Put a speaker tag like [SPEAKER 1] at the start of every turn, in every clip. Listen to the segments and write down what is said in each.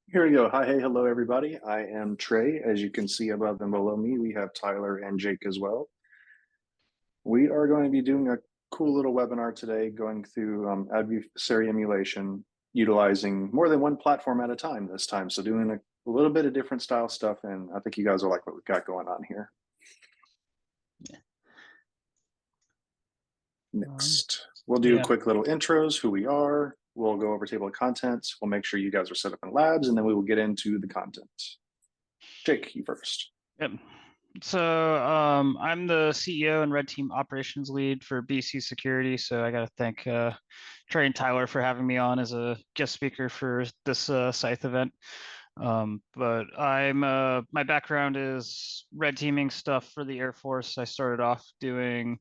[SPEAKER 1] Here we go. Hi, hey, hello, everybody. I am Trey. As you can see above and below me, we have Tyler and Jake as well. We are going to be doing a cool little webinar today going through adversary emulation, utilizing more than one platform at a time this time. So doing a little bit of different style stuff, and I think you guys will like what we've got going on here.
[SPEAKER 2] Yeah.
[SPEAKER 1] Next, we'll do quick little intros, who we are. We'll go over table of contents. We'll make sure you guys are set up in labs, and then we will get into the content. Jake, you first.
[SPEAKER 2] Yep. So I'm the CEO and Red Team Operations Lead for BC Security. So I got to thank Trey and Tyler for having me on as a guest speaker for this SCYTHE event. But my background is red teaming stuff for the Air Force. I started off doing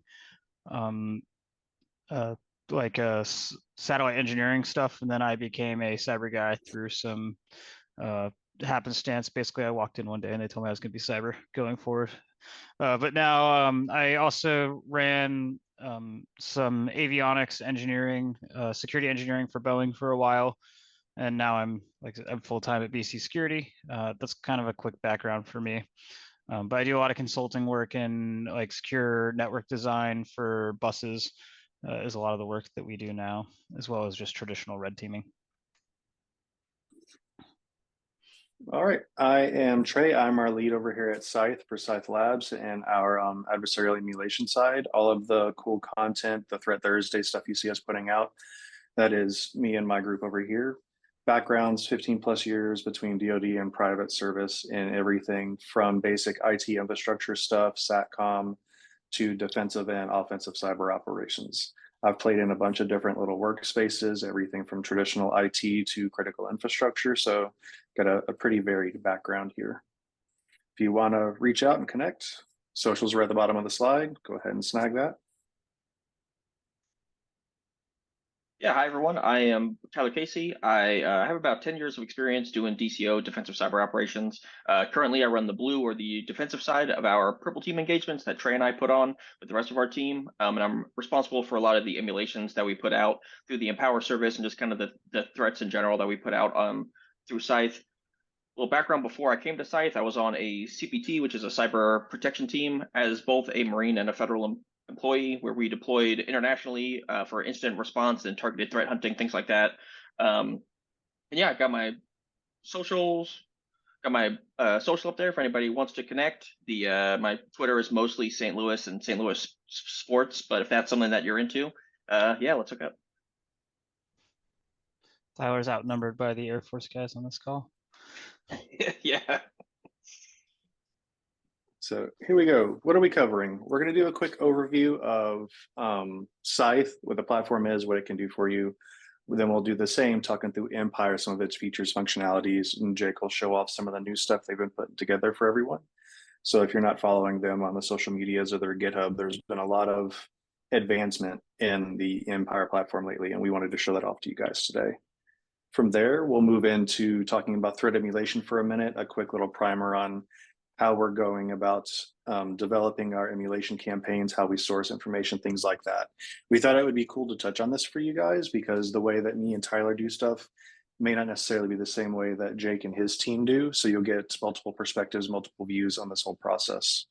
[SPEAKER 2] satellite engineering stuff, and then I became a cyber guy through some happenstance. Basically, I walked in one day and they told me I was going to be cyber going forward. But now I also ran some avionics engineering, security engineering for Boeing for a while, and now I'm full time at BC Security. That's kind of a quick background for me. But I do a lot of consulting work in like secure network design for buses. Is a lot of the work that we do now, as well as just traditional red teaming.
[SPEAKER 1] All right, I am Trey. I'm our lead over here at SCYTHE for SCYTHE Labs and our adversarial emulation side. All of the cool content, the Threat Thursday stuff you see us putting out, that is me and my group over here. Backgrounds, 15 plus years between DoD and private service in everything from basic IT infrastructure stuff, SATCOM, to defensive and offensive cyber operations. I've played in a bunch of different little workspaces, everything from traditional IT to critical infrastructure. So got a pretty varied background here. If you want to reach out and connect, socials are at the bottom of the slide. Go ahead and snag that.
[SPEAKER 3] Yeah, hi everyone. I am Tyler Casey. I have about 10 years of experience doing DCO, defensive cyber operations. Currently, I run the blue or the defensive side of our purple team engagements that Trey and I put on with the rest of our team. And I'm responsible for a lot of the emulations that we put out through the Empower service and just kind of the threats in general that we put out through SCYTHE. A little background: before I came to SCYTHE, I was on a CPT, which is a cyber protection team, as both a Marine and a federal employee, where we deployed internationally for incident response and targeted threat hunting, things like that. And yeah, I got my socials, got my social up there for anybody who wants to connect. My Twitter is mostly St. Louis and St. Louis sports, but if that's something that you're into, yeah, let's hook up.
[SPEAKER 2] Tyler's outnumbered by the Air Force guys on this call.
[SPEAKER 3] Yeah.
[SPEAKER 1] So here we go. What are we covering? We're going to do a quick overview of SCYTHE, what the platform is, what it can do for you. Then we'll do the same, talking through Empire, some of its features, functionalities, and Jake will show off some of the new stuff they've been putting together for everyone. So if you're not following them on the social medias or their GitHub, there's been a lot of advancement in the Empire platform lately, and we wanted to show that off to you guys today. From there, we'll move into talking about threat emulation for a minute, a quick little primer on how we're going about developing our emulation campaigns, how we source information, things like that. We thought it would be cool to touch on this for you guys because the way that me and Tyler do stuff may not necessarily be the same way that Jake and his team do. So you'll get multiple perspectives, multiple views on this whole process.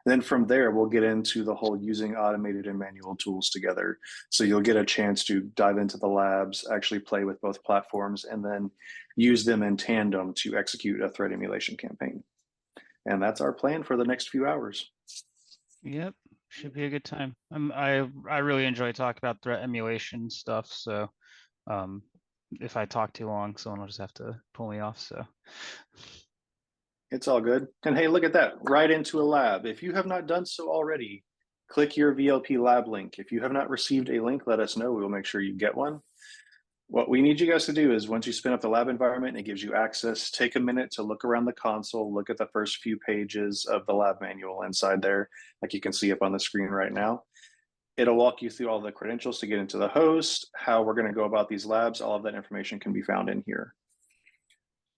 [SPEAKER 1] And then from there, we'll get into the whole using automated and manual tools together. So you'll get a chance to dive into the labs, actually play with both platforms, and then use them in tandem to execute a threat emulation campaign. And that's our plan for the next few hours.
[SPEAKER 2] Yep, should be a good time. I really enjoy talking about threat emulation stuff. So if I talk too long, someone will just have to pull me off. So
[SPEAKER 1] it's all good. And hey, look at that, right into a lab. If you have not done so already, click your VLP lab link. If you have not received a link, let us know. We will make sure you get one. What we need you guys to do is once you spin up the lab environment, it gives you access, take a minute to look around the console, look at the first few pages of the lab manual inside there, like you can see up on the screen right now. It'll walk you through all the credentials to get into the host, how we're going to go about these labs. All of that information can be found in here.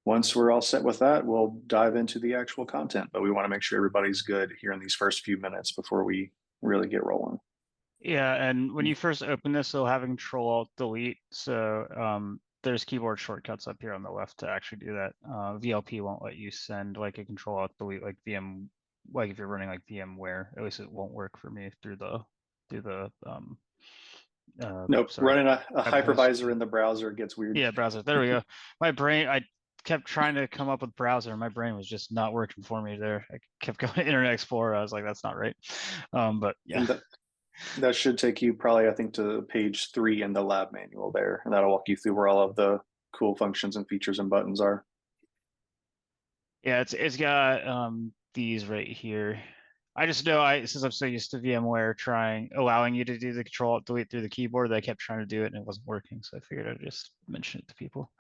[SPEAKER 1] Once we're all set with that, we'll dive into the actual content, but we want to make sure everybody's good here in these first few minutes before we really get rolling.
[SPEAKER 2] Yeah, and when you first open this, it'll have Control-Alt-Delete. So there's keyboard shortcuts up here on the left to actually do that. VLP won't let you send like a control alt delete like VM, like if you're running like VMware, at least it won't work for me through the
[SPEAKER 1] Nope,
[SPEAKER 2] sorry,
[SPEAKER 1] running a
[SPEAKER 2] web host.
[SPEAKER 1] hypervisor in the browser gets weird.
[SPEAKER 2] Yeah, browser. There we go. My brain, I kept trying to come up with browser, and my brain was just not working for me there. I kept going to Internet Explorer. I was like, that's not right. But yeah.
[SPEAKER 1] And that should take you probably, I think, to page 3 in the lab manual there, and that'll walk you through where all of the cool functions and features and buttons are.
[SPEAKER 2] Yeah, it's got these right here. I just know since I'm so used to VMware allowing you to do the control alt delete through the keyboard, that I kept trying to do it and it wasn't working. So I figured I'd just mention it to people.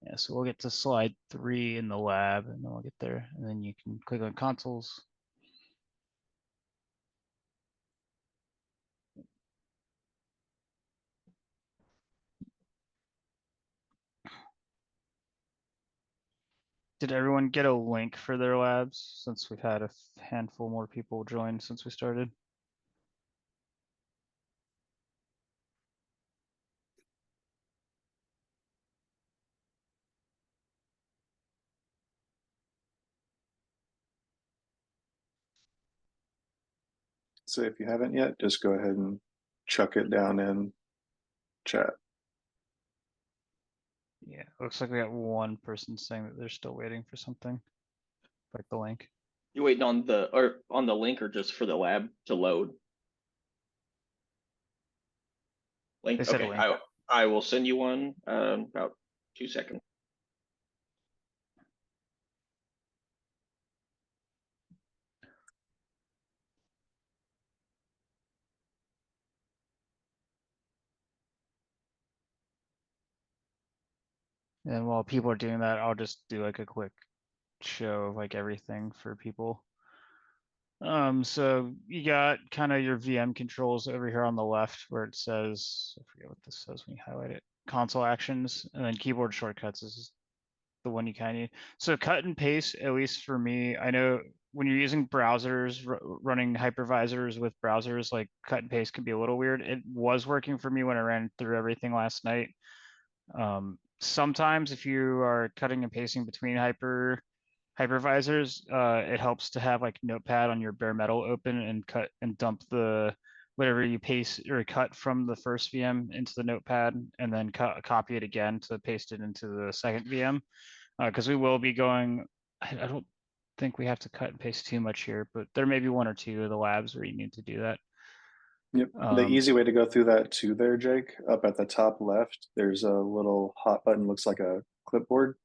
[SPEAKER 2] Yeah, so we'll get to slide 3 in the lab and then we'll get there. And then you can click on consoles. Did everyone get a link for their labs since we've had a handful more people join since we started?
[SPEAKER 1] So if you haven't yet, just go ahead and chuck it down in chat.
[SPEAKER 2] Yeah, looks like we got one person saying that they're still waiting for something, like the link.
[SPEAKER 3] You waiting on the link or just for the lab to load? Link.
[SPEAKER 2] They said
[SPEAKER 3] Okay,
[SPEAKER 2] link.
[SPEAKER 3] I will send you one. About 2 seconds.
[SPEAKER 2] And while people are doing that, I'll just do like a quick show of like everything for people. So you got kind of your VM controls over here on the left where it says, I forget what this says when you highlight it, console actions, and then keyboard shortcuts is the one you kind of need. So cut and paste, at least for me, I know when you're using browsers, running hypervisors with browsers, like cut and paste can be a little weird. It was working for me when I ran through everything last night. Sometimes if you are cutting and pasting between hypervisors, it helps to have like Notepad on your bare metal open and cut and dump the whatever you paste or cut from the first VM into the Notepad and then copy it again to paste it into the second VM. Because we will be going, I don't think we have to cut and paste too much here, but there may be 1 or 2 of the labs where you need to do that.
[SPEAKER 1] Yep. The easy way to go through that too there, Jake, up at the top left, there's a little hot button, looks like a clipboard.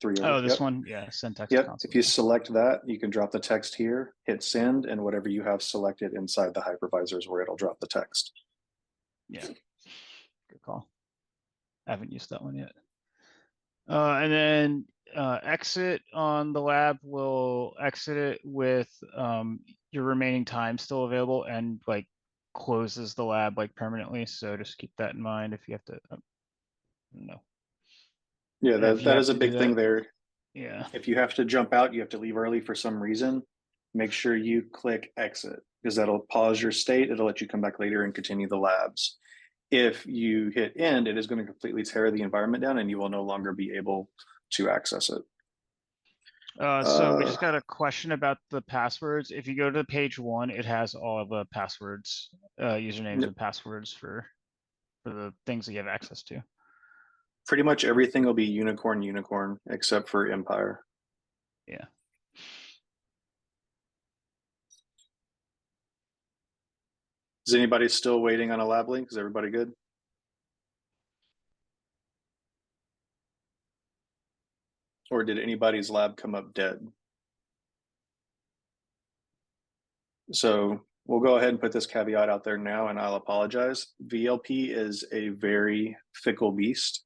[SPEAKER 1] 3 over.
[SPEAKER 2] Oh, this
[SPEAKER 1] yep.
[SPEAKER 2] one? Yeah, send text
[SPEAKER 1] Yep.
[SPEAKER 2] console.
[SPEAKER 1] If you select that, you can drop the text here, hit send, and whatever you have selected inside the hypervisor is where it'll drop the text.
[SPEAKER 2] Yeah, good call. I haven't used that one yet. And then exit on the lab will exit it with your remaining time still available and like closes the lab like permanently. So just keep that in mind if you have to. No.
[SPEAKER 1] Yeah, that is a big thing there.
[SPEAKER 2] Yeah.
[SPEAKER 1] If you have to jump out, you have to leave early for some reason, make sure you click exit because that'll pause your state. It'll let you come back later and continue the labs. If you hit end, it is going to completely tear the environment down and you will no longer be able to access it.
[SPEAKER 2] So we just got a question about the passwords. If you go to page 1, it has all of the passwords, usernames and passwords for the things that you have access to.
[SPEAKER 1] Pretty much everything will be unicorn except for Empire.
[SPEAKER 2] Yeah.
[SPEAKER 1] Is anybody still waiting on a lab link? Is everybody good? Or did anybody's lab come up dead? So we'll go ahead and put this caveat out there now, and I'll apologize. VLP is a very fickle beast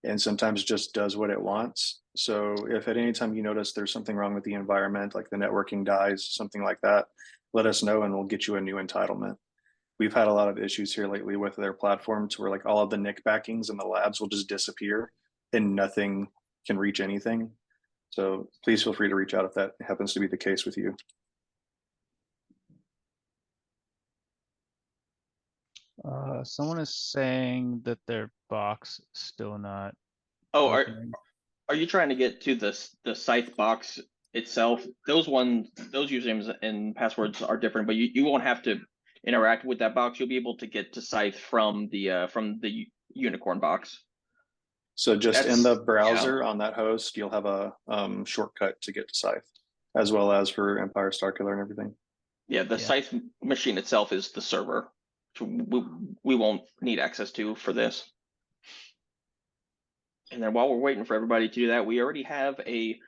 [SPEAKER 1] and sometimes just does what it wants. So if at any time you notice there's something wrong with the environment, like the networking dies, something like that, let us know and we'll get you a new entitlement. We've had a lot of issues here lately with their platform to where like all of the NIC backings and the labs will just disappear and nothing can reach anything. So please feel free to reach out if that happens to be the case with you.
[SPEAKER 2] Someone is saying that their box is still not
[SPEAKER 3] Oh,
[SPEAKER 2] opening.
[SPEAKER 3] are you trying to get to the SCYTHE box itself? Those usernames and passwords are different, but you won't have to interact with that box. You'll be able to get to SCYTHE from the unicorn box.
[SPEAKER 1] So just in the
[SPEAKER 3] That's
[SPEAKER 1] browser on that host, you'll have a shortcut to get to SCYTHE, as well as for Empire, Starkiller, and everything.
[SPEAKER 3] yeah. The SCYTHE machine itself is the server. So we won't need access to for this. And then while we're waiting for everybody to do that, we already have a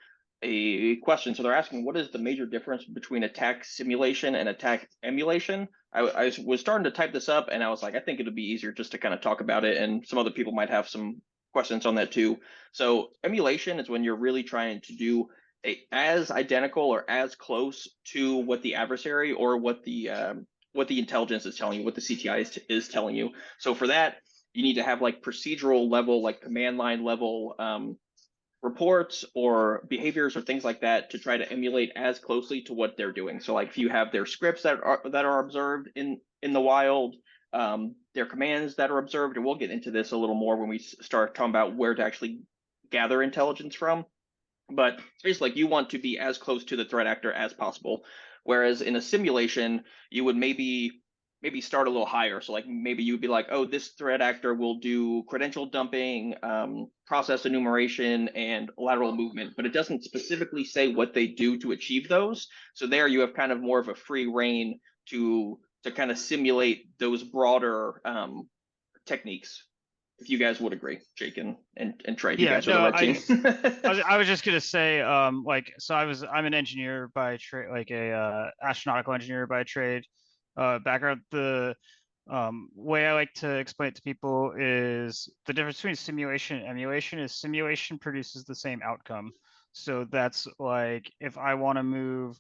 [SPEAKER 3] question. So they're asking, what is the major difference between attack simulation and attack emulation? I was starting to type this up, and I was like, I think it'll be easier just to kind of talk about it, and some other people might have some questions on that too. So emulation is when you're really trying to do as identical or as close to what the adversary or what the intelligence is telling you, what the CTI is telling you. So for that, you need to have like procedural level, like command line level reports or behaviors or things like that to try to emulate as closely to what they're doing. So like if you have their scripts that are observed in the wild, their commands that are observed, and we'll get into this a little more when we start talking about where to actually gather intelligence from. But it's basically like you want to be as close to the threat actor as possible. Whereas in a simulation, you would maybe start a little higher. So like maybe you would be like, oh, this threat actor will do credential dumping, process enumeration, and lateral movement, but it doesn't specifically say what they do to achieve those. So there you have kind of more of a free reign to kind of simulate those broader techniques. If you guys would agree, Jake and Trey, you guys are the red team.
[SPEAKER 2] I was just gonna say, like, so I'm an engineer by trade, like a astronautical engineer by trade. Background. The way I like to explain it to people is the difference between simulation and emulation is simulation produces the same outcome. So that's like if I want to move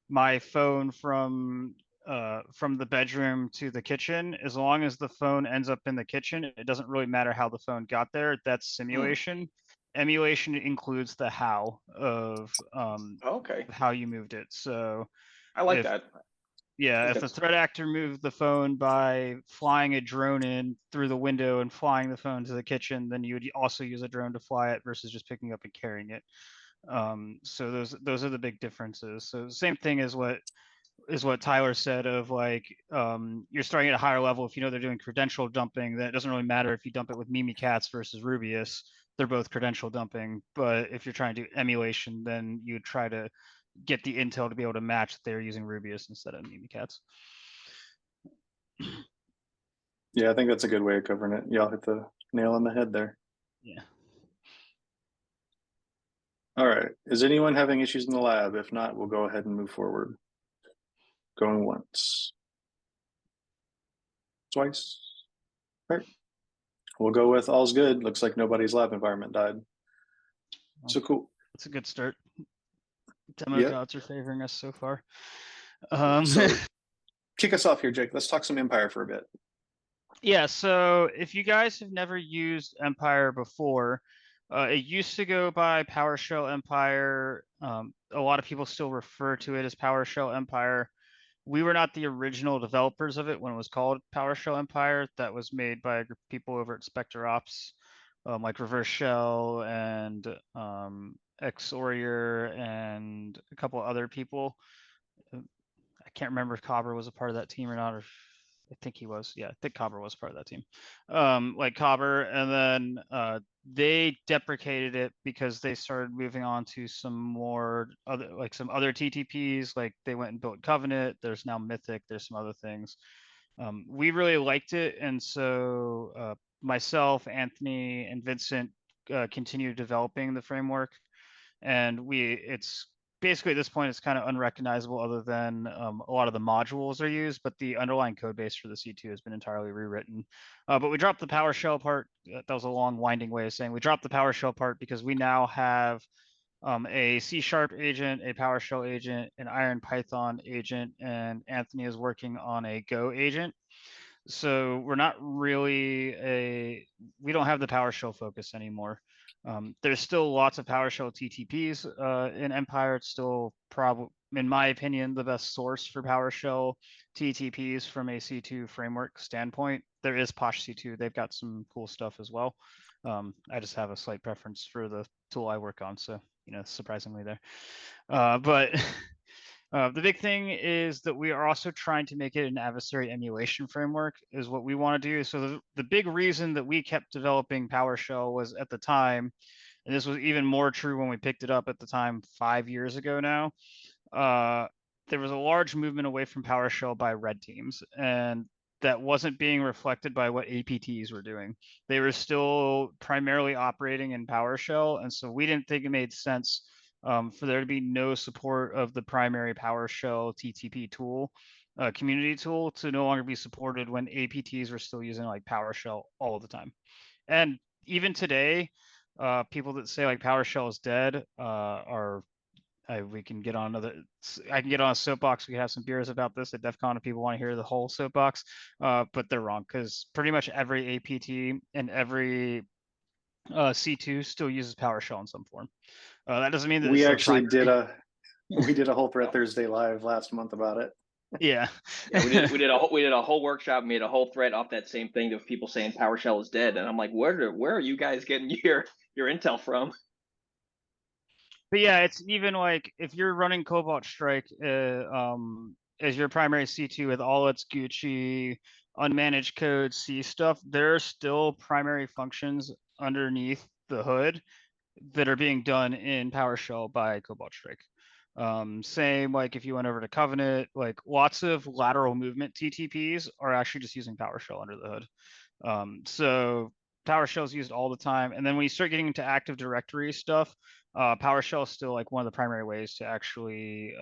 [SPEAKER 2] my phone from the bedroom to the kitchen, as long as the phone ends up in the kitchen, it doesn't really matter how the phone got there. That's simulation. Emulation includes the how of
[SPEAKER 3] Okay,
[SPEAKER 2] how you moved it. So
[SPEAKER 3] I like that.
[SPEAKER 2] yeah, if the threat actor moved the phone by flying a drone in through the window and flying the phone to the kitchen, then you would also use a drone to fly it versus just picking up and carrying it. So those are the big differences. So same thing as what Tyler said of like you're starting at a higher level. If you know they're doing credential dumping, then it doesn't really matter if you dump it with Mimikatz versus Rubius. They're both credential dumping. But if you're trying to do emulation, then you would try to get the intel to be able to match that they're using Rubius instead of Mimikatz.
[SPEAKER 1] Yeah, I think that's a good way of covering it. Y'all hit the nail on the head there.
[SPEAKER 2] Yeah.
[SPEAKER 1] All right. Is anyone having issues in the lab? If not, we'll go ahead and move forward. Going once. Twice. All right. We'll go with all's good. Looks like nobody's lab environment died. So cool.
[SPEAKER 2] That's a good start. Demo gods are favoring us so far.
[SPEAKER 1] So kick us off here, Jake. Let's talk some Empire for a bit.
[SPEAKER 2] Yeah, so if you guys have never used Empire before, it used to go by PowerShell Empire. A lot of people still refer to it as PowerShell Empire. We were not the original developers of it when it was called PowerShell Empire. That was made by a group of people over at Spectre Ops, like Reverse Shell and Xorier and a couple other people. I can't remember if Cobber was a part of that team or not, or I think he was. Yeah, I think Cobber was part of that team. Like Cobber, and then they deprecated it because they started moving on to some more other, like some other TTPs. Like they went and built Covenant. There's now Mythic. There's some other things. We really liked it, and so myself, Anthony, and Vincent continued developing the framework, and it's basically at this point it's kind of unrecognizable other than a lot of the modules are used, but the underlying code base for the C2 has been entirely rewritten. But we dropped the PowerShell part. That was a long winding way of saying we dropped the PowerShell part because we now have a C# agent, a PowerShell agent, an Iron Python agent, and Anthony is working on a Go agent. So we're not really we don't have the PowerShell focus anymore. There's still lots of PowerShell TTPs in Empire. It's still probably, in my opinion, the best source for PowerShell TTPs from a C2 framework standpoint. There is Posh C2. They've got some cool stuff as well. I just have a slight preference for the tool I work on, so surprisingly there. But the big thing is that we are also trying to make it an adversary emulation framework is what we want to do. So the big reason that we kept developing PowerShell was at the time, and this was even more true when we picked it up at the time 5 years ago now, there was a large movement away from PowerShell by red teams, and that wasn't being reflected by what APTs were doing. They were still primarily operating in PowerShell, and so we didn't think it made sense for there to be no support of the primary PowerShell TTP tool, community tool, to no longer be supported when APTs were still using like PowerShell all the time. And even today, people that say like PowerShell is dead are we can get on another. I can get on a soapbox. We can have some beers about this at DEF CON if people want to hear the whole soapbox, but they're wrong because pretty much every APT and every C2 still uses PowerShell in some form. That doesn't mean that
[SPEAKER 1] We
[SPEAKER 2] it's
[SPEAKER 1] actually did
[SPEAKER 2] primary.
[SPEAKER 1] a whole thread Thursday live last month about it.
[SPEAKER 2] Yeah.
[SPEAKER 3] Yeah, we did a whole workshop, made a whole thread off that same thing of people saying PowerShell is dead, and I'm like, where are you guys getting your intel from?
[SPEAKER 2] But yeah, it's even like if you're running Cobalt Strike as your primary C2 with all its Gucci unmanaged code C stuff, there are still primary functions underneath the hood that are being done in PowerShell by Cobalt Strike. Same like if you went over to Covenant, like lots of lateral movement TTPs are actually just using PowerShell under the hood. So PowerShell is used all the time. And then when you start getting into Active Directory stuff, PowerShell is still like one of the primary ways to actually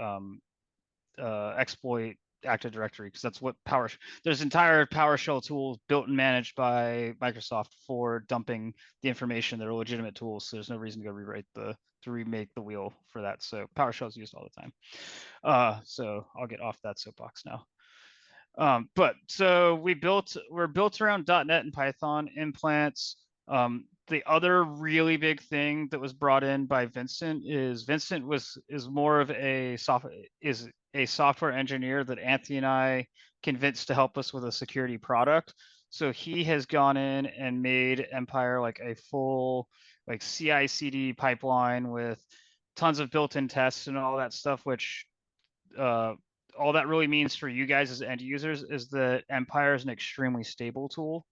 [SPEAKER 2] exploit Active Directory, because that's what there's entire PowerShell tools built and managed by Microsoft for dumping the information that are legitimate tools. So there's no reason to go remake the wheel for that. So PowerShell is used all the time. So I'll get off that soapbox now. But so we're built around .NET and Python implants. The other really big thing that was brought in by Vincent is more of a software engineer that Anthony and I convinced to help us with a security product. So he has gone in and made Empire like a full like CI/CD pipeline with tons of built-in tests and all that stuff, which all that really means for you guys as end users is that Empire is an extremely stable tool.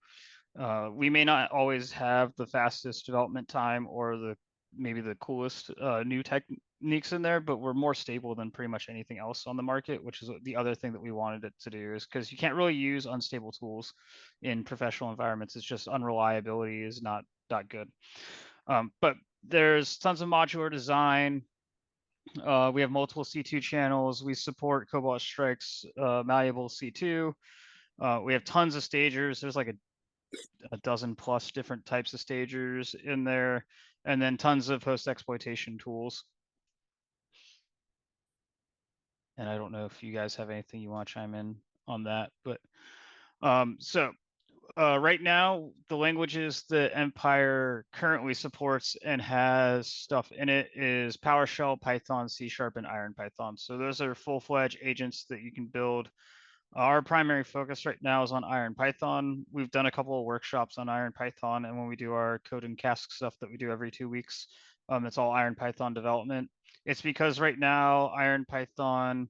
[SPEAKER 2] We may not always have the fastest development time or maybe the coolest new techniques in there, but we're more stable than pretty much anything else on the market, which is the other thing that we wanted it to do, is because you can't really use unstable tools in professional environments. It's just unreliability is not good. But there's tons of modular design. We have multiple C2 channels. We support Cobalt Strike's malleable C2. We have tons of stagers. There's like a dozen plus different types of stagers in there, and then tons of host exploitation tools. And I don't know if you guys have anything you want to chime in on that, but right now, the languages that Empire currently supports and has stuff in it is PowerShell, Python, C#, and IronPython. So those are full-fledged agents that you can build. Our primary focus right now is on IronPython. We've done a couple of workshops on IronPython, and when we do our code and cask stuff that we do every 2 weeks, it's all IronPython development. It's because right now IronPython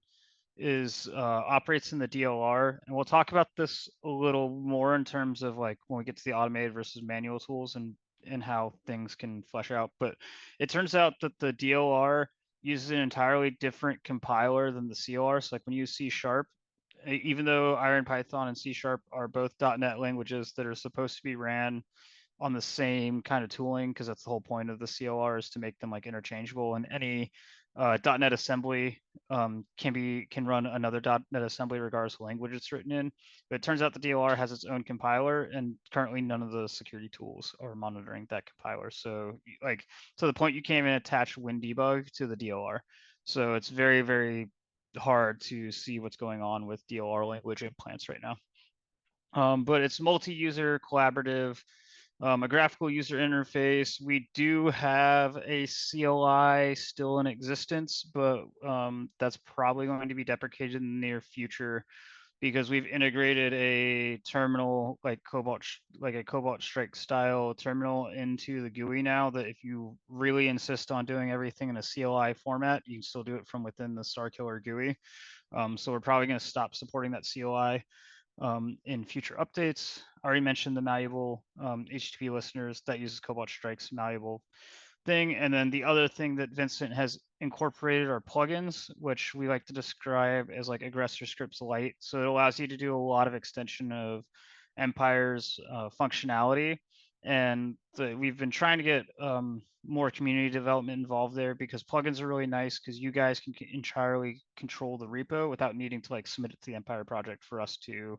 [SPEAKER 2] operates in the DLR, and we'll talk about this a little more in terms of like when we get to the automated versus manual tools and how things can flesh out. But it turns out that the DLR uses an entirely different compiler than the CLR. So like when you use C#, even though IronPython and C# are both .NET languages that are supposed to be ran on the same kind of tooling, because that's the whole point of the CLR, is to make them like interchangeable, and any .NET assembly can run another .NET assembly regardless of language it's written in. But it turns out the DLR has its own compiler, and currently none of the security tools are monitoring that compiler. So like to the point you can't even attach WinDebug to the DLR. So it's very, very hard to see what's going on with DLR language implants right now. But it's multi-user, collaborative. A graphical user interface. We do have a CLI still in existence, but that's probably going to be deprecated in the near future because we've integrated a terminal like a Cobalt Strike style terminal into the GUI now that if you really insist on doing everything in a CLI format, you can still do it from within the Starkiller GUI. So we're probably going to stop supporting that CLI in future updates. I already mentioned the malleable HTTP listeners that uses Cobalt Strike's malleable thing. And then the other thing that Vincent has incorporated are plugins, which we like to describe as like Aggressor Scripts Lite. So it allows you to do a lot of extension of Empire's functionality. And we've been trying to get more community development involved there because plugins are really nice because you guys can entirely control the repo without needing to like submit it to the Empire project for us to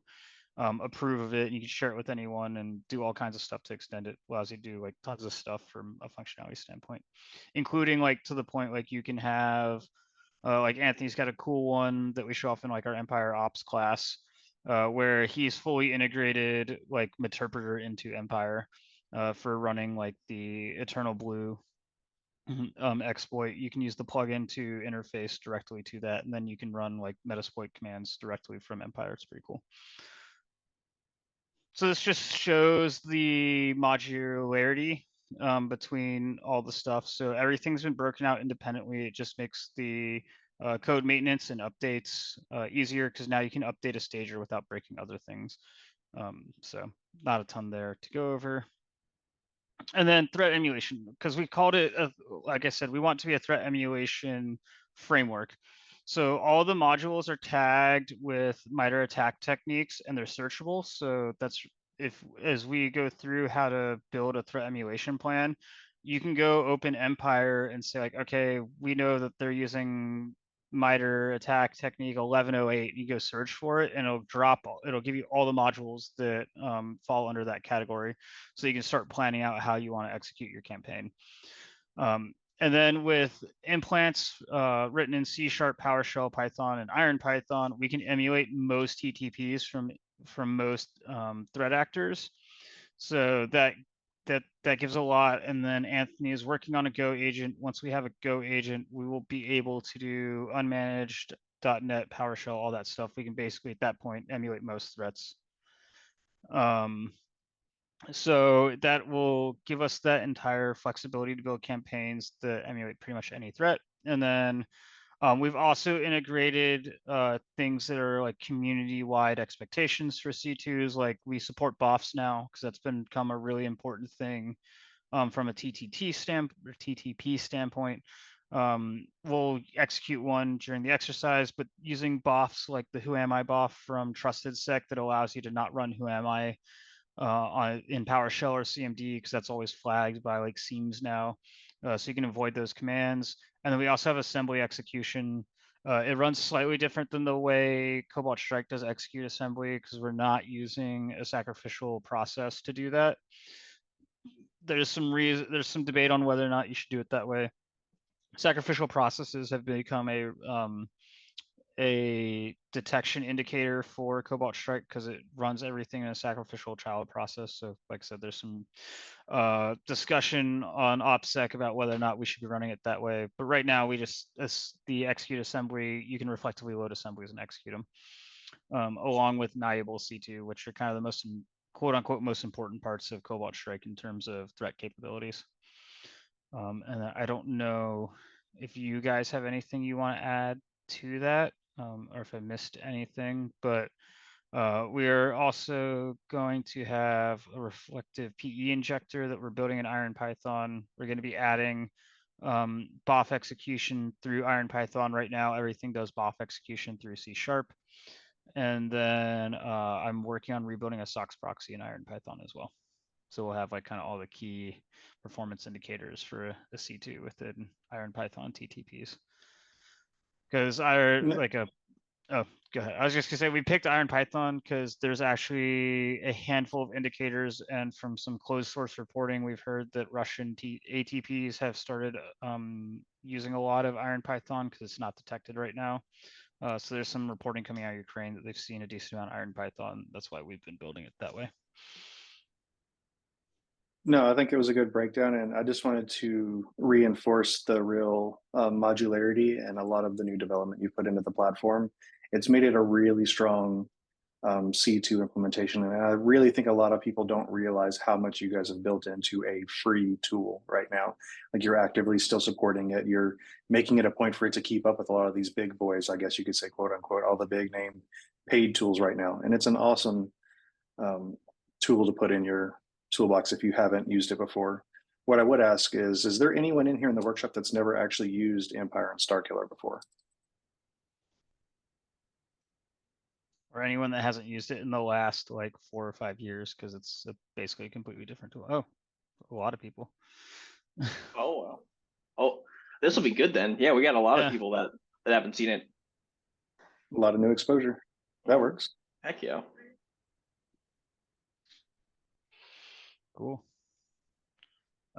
[SPEAKER 2] approve of it. And you can share it with anyone and do all kinds of stuff to extend it. Allows you to do like tons of stuff from a functionality standpoint, including like to the point like you can have like Anthony's got a cool one that we show off in like our Empire Ops class where he's fully integrated like Meterpreter into Empire for running like the Eternal Blue exploit. You can use the plugin to interface directly to that, and then you can run like Metasploit commands directly from Empire. It's pretty cool. So this just shows the modularity between all the stuff. So everything's been broken out independently. It just makes the code maintenance and updates easier because now you can update a stager without breaking other things. So not a ton there to go over. And then threat emulation, because we called it, like I said, we want to be a threat emulation framework. So all the modules are tagged with MITRE attack techniques and they're searchable. So that's as we go through how to build a threat emulation plan, you can go open Empire and say like, okay, we know that they're using MITRE attack technique 1108. You go search for it and it'll give you all the modules that fall under that category. So you can start planning out how you want to execute your campaign. And then with implants written in C#, PowerShell, Python, and IronPython, we can emulate most TTPs from most threat actors. So that gives a lot. And then Anthony is working on a Go agent. Once we have a Go agent, we will be able to do unmanaged .NET, PowerShell, all that stuff. We can basically at that point emulate most threats. So that will give us that entire flexibility to build campaigns that emulate pretty much any threat. And then we've also integrated things that are like community-wide expectations for C2s. Like we support BOFs now because that's become a really important thing from a TTP standpoint. We'll execute one during the exercise, but using BOFs like the Who Am I BOF from TrustedSec that allows you to not run Who Am I in PowerShell or CMD because that's always flagged by like seams now. So you can avoid those commands. And then we also have assembly execution. It runs slightly different than the way Cobalt Strike does execute assembly because we're not using a sacrificial process to do that. There's some debate on whether or not you should do it that way. Sacrificial processes have become a detection indicator for Cobalt Strike because it runs everything in a sacrificial child process. So like I said, there's some discussion on OPSEC about whether or not we should be running it that way. But right now we just, as the execute assembly, you can reflectively load assemblies and execute them along with malleable C2, which are kind of the most quote unquote most important parts of Cobalt Strike in terms of threat capabilities. And I don't know if you guys have anything you want to add to that or if I missed anything, but we're also going to have a reflective PE injector that we're building in IronPython. We're going to be adding BOF execution through IronPython. Right now, everything does BOF execution through C#. And then I'm working on rebuilding a SOX proxy in IronPython as well. So we'll have like kind of all the key performance indicators for a C2 within IronPython TTPs. Because oh, go ahead. I was just gonna say we picked IronPython because there's actually a handful of indicators, and from some closed source reporting, we've heard that Russian ATPs have started using a lot of IronPython because it's not detected right now. So there's some reporting coming out of Ukraine that they've seen a decent amount of IronPython. That's why we've been building it that way.
[SPEAKER 1] No, I think it was a good breakdown, and I just wanted to reinforce the real modularity and a lot of the new development you put into the platform. It's made it a really strong C2 implementation, and I really think a lot of people don't realize how much you guys have built into a free tool right now. Like, you're actively still supporting it. You're making it a point for it to keep up with a lot of these big boys, I guess you could say, quote unquote, all the big name paid tools right now. And it's an awesome tool to put in your toolbox if you haven't used it before. What I would ask is there anyone in here in the workshop that's never actually used Empire and Starkiller before?
[SPEAKER 2] Or anyone that hasn't used it in the last like 4 or 5 years, because it's basically a completely different tool. Oh, a lot of people.
[SPEAKER 3] Oh, well. Oh, this will be good then. Yeah, we got a lot
[SPEAKER 2] Yeah.
[SPEAKER 3] of people that haven't seen it.
[SPEAKER 1] A lot of new exposure. That works.
[SPEAKER 3] Heck yeah.
[SPEAKER 2] Cool.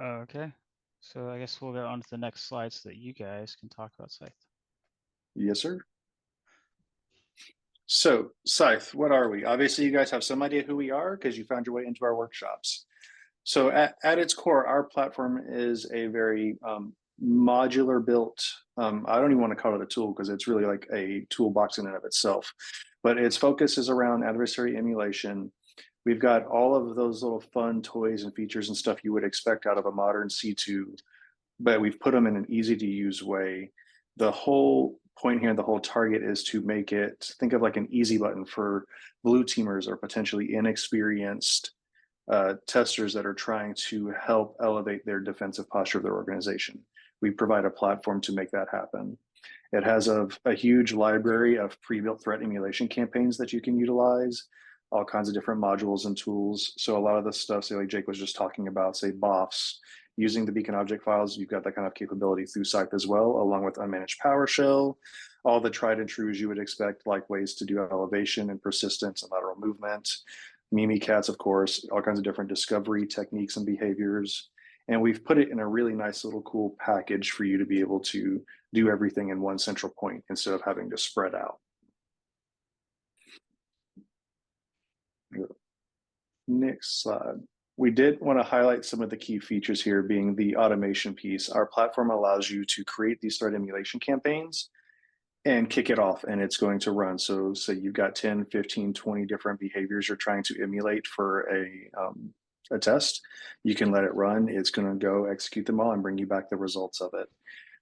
[SPEAKER 2] Okay. So I guess we'll go on to the next slide so that you guys can talk about SCYTHE.
[SPEAKER 1] Yes, sir. So, SCYTHE, what are we? Obviously, you guys have some idea who we are because you found your way into our workshops. So at its core, our platform is a very modular built, I don't even want to call it a tool because it's really like a toolbox in and of itself, but its focus is around adversary emulation. We've got all of those little fun toys and features and stuff you would expect out of a modern C2, but we've put them in an easy to use way. The whole point here, the whole target is to make it, think of like an easy button for blue teamers or potentially inexperienced testers that are trying to help elevate their defensive posture of their organization. We provide a platform to make that happen. It has a huge library of pre-built threat emulation campaigns that you can utilize, all kinds of different modules and tools. So a lot of the stuff, say like Jake was just talking about, say BOFs, using the beacon object files, you've got that kind of capability through SCYTHE as well, along with unmanaged PowerShell, all the tried and trues you would expect, like ways to do elevation and persistence and lateral movement, Mimikatz, of course, all kinds of different discovery techniques and behaviors. And we've put it in a really nice little cool package for you to be able to do everything in one central point instead of having to spread out. Next slide. We did want to highlight some of the key features here, being the automation piece. Our platform allows you to create these threat emulation campaigns and kick it off, and it's going to run. So say you've got 10, 15, 20 different behaviors you're trying to emulate for a test. You can let it run. It's going to go execute them all and bring you back the results of it.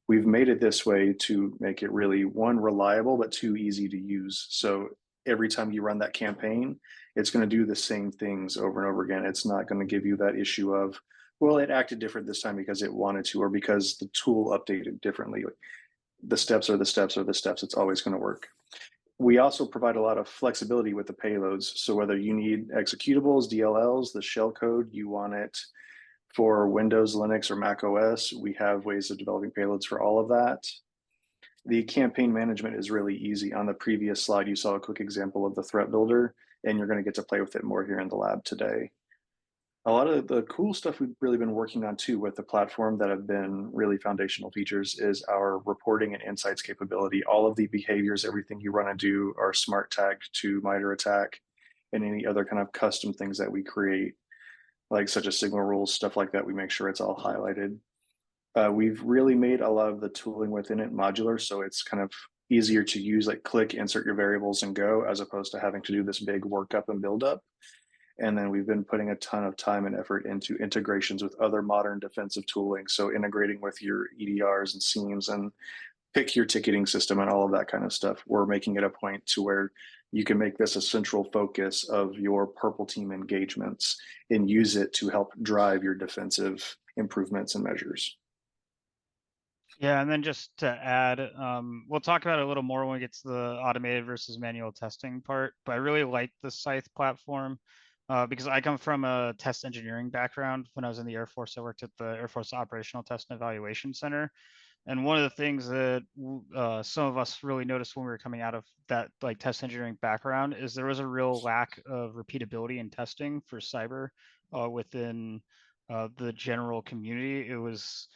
[SPEAKER 1] We've made it this way to make it really, one, reliable, but two, easy to use. So every time you run that campaign, it's going to do the same things over and over again. It's not going to give you that issue of, well, it acted different this time because it wanted to, or because the tool updated differently. The steps are the steps are the steps. It's always going to work. We also provide a lot of flexibility with the payloads. So whether you need executables, DLLs, the shell code, you want it for Windows, Linux, or Mac OS, we have ways of developing payloads for all of that. The campaign management is really easy. On the previous slide, you saw a quick example of the threat builder, and you're going to get to play with it more here in the lab today. A lot of the cool stuff we've really been working on too with the platform that have been really foundational features is our reporting and insights capability. All of the behaviors, everything you run and do are smart tagged to MITRE ATT&CK and any other kind of custom things that we create, like such as signal rules, stuff like that. We make sure it's all highlighted. We've really made a lot of the tooling within it modular, so it's kind of easier to use, like click, insert your variables and go, as opposed to having to do this big workup and build up. And then we've been putting a ton of time and effort into integrations with other modern defensive tooling. So integrating with your EDRs and SIEMs and pick your ticketing system and all of that kind of stuff. We're making it a point to where you can make this a central focus of your purple team engagements and use it to help drive your defensive improvements and measures.
[SPEAKER 2] Yeah, and then just to add, we'll talk about it a little more when we get to the automated versus manual testing part, but I really like the SCYTHE platform because I come from a test engineering background. When I was in the Air Force, I worked at the Air Force Operational Test and Evaluation Center. And one of the things that some of us really noticed when we were coming out of that like test engineering background is there was a real lack of repeatability in testing for cyber within the general community. It was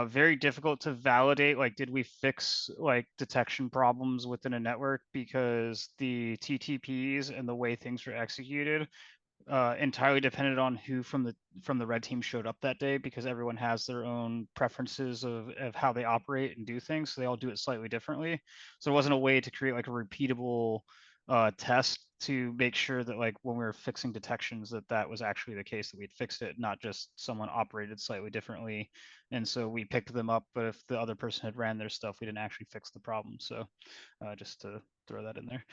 [SPEAKER 2] very difficult to validate, like, did we fix like detection problems within a network because the TTPs and the way things were executed entirely dependent on who from the red team showed up that day, because everyone has their own preferences of how they operate and do things. So they all do it slightly differently. So there wasn't a way to create like a repeatable test to make sure that like when we were fixing detections that was actually the case, that we'd fixed it, not just someone operated slightly differently. And so we picked them up, but if the other person had ran their stuff, we didn't actually fix the problem. So just to throw that in there.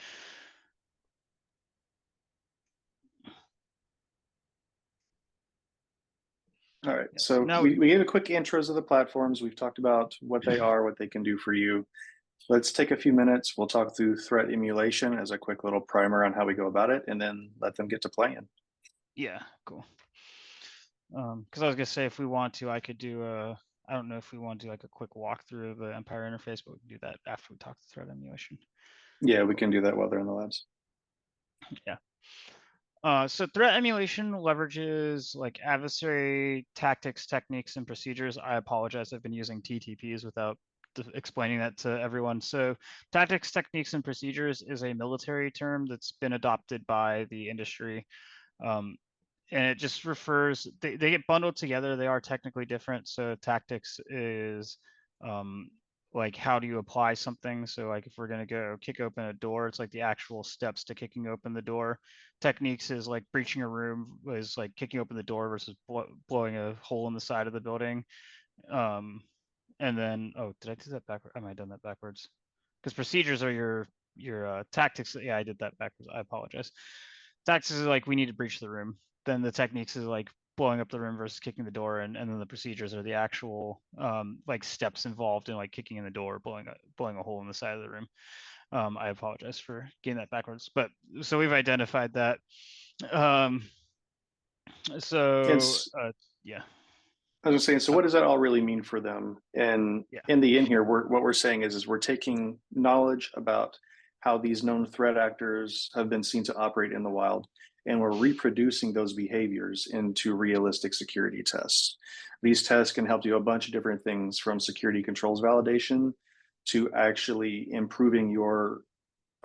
[SPEAKER 1] All right,
[SPEAKER 2] Yeah.
[SPEAKER 1] so
[SPEAKER 2] Now,
[SPEAKER 1] we gave a quick intros of the platforms. We've talked about what they are, what they can do for you. Let's take a few minutes. We'll talk through threat emulation as a quick little primer on how we go about it, and then let them get to playing.
[SPEAKER 2] yeah, cool. Because I was gonna say, if we want to, I could do a. I don't know if we want to do like a quick walkthrough of the Empire interface, but we can do that after we talk the threat emulation.
[SPEAKER 1] Yeah, we can do that while they're in the labs.
[SPEAKER 2] Yeah. So threat emulation leverages like adversary tactics, techniques, and procedures. I apologize. I've been using TTPs without explaining that to everyone. So tactics, techniques, and procedures is a military term that's been adopted by the industry. And it just refers, they get bundled together. They are technically different. So tactics is like how do you apply something. So like if we're going to go kick open a door, it's like the actual steps to kicking open the door. Techniques is like breaching a room, is like kicking open the door versus blowing a hole in the side of the building. And then, oh, did I do that backwards? I might have done that backwards. Because procedures are your tactics. Yeah, I did that backwards. I apologize. Tactics is like we need to breach the room. Then the techniques is like blowing up the room versus kicking the door, and then the procedures are the actual like steps involved in like kicking in the door, blowing a hole in the side of the room. I apologize for getting that backwards, but so we've identified that. So yeah.
[SPEAKER 1] I was saying, so what does that all really mean for them? And
[SPEAKER 2] Yeah.
[SPEAKER 1] in the end here, what we're saying is we're taking knowledge about how these known threat actors have been seen to operate in the wild, and we're reproducing those behaviors into realistic security tests. These tests can help do a bunch of different things, from security controls validation to actually improving your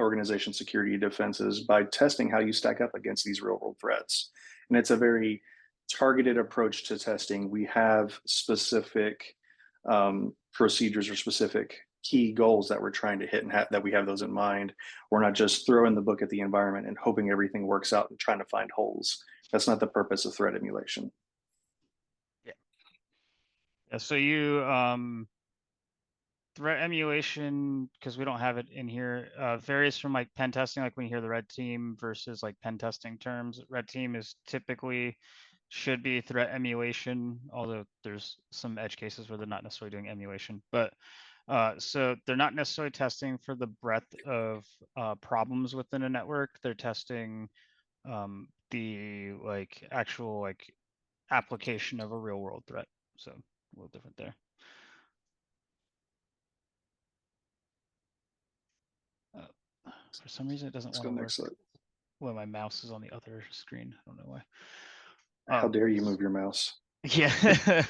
[SPEAKER 1] organization security defenses by testing how you stack up against these real world threats. And it's a very targeted approach to testing. We have specific procedures or specific key goals that we're trying to hit, and that we have those in mind. We're not just throwing the book at the environment and hoping everything works out and trying to find holes. That's not the purpose of threat emulation.
[SPEAKER 2] Yeah. Yeah. So you threat emulation, because we don't have it in here, varies from like pen testing, like when you hear the red team versus like pen testing terms. Red team is typically should be threat emulation, although there's some edge cases where they're not necessarily doing emulation. But so they're not necessarily testing for the breadth of problems within a network. They're testing the like actual like application of a real world threat. So a little different there. For some reason, it doesn't
[SPEAKER 1] Let's
[SPEAKER 2] want
[SPEAKER 1] go
[SPEAKER 2] to work
[SPEAKER 1] next slide.
[SPEAKER 2] when my mouse is on the other screen. I don't know why.
[SPEAKER 1] How dare you move your mouse?
[SPEAKER 2] Yeah.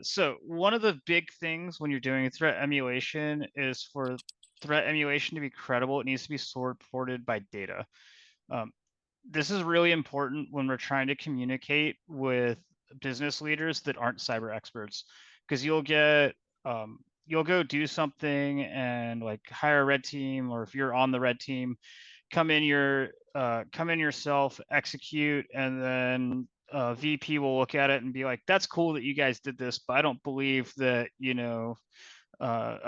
[SPEAKER 2] So one of the big things when you're doing threat emulation is for threat emulation to be credible, it needs to be supported by data. This is really important when we're trying to communicate with business leaders that aren't cyber experts, because you'll go do something and like hire a red team, or if you're on the red team, come in yourself, execute, and then VP will look at it and be like, that's cool that you guys did this, but I don't believe that, a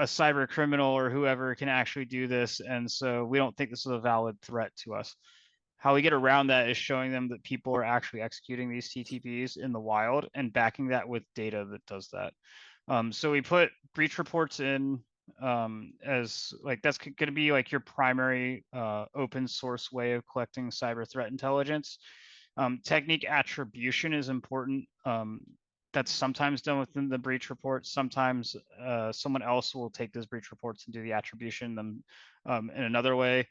[SPEAKER 2] cyber criminal or whoever can actually do this. And so we don't think this is a valid threat to us. How we get around that is showing them that people are actually executing these TTPs in the wild and backing that with data that does that. So we put breach reports in as like that's going to be like your primary open source way of collecting cyber threat intelligence. Technique attribution is important. That's sometimes done within the breach report. Sometimes someone else will take those breach reports and do the attribution them in another way.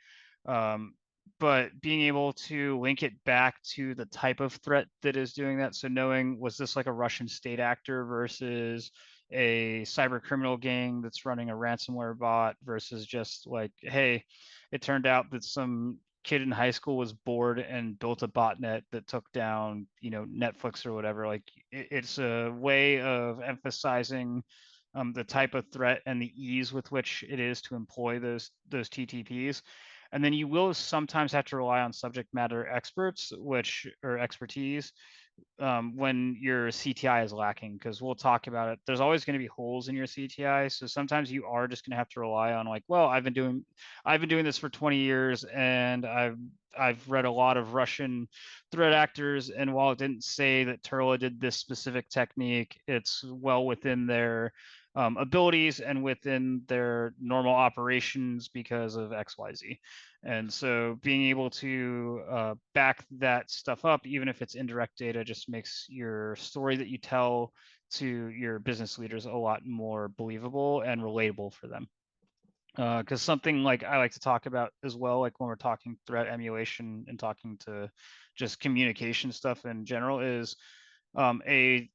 [SPEAKER 2] But being able to link it back to the type of threat that is doing that. So knowing, was this like a Russian state actor versus a cyber criminal gang that's running a ransomware bot versus just like, hey, it turned out that some kid in high school was bored and built a botnet that took down, you know, Netflix or whatever. Like it's a way of emphasizing the type of threat and the ease with which it is to employ those TTPs. And then you will sometimes have to rely on subject matter experts, which or expertise, when your CTI is lacking, because we'll talk about it. There's always going to be holes in your CTI, so sometimes you are just going to have to rely on like, well, I've been doing this for 20 years, and I've read a lot of Russian threat actors, and while it didn't say that Turla did this specific technique, it's well within their abilities and within their normal operations because of XYZ. And so being able to back that stuff up, even if it's indirect data, just makes your story that you tell to your business leaders a lot more believable and relatable for them. Because something like I like to talk about as well, like when we're talking threat emulation and talking to just communication stuff in general, is a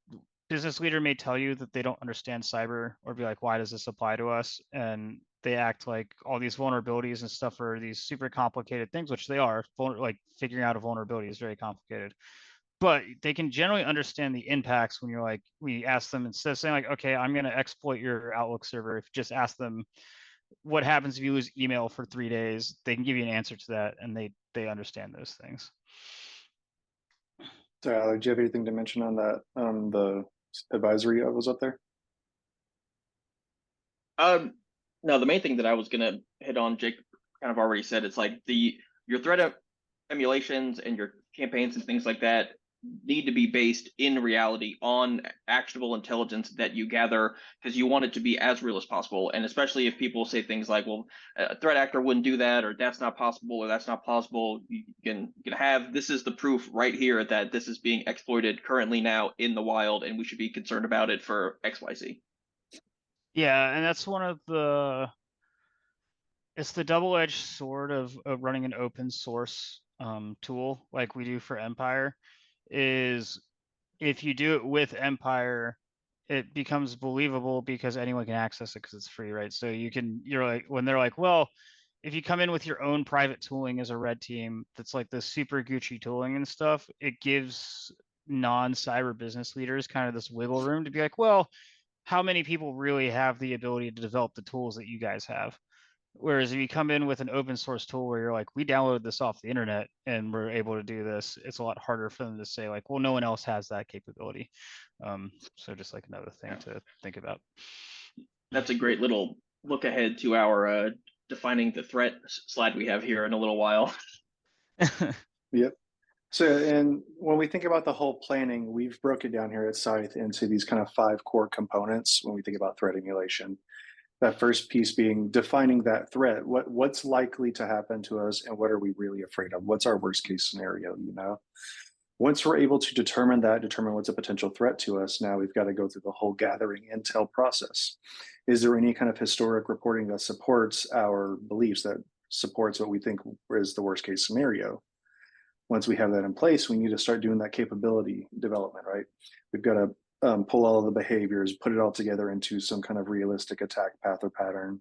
[SPEAKER 2] business leader may tell you that they don't understand cyber or be like, why does this apply to us? And they act like all these vulnerabilities and stuff are these super complicated things, which they are. Like figuring out a vulnerability is very complicated. But they can generally understand the impacts when you're like, we ask them, instead of saying like, okay, I'm going to exploit your Outlook server, if you just ask them what happens if you lose email for 3 days, they can give you an answer to that, and they understand those things.
[SPEAKER 1] So, Alec, do you have anything to mention on that? The advisory that was up there?
[SPEAKER 3] No, the main thing that I was gonna hit on, Jake kind of already said, it's like your threat emulations and your campaigns and things like that need to be based in reality on actionable intelligence that you gather, because you want it to be as real as possible. And especially if people say things like, well, a threat actor wouldn't do that, or that's not possible, or that's not possible, you can have, this is the proof right here that this is being exploited currently now in the wild, and we should be concerned about it for XYZ.
[SPEAKER 2] Yeah, and that's one of the, it's the double-edged sword of running an open source tool like we do for Empire. Is if you do it with Empire, it becomes believable because anyone can access it because it's free, right? So you're like, when they're like, well, if you come in with your own private tooling as a red team, that's like the super Gucci tooling and stuff, it gives non-cyber business leaders kind of this wiggle room to be like, well, how many people really have the ability to develop the tools that you guys have? Whereas if you come in with an open source tool where you're like, we downloaded this off the internet and we're able to do this, it's a lot harder for them to say like, well, no one else has that capability. So just like another thing to think about.
[SPEAKER 3] That's a great little look ahead to our defining the threat slide we have here in a little while.
[SPEAKER 1] Yep. So, and when we think about the whole planning, we've broken down here at SCYTHE into these kind of 5 core components when we think about threat emulation. That first piece being defining that threat. What's likely to happen to us, and what are we really afraid of? What's our worst case scenario, you know? Once we're able to determine what's a potential threat to us, now we've got to go through the whole gathering intel process. Is there any kind of historic reporting that supports our beliefs, that supports what we think is the worst case scenario? Once we have that in place, we need to start doing that capability development, right? We've got to pull all of the behaviors, put it all together into some kind of realistic attack path or pattern,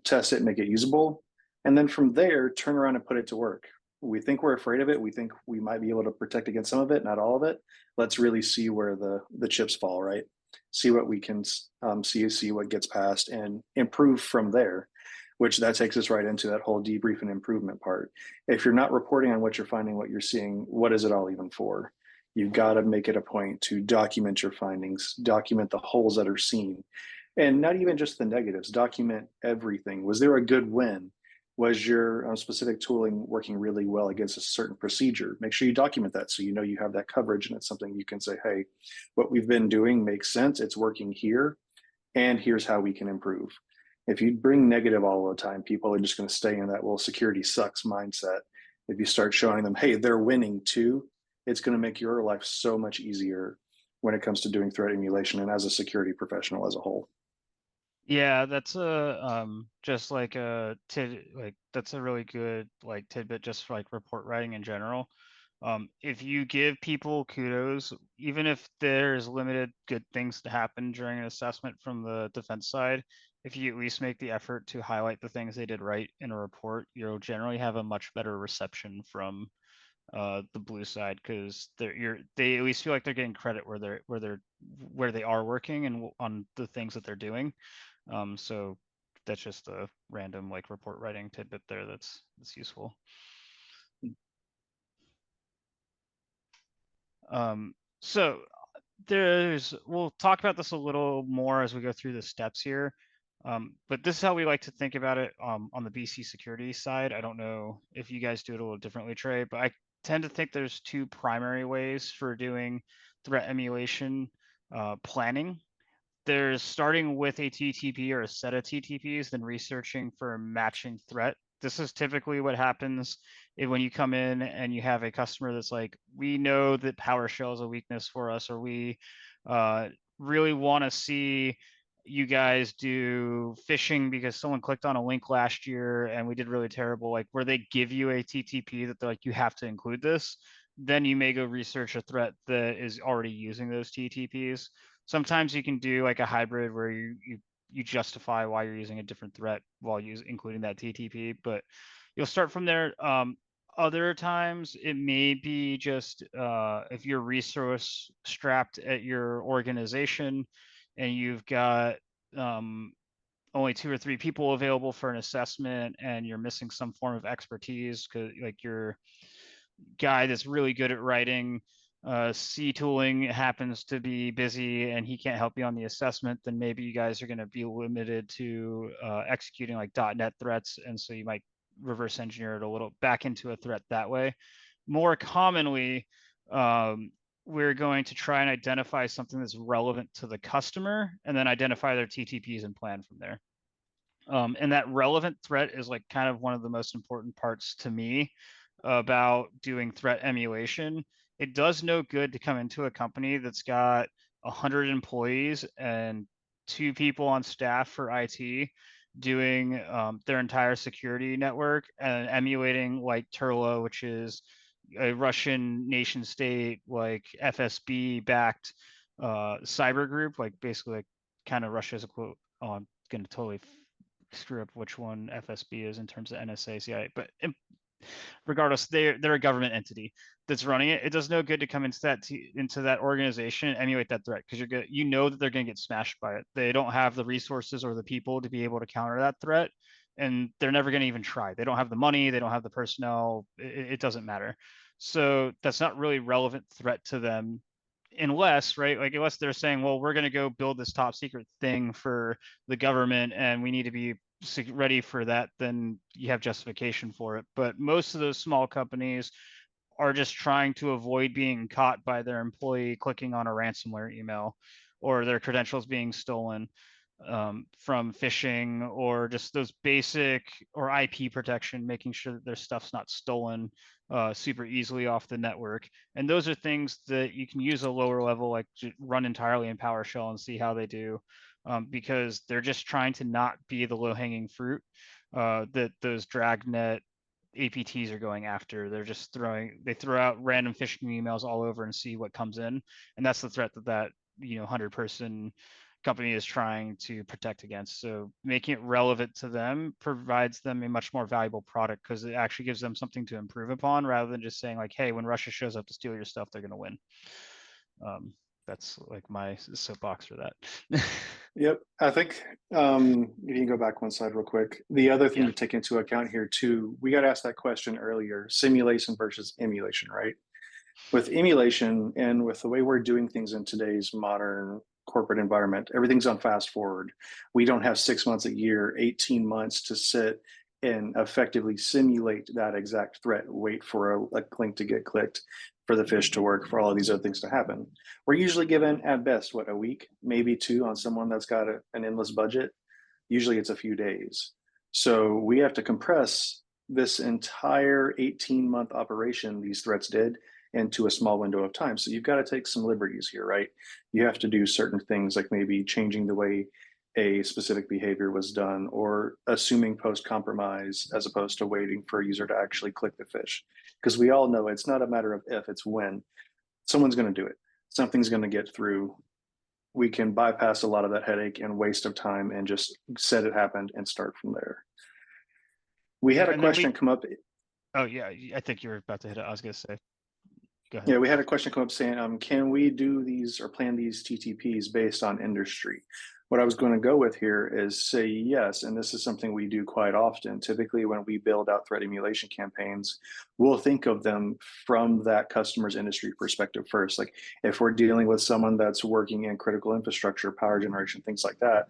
[SPEAKER 1] test it, make it usable, and then from there, turn around and put it to work. We think we're afraid of it. We think we might be able to protect against some of it, not all of it. Let's really see where the chips fall, right? See what we can see what gets passed, and improve from there, which that takes us right into that whole debrief and improvement part. If you're not reporting on what you're finding, what you're seeing, what is it all even for? You've got to make it a point to document your findings, document the holes that are seen, and not even just the negatives, document everything. Was there a good win? Was your specific tooling working really well against a certain procedure? Make sure you document that so you know you have that coverage, and it's something you can say, hey, what we've been doing makes sense, it's working here, and here's how we can improve. If you bring negative all the time, people are just going to stay in that, well, security sucks mindset. If you start showing them, hey, they're winning too, it's going to make your life so much easier when it comes to doing threat emulation and as a security professional as a whole.
[SPEAKER 2] Yeah, that's a just like that's a really good like tidbit just for like report writing in general. If you give people kudos, even if there's limited good things to happen during an assessment from the defense side, if you at least make the effort to highlight the things they did right in a report, you'll generally have a much better reception from the blue side, because they at least feel like they're getting credit where they are working and on the things that they're doing. So that's just a random like report writing tidbit there that's useful. So we'll talk about this a little more as we go through the steps here. But this is how we like to think about it on the BC security side. I don't know if you guys do it a little differently, Trey, but I tend to think there's two primary ways for doing threat emulation planning. There's starting with a TTP or a set of TTPs, then researching for a matching threat. This is typically what happens when you come in and you have a customer that's like, we know that PowerShell is a weakness for us, or we really want to see you guys do phishing because someone clicked on a link last year and we did really terrible, like where they give you a TTP that they're like, you have to include this. Then you may go research a threat that is already using those TTPs. Sometimes you can do like a hybrid where you justify why you're using a different threat while including that TTP, but you'll start from there. Other times it may be just if you're resource strapped at your organization and you've got only 2 or 3 people available for an assessment and you're missing some form of expertise, because like your guy that's really good at writing C tooling happens to be busy and he can't help you on the assessment, then maybe you guys are going to be limited to executing like .NET threats, and so you might reverse engineer it a little back into a threat that way. More commonly, we're going to try and identify something that's relevant to the customer and then identify their TTPs and plan from there. And that relevant threat is like kind of one of the most important parts to me about doing threat emulation. It does no good to come into a company that's got 100 employees and 2 people on staff for IT doing their entire security network and emulating like Turlo, which is a Russian nation state, like FSB backed cyber group, like basically like kind of Russia's equivalent. Oh, I'm going to totally screw up which one FSB is in terms of NSA, CIA, but regardless, they're a government entity that's running it. It does no good to come into that organization and emulate that threat, because you know that they're going to get smashed by it. They don't have the resources or the people to be able to counter that threat, and they're never going to even try. They don't have the money, they don't have the personnel. It doesn't matter. So that's not really relevant threat to them, unless they're saying, well, we're going to go build this top secret thing for the government and we need to be ready for that, then you have justification for it. But most of those small companies are just trying to avoid being caught by their employee clicking on a ransomware email or their credentials being stolen from phishing, or just those basic or IP protection, making sure that their stuff's not stolen super easily off the network. And those are things that you can use a lower level, like run entirely in PowerShell and see how they do, because they're just trying to not be the low-hanging fruit that those dragnet APTs are going after. They're just they throw out random phishing emails all over and see what comes in, and that's the threat that 100-person company is trying to protect against. So making it relevant to them provides them a much more valuable product, because it actually gives them something to improve upon, rather than just saying like, hey, when Russia shows up to steal your stuff, they're going to win. That's like my soapbox for that.
[SPEAKER 1] Yep. I think if you can go back one slide real quick. The other thing to take into account here too, we got asked that question earlier, simulation versus emulation, right? With emulation and with the way we're doing things in today's modern corporate environment, everything's on fast forward. We don't have 6 months, a year, 18 months to sit and effectively simulate that exact threat, wait for a link to get clicked, for the fish to work, for all of these other things to happen. We're usually given at best, what, a week, maybe 2 on someone that's got an endless budget. Usually it's a few days. So we have to compress this entire 18-month operation these threats did into a small window of time. So you've got to take some liberties here, right? You have to do certain things like maybe changing the way a specific behavior was done, or assuming post-compromise as opposed to waiting for a user to actually click the fish. Because we all know it's not a matter of if, it's when. Someone's going to do it. Something's going to get through. we can bypass a lot of that headache and waste of time and just set it happened and start from there. We had a
[SPEAKER 2] And then
[SPEAKER 1] question come up.
[SPEAKER 2] oh yeah, I think you were about to hit it. I was gonna say, go ahead.
[SPEAKER 1] Yeah, we had a question come up saying, can we do these or plan these TTPs based on industry? What I was going to go with here is say yes, and this is something we do quite often. Typically, when we build out threat emulation campaigns, we'll think of them from that customer's industry perspective first. Like if we're dealing with someone that's working in critical infrastructure, power generation, things like that,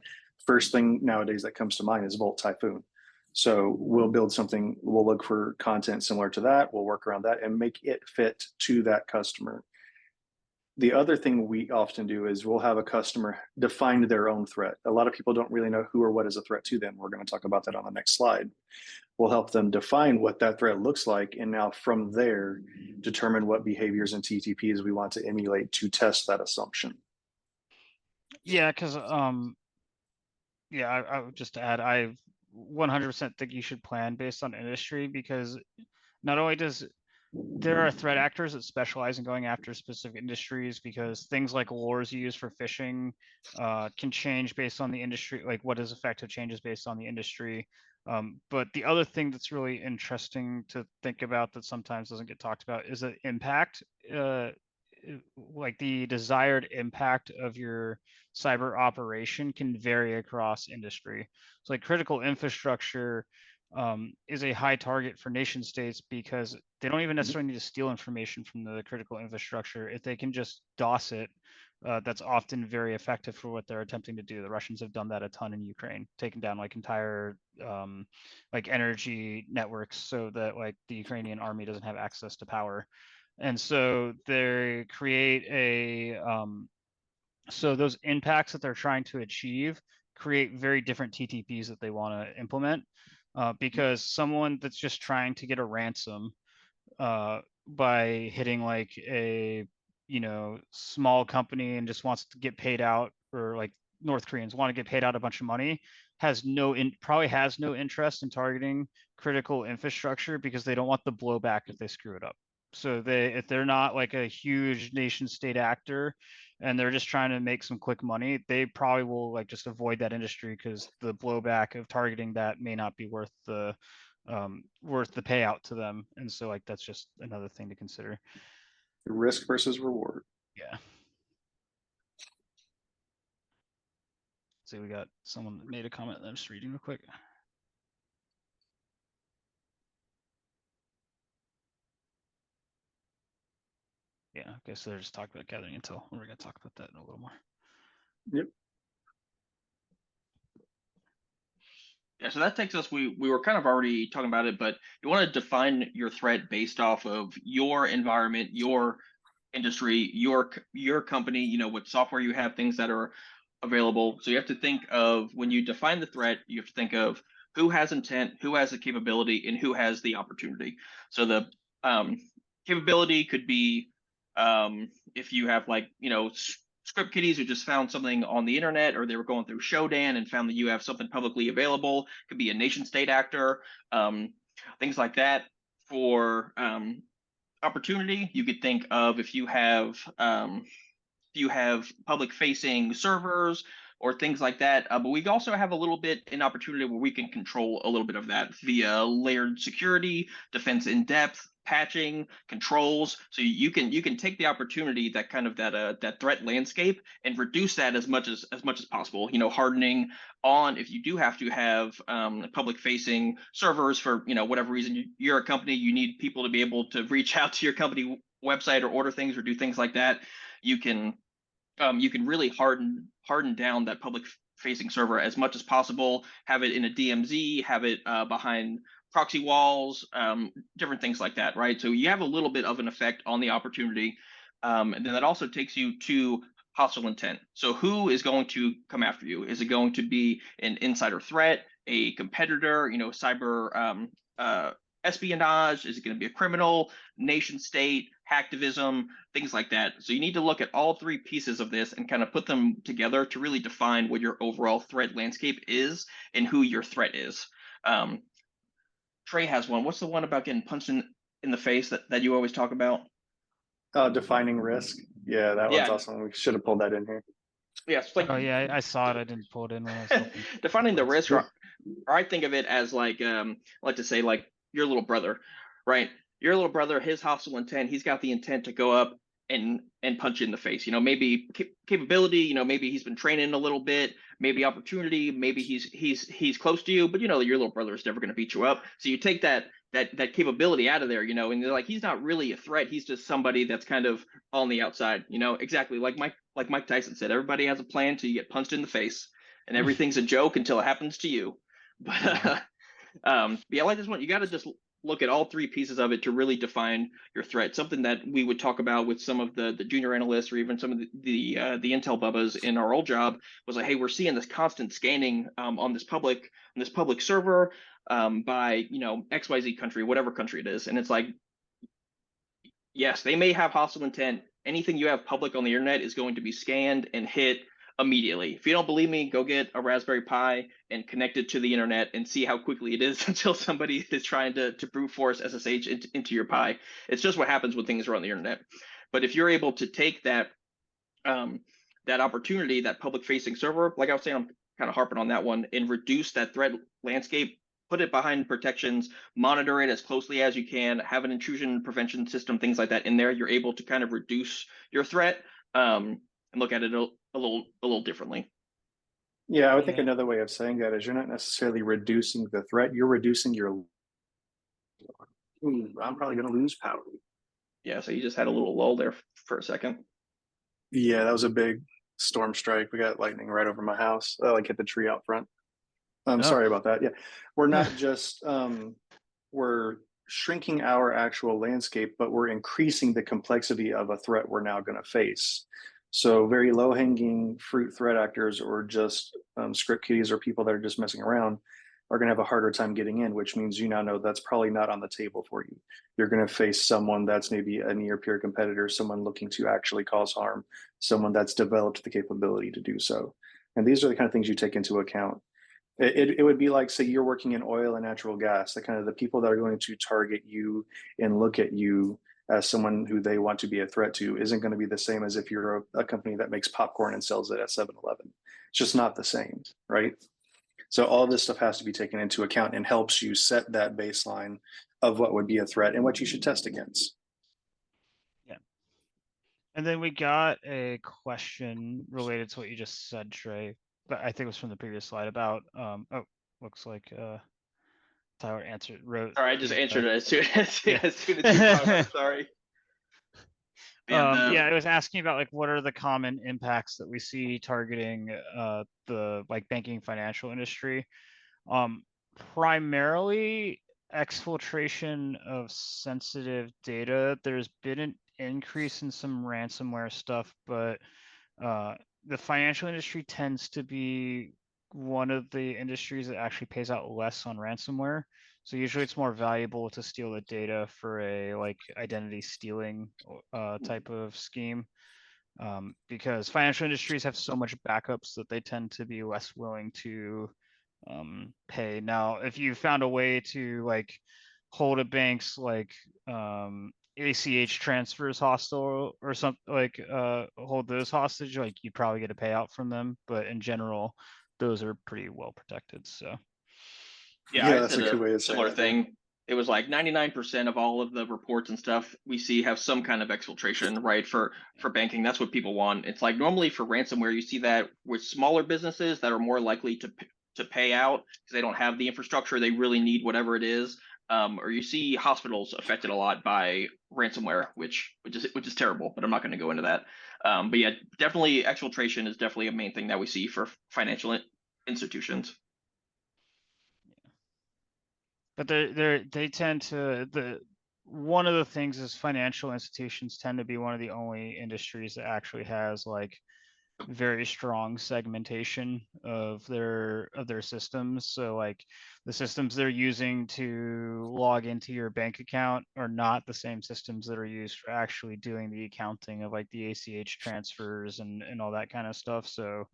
[SPEAKER 1] first thing nowadays that comes to mind is Volt Typhoon. So we'll build something, we'll look for content similar to that, we'll work around that and make it fit to that customer. The other thing we often do is we'll have a customer define their own threat. A lot of people don't really know who or what is a threat to them. We're going to talk about that on the next slide. We'll help them define what that threat looks like, and now from there, determine what behaviors and TTPs we want to emulate to test that assumption.
[SPEAKER 2] Yeah, because yeah, I would just add, I 100% think you should plan based on industry, because not only does there are threat actors that specialize in going after specific industries, because things like lures you use for phishing can change based on the industry, like what is effective changes based on the industry. But the other thing that's really interesting to think about that sometimes doesn't get talked about is the impact, like the desired impact of your cyber operation can vary across industry. So like critical infrastructure is a high target for nation states because they don't even necessarily need to steal information from the critical infrastructure. If they can just DOS it, that's often very effective for what they're attempting to do. The Russians have done that a ton in Ukraine, taken down like entire like energy networks so that like the Ukrainian army doesn't have access to power. And so they create a so those impacts that they're trying to achieve create very different TTPs that they want to implement, because someone that's just trying to get a ransom by hitting like a small company and just wants to get paid out, or like North Koreans want to get paid out a bunch of money, probably has no interest in targeting critical infrastructure because they don't want the blowback if they screw it up. So if they're not like a huge nation state actor and they're just trying to make some quick money, they probably will like just avoid that industry because the blowback of targeting that may not be worth the payout to them. And so like that's just another thing to consider.
[SPEAKER 1] Risk versus reward.
[SPEAKER 2] Yeah. So we got someone that made a comment that I'm just reading real quick. Yeah, okay, so they're just talking about gathering intel. We're going to talk about that in a little more.
[SPEAKER 1] Yep.
[SPEAKER 3] Yeah, so that takes us, we were kind of already talking about it, but you want to define your threat based off of your environment, your industry, your company, what software you have, things that are available. So you have to think of, when you define the threat, you have to think of who has intent, who has the capability, and who has the opportunity. So the capability could be if you have like, script kiddies who just found something on the internet, or they were going through Shodan and found that you have something publicly available. Could be a nation state actor, things like that. For opportunity, you could think of if you have public facing servers or things like that. But we also have a little bit in opportunity where we can control a little bit of that via layered security, defense in depth, patching, controls. So you can take the opportunity, that kind of that threat landscape, and reduce that as much as possible. Hardening on, if you do have to have public facing servers for whatever reason, you're a company, you need people to be able to reach out to your company website or order things or do things like that. You can really harden down that public facing server as much as possible, have it in a DMZ, have it behind proxy walls, different things like that, right? So you have a little bit of an effect on the opportunity. And then that also takes you to hostile intent. So who is going to come after you? Is it going to be an insider threat, a competitor, cyber espionage? Is it going to be a criminal, nation state, hacktivism, things like that? So you need to look at all three pieces of this and kind of put them together to really define what your overall threat landscape is and who your threat is. Trey has one. What's the one about getting punched in the face that you always talk about?
[SPEAKER 1] Defining risk. Yeah, that one's awesome. We should have pulled that in here.
[SPEAKER 3] Yeah, it's like
[SPEAKER 2] Oh yeah, I saw it. I didn't pull it in when I was looking.
[SPEAKER 3] defining the risk,
[SPEAKER 1] Yeah.
[SPEAKER 3] or I think of it as like I like to say like your little brother, right? Your little brother, his hostile intent, he's got the intent to go up and punch you in the face. You know, maybe capability, you know, maybe he's been training a little bit, maybe opportunity, maybe he's close to you, but you know your little brother is never going to beat you up. So you take that capability out of there, you know, and they're like he's not really a threat. He's just somebody that's kind of on the outside, you know, exactly like Mike Tyson said, everybody has a plan till you get punched in the face, and everything's a joke until it happens to you. But yeah, like this one, you got to just look at all three pieces of it to really define your threat. Something that we would talk about with some of the junior analysts or even some of the Intel bubbas in our old job was like, hey, we're seeing this constant scanning on this public server by you know XYZ country, whatever country it is, and it's like, yes, they may have hostile intent. Anything you have public on the internet is going to be scanned and hit immediately. If you don't believe me, go get a Raspberry Pi and connect it to the internet and see how quickly it is until somebody is trying to brute force SSH into your Pi. It's just what happens when things are on the internet. But if you're able to take that opportunity, that public facing server, like I was saying, I'm kind of harping on that one, and reduce that threat landscape, put it behind protections, monitor it as closely as you can, have an intrusion prevention system, things like that in there, you're able to kind of reduce your threat and look at it a little differently.
[SPEAKER 1] Yeah, I would think
[SPEAKER 2] Yeah.
[SPEAKER 1] another way of saying that is you're not necessarily reducing the threat, you're reducing your. I'm probably going to lose power.
[SPEAKER 3] Yeah, so you just had a little lull there for a second.
[SPEAKER 1] Yeah, that was a big storm strike. We got lightning right over my house. Like hit the tree out front. I'm
[SPEAKER 2] Oh.
[SPEAKER 1] sorry about that. Yeah, we're not just we're shrinking our actual landscape, but we're increasing the complexity of a threat we're now going to face. So very low hanging fruit threat actors or just script kiddies or people that are just messing around are going to have a harder time getting in, which means you now know that's probably not on the table for you. You're going to face someone that's maybe a near peer competitor, someone looking to actually cause harm, someone that's developed the capability to do so. And these are the kind of things you take into account. It would be like, say, you're working in oil and natural gas, the kind of the people that are going to target you and look at you as someone who they want to be a threat to isn't going to be the same as if you're a company that makes popcorn and sells it at 7-Eleven. It's just not the same, right? So all this stuff has to be taken into account and helps you set that baseline of what would be a threat and what you should test against.
[SPEAKER 2] Yeah. And then we got a question related to what you just said, Trey, but I think it was from the previous slide about looks like Tyler wrote.
[SPEAKER 3] All right, I just answered it as soon
[SPEAKER 2] Yeah.
[SPEAKER 3] as soon as you talked. I'm sorry.
[SPEAKER 2] Yeah, it was asking about like what are the common impacts that we see targeting the like banking financial industry. Primarily exfiltration of sensitive data. There's been an increase in some ransomware stuff, but the financial industry tends to be one of the industries that actually pays out less on ransomware. So usually it's more valuable to steal the data for a like identity stealing type of scheme. Because financial industries have so much backups that they tend to be less willing to pay. Now, if you found a way to like hold a bank's like ACH transfers hostile or something like hold those hostage, like you'd probably get a payout from them. But in general, those are pretty well protected. So
[SPEAKER 3] yeah, I
[SPEAKER 1] that's
[SPEAKER 3] said
[SPEAKER 1] a good way
[SPEAKER 3] a
[SPEAKER 1] of saying
[SPEAKER 3] similar
[SPEAKER 1] it.
[SPEAKER 3] thing. It was like 99% of all of the reports and stuff we see have some kind of exfiltration, right? For banking, that's what people want. It's like normally for ransomware, you see that with smaller businesses that are more likely to pay out because they don't have the infrastructure, they really need whatever it is. Or you see hospitals affected a lot by ransomware, which is terrible, but I'm not going to go into that. But yeah, definitely exfiltration is definitely a main thing that we see for financial institutions.
[SPEAKER 2] but they tend to one of the things is financial institutions tend to be one of the only industries that actually has like very strong segmentation of their systems. So like the systems they're using to log into your bank account are not the same systems that are used for actually doing the accounting of like the ACH transfers and all that kind of stuff. So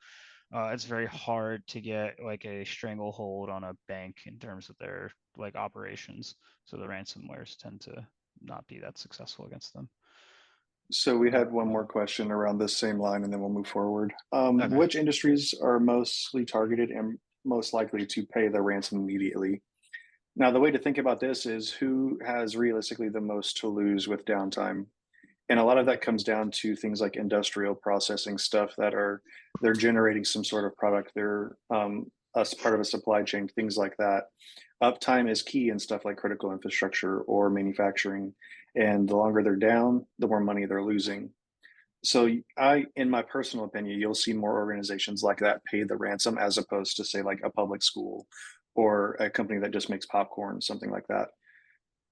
[SPEAKER 2] it's very hard to get like a stranglehold on a bank in terms of their like operations. So the ransomwares tend to not be that successful against them.
[SPEAKER 1] So we had one more question around this same line, and then we'll move forward.
[SPEAKER 2] Okay.
[SPEAKER 1] Which industries are mostly targeted and most likely to pay the ransom immediately? Now, the way to think about this is who has realistically the most to lose with downtime. And a lot of that comes down to things like industrial processing stuff that are they're generating some sort of product. They're us part of a supply chain, things like that. Uptime is key in stuff like critical infrastructure or manufacturing. And the longer they're down, the more money they're losing. So in my personal opinion, you'll see more organizations like that pay the ransom as opposed to say like a public school or a company that just makes popcorn, something like that.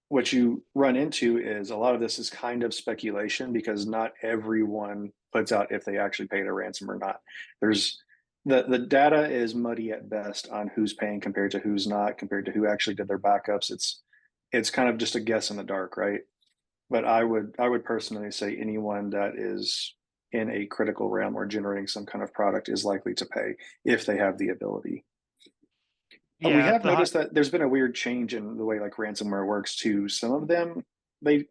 [SPEAKER 1] What you run into is a lot of this is kind of speculation because not everyone puts out if they actually paid a ransom or not. There's the data is muddy at best on who's paying compared to who's not, compared to who actually did their backups. It's kind of just a guess in the dark, right? But I would personally say anyone that is in a critical realm or generating some kind of product is likely to pay if they have the ability. We
[SPEAKER 2] Yeah,
[SPEAKER 1] have noticed that there's been a weird change in the way like ransomware works too. Some of them, they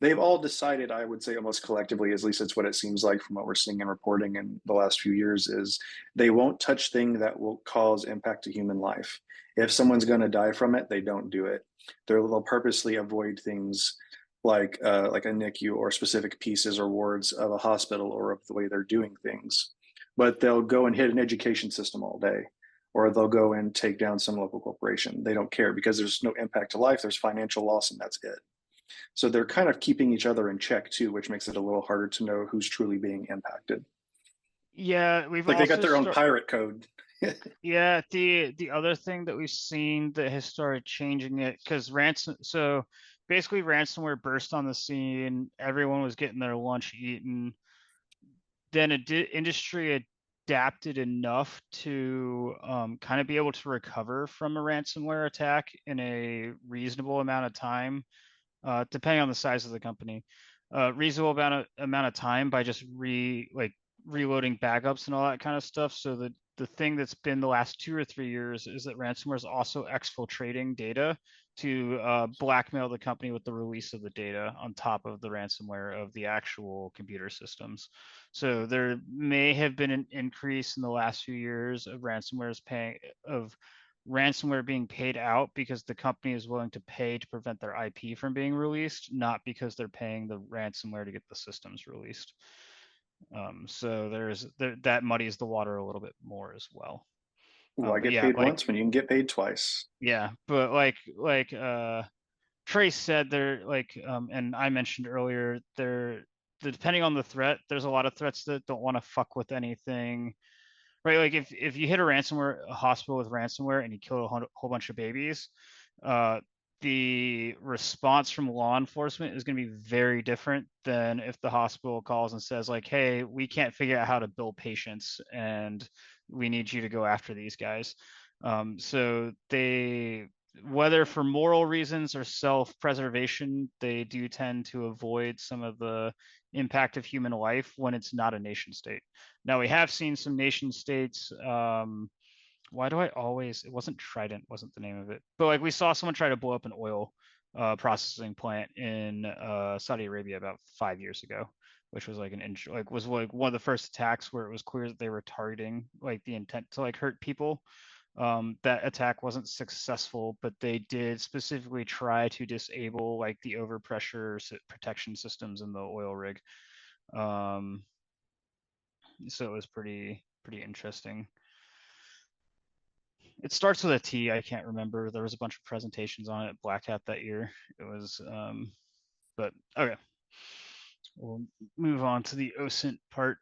[SPEAKER 1] they've all decided, I would say almost collectively, at least it's what it seems like from what we're seeing and reporting in the last few years, is they won't touch things that will cause impact to human life. If someone's going to die from it, they don't do it. They'll purposely avoid things like a NICU or specific pieces or wards of a hospital or of the way they're doing things. But they'll go and hit an education system all day, or they'll go and take down some local corporation. They don't care because there's no impact to life. There's financial loss, and that's it. So they're kind of keeping each other in check too, which makes it a little harder to know who's truly being impacted.
[SPEAKER 2] yeah, we've
[SPEAKER 1] Like they got
[SPEAKER 2] also
[SPEAKER 1] their own pirate code.
[SPEAKER 2] yeah, the other thing that we've seen that has started changing it, because so basically ransomware burst on the scene, everyone was getting their lunch eaten, then industry adapted enough to kind of be able to recover from a ransomware attack in a reasonable amount of time, depending on the size of the company. Reasonable amount of time by just reloading backups and all that kind of stuff. So the thing that's been the last 2 or 3 years is that ransomware is also exfiltrating data to blackmail the company with the release of the data on top of the ransomware of the actual computer systems. So there may have been an increase in the last few years of ransomware being paid out because the company is willing to pay to prevent their IP from being released, not because they're paying the ransomware to get the systems released. So that muddies the water a little bit more as well.
[SPEAKER 1] Why
[SPEAKER 2] But
[SPEAKER 1] get
[SPEAKER 2] yeah,
[SPEAKER 1] paid once when you can get paid twice?
[SPEAKER 2] yeah, but Trace said and I mentioned earlier, depending on the threat, there's a lot of threats that don't want to fuck with anything, right? Like if you hit a hospital with ransomware and you kill a whole bunch of babies, uh, the response from law enforcement is going to be very different than if the hospital calls and says like, hey, we can't figure out how to bill patients and we need you to go after these guys. So whether for moral reasons or self-preservation, they do tend to avoid some of the impact of human life when it's not a nation state. Now we have seen some nation states. It wasn't Trident, wasn't the name of it, but like we saw someone try to blow up an oil processing plant in Saudi Arabia about 5 years ago, which was like was like one of the first attacks where it was clear that they were targeting like the intent to like hurt people. That attack wasn't successful, but they did specifically try to disable like the overpressure protection systems in the oil rig. So it was pretty interesting. It starts with a T. I can't remember. There was a bunch of presentations on it at Black Hat that year. It was, but okay. We'll move on to the OSINT part.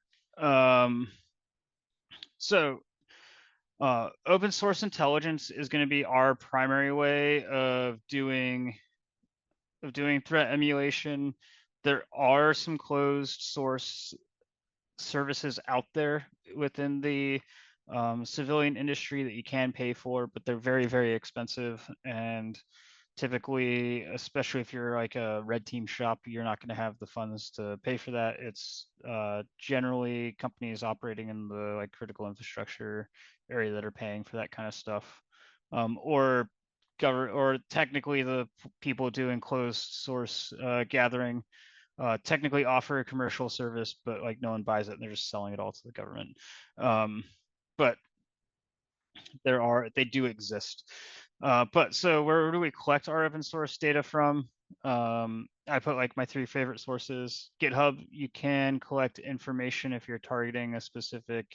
[SPEAKER 2] So open source intelligence is going to be our primary way of doing threat emulation. There are some closed source services out there within the civilian industry that you can pay for, but they're very, very expensive. And typically, especially if you're like a red team shop, you're not going to have the funds to pay for that. It's generally companies operating in the like critical infrastructure area that are paying for that kind of stuff, or technically the people doing closed source gathering technically offer a commercial service, but like no one buys it and they're just selling it all to the government. But they do exist. But so where do we collect our open source data from? I put like my 3 favorite sources. GitHub, you can collect information if you're targeting a specific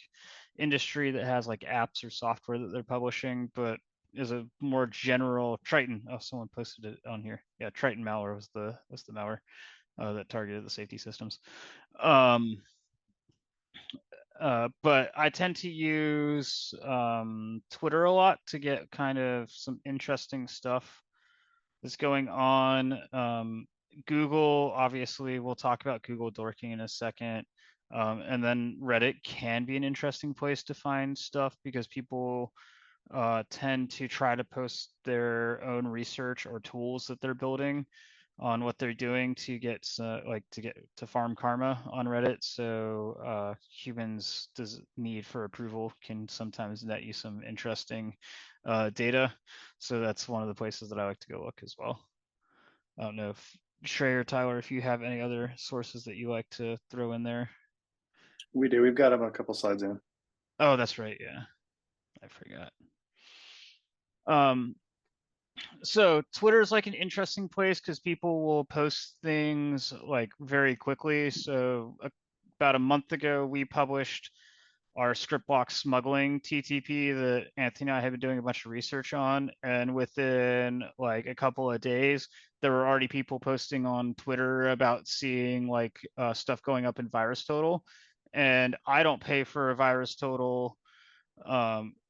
[SPEAKER 2] industry that has like apps or software that they're publishing, but is a more general Triton. Oh, someone posted it on here. Yeah, Triton malware was the malware that targeted the safety systems. But I tend to use Twitter a lot to get kind of some interesting stuff that's going on. Google, obviously, we'll talk about Google dorking in a second. And then Reddit can be an interesting place to find stuff because people tend to try to post their own research or tools that they're building on what they're doing to get to farm karma on Reddit. So humans' need for approval can sometimes net you some interesting data. So that's one of the places that I like to go look as well. I don't know if Shrey or Tyler, if you have any other sources that you like to throw in there.
[SPEAKER 1] We do. We've got them a couple slides in.
[SPEAKER 2] Oh, that's right. Yeah, I forgot. So Twitter is like an interesting place because people will post things like very quickly. So about a month ago, we published our script block smuggling TTP that Anthony and I have been doing a bunch of research on. And within like a couple of days, there were already people posting on Twitter about seeing like stuff going up in VirusTotal. And I don't pay for a VirusTotal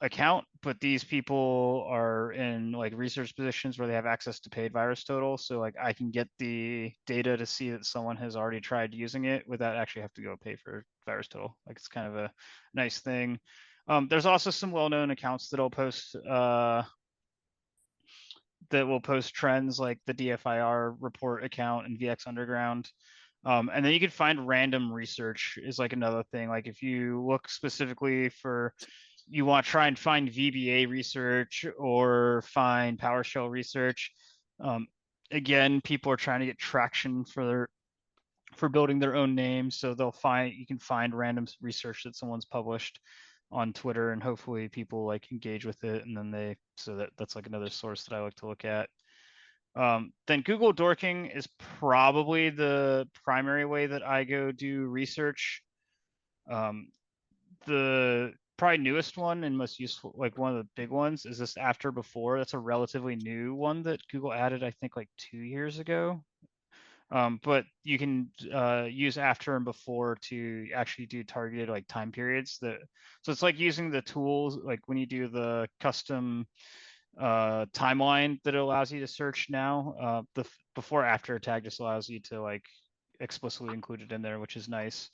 [SPEAKER 2] account, but these people are in like research positions where they have access to paid VirusTotal. So like I can get the data to see that someone has already tried using it without actually have to go pay for VirusTotal. Like it's kind of a nice thing. There's also some well-known accounts that'll post trends like the DFIR report account and VX Underground. And then you can find random research is like another thing. Like if you look specifically for, you want to try and find VBA research or find PowerShell research. Again, people are trying to get traction for building their own names. So you can find random research that someone's published on Twitter, and hopefully people like engage with it. And then that's like another source that I like to look at. Then Google dorking is probably the primary way that I go do research. The probably newest one and most useful, like one of the big ones, is this after before. That's a relatively new one that Google added, I think, like 2 years ago. But you can use after and before to actually do targeted like time periods. So it's like using the tools, like when you do the custom timeline that it allows you to search now. The before after tag just allows you to like explicitly include it in there, which is nice.